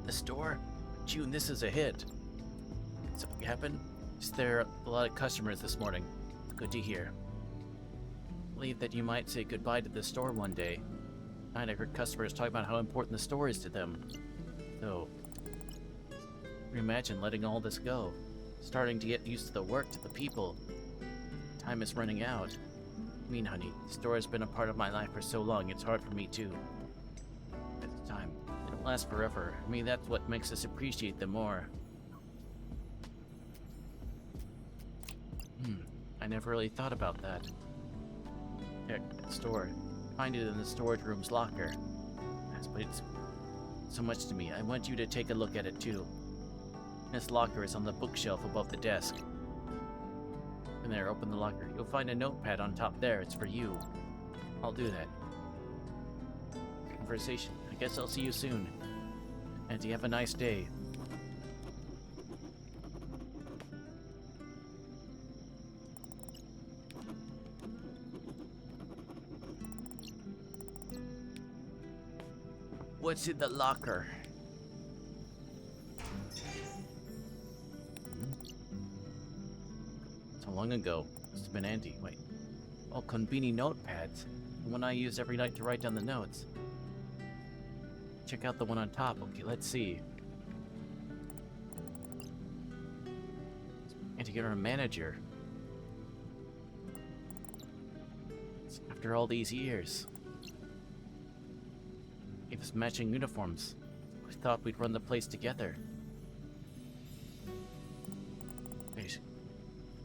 The store? June, this is a hit. Something happened? Is there a lot of customers this morning? Good to hear. Believe that you might say goodbye to the store one day. I heard customers talk about how important the store is to them. So, imagine letting all this go. Starting to get used to the work, to the people. Time is running out. I mean, honey, the store has been a part of my life for so long, it's hard for me too. At the time, it don't last forever. I mean, that's what makes us appreciate them more. I never really thought about that. Check the store. Find it in the storage room's locker. That's but it's so much to me. I want you to take a look at it too. This locker is on the bookshelf above the desk. And there, open the locker. You'll find a notepad on top there. It's for you. I'll do that. Conversation. I guess I'll see you soon. And you have a nice day. What's in the locker? long ago? Must have been Andy. Wait. Oh, Konbini notepads. The one I use every night to write down the notes. Check out the one on top. Okay, let's see. And you're a manager. After all these years. Gave us matching uniforms. We thought we'd run the place together. Wait.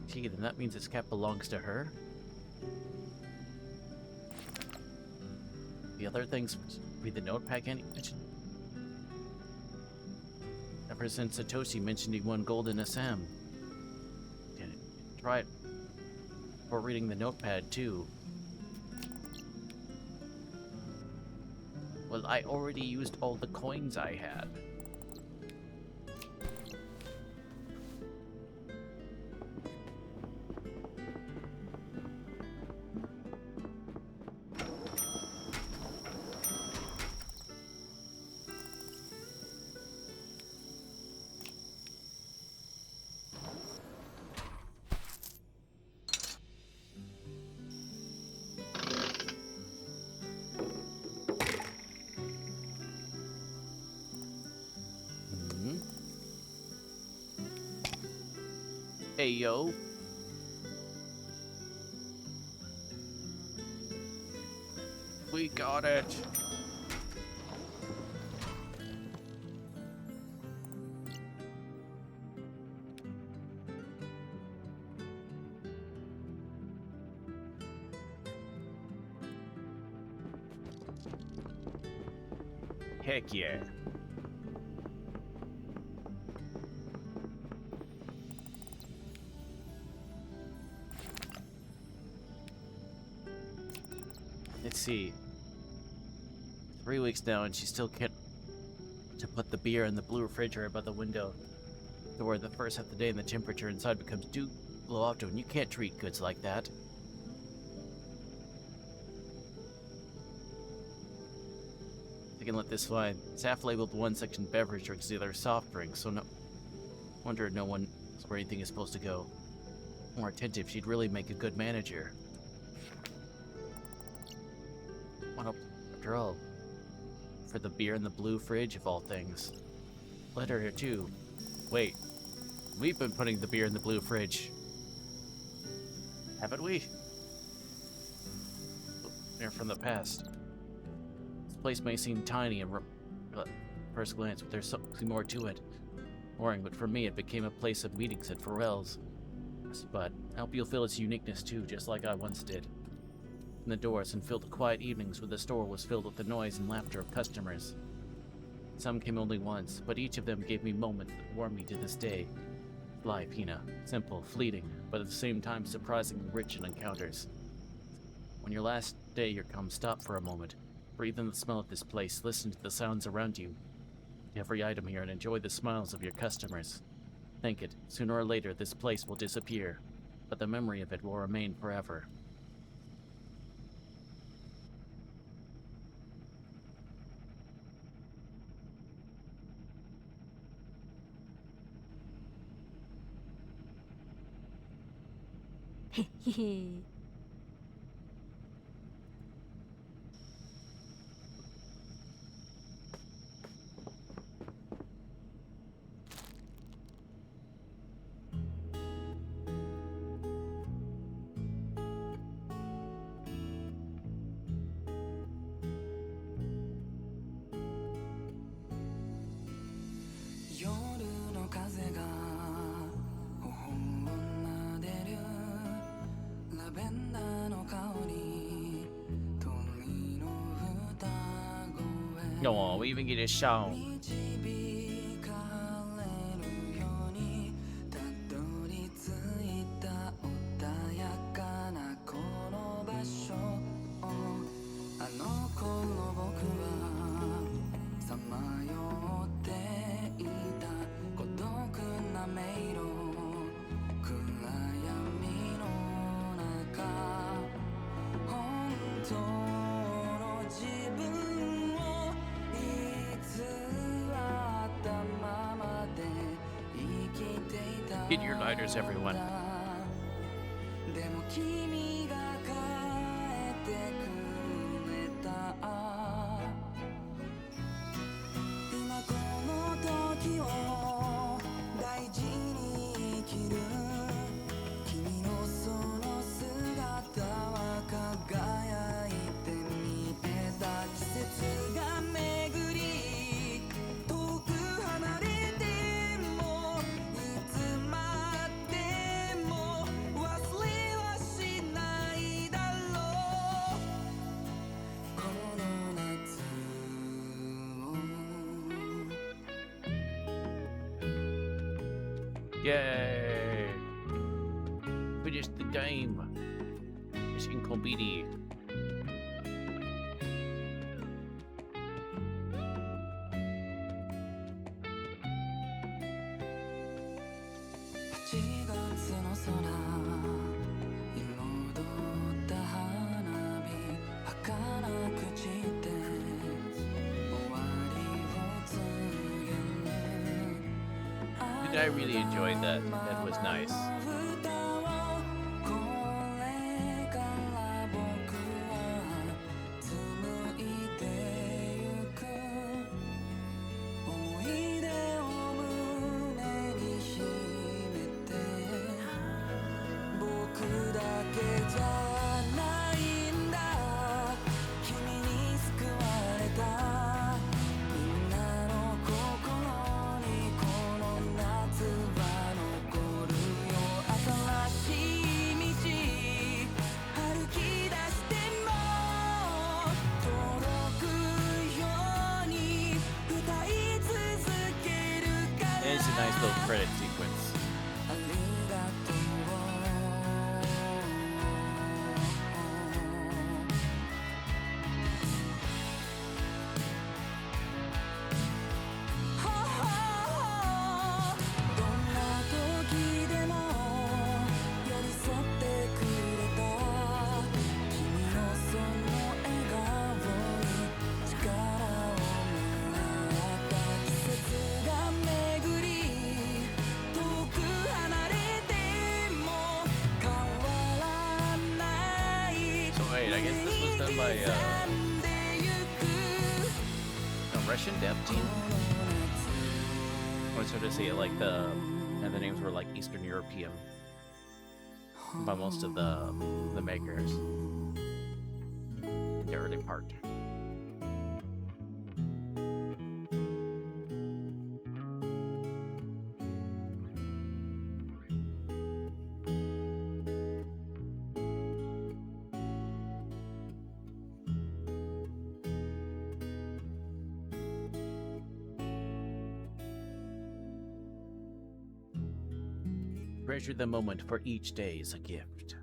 Gee, then that means this cap belongs to her? The other things would be the notepad Andy mentioned. Ever since Satoshi mentioned he won gold in Assam. Try it for reading the notepad too. Well, I already used all the coins I had. Hey, yo. We got it. Heck yeah. Let's see. 3 weeks now, and she still can't to put the beer in the blue refrigerator by the window. To where the first half of the day and the temperature inside becomes too low often. And you can't treat goods like that. They can let this slide. It's half-labeled one section beverage drinks, the other soft drinks, so no wonder no one knows where anything is supposed to go. More attentive, she'd really make a good manager. After all, for the beer in the blue fridge of all things. Letter here too. Wait, we've been putting the beer in the blue fridge, haven't we? They're from the past. This place may seem tiny at first glance, but there's something more to it. Boring, but for me it became a place of meetings at Pharrell's. But I hope you'll feel its uniqueness too, just like I once did. In the doors and filled quiet evenings where the store was filled with the noise and laughter of customers. Some came only once, but each of them gave me moments that warm me to this day. Life, simple, fleeting, but at the same time surprisingly rich in encounters. When your last day here comes, stop for a moment. Breathe in the smell of this place, listen to the sounds around you. Every item here, and enjoy the smiles of your customers. Think it, sooner or later this place will disappear, but the memory of it will remain forever. Hehe. Oh, we even get a shout. Get your lighters, everyone. Yay! Finish the game. It's inKonbini. I really enjoyed that. That was nice. It's a nice little credit sequence. I guess this was done by a Russian dev team. I was trying to say like the names were like Eastern European by most of the makers in the early part. Treasure the moment, for each day is a gift.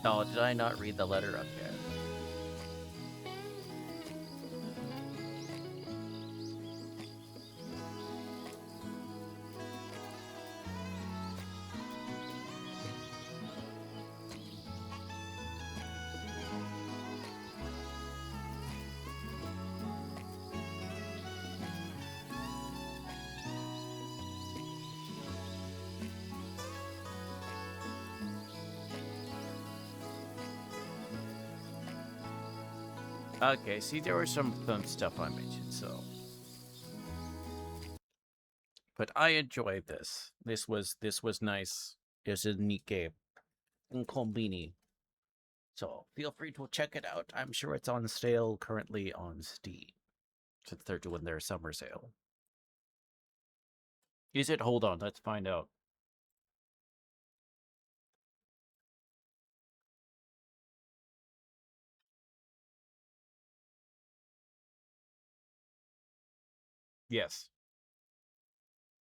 Oh, did I not read the letter up yet? Okay, see, there was some stuff I mentioned, so. But I enjoyed this. This was nice. It was a neat game. inKonbini. So feel free to check it out. I'm sure it's on sale currently on Steam, since they're doing their summer sale. Is it? Hold on, let's find out. Yes.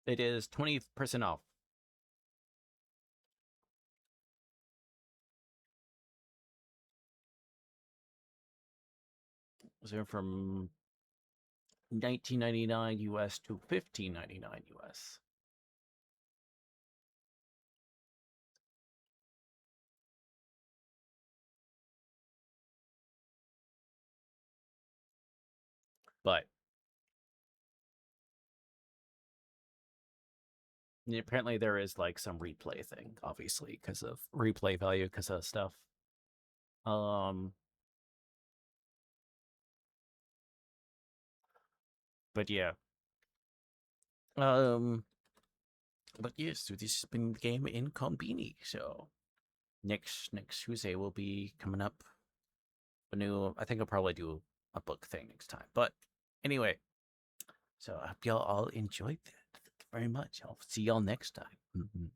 It is 20% off. So from $19.99 US to $15.99 US. But Apparently there is like some replay thing, obviously, because of replay value, because of stuff. Um, but yeah. But yes, so this has been the game inKonbini. So next Tuesday will be coming up a new. I think I'll probably do a book thing next time. But anyway, so I hope y'all all enjoyed that. Thank you very much. I'll see y'all next time.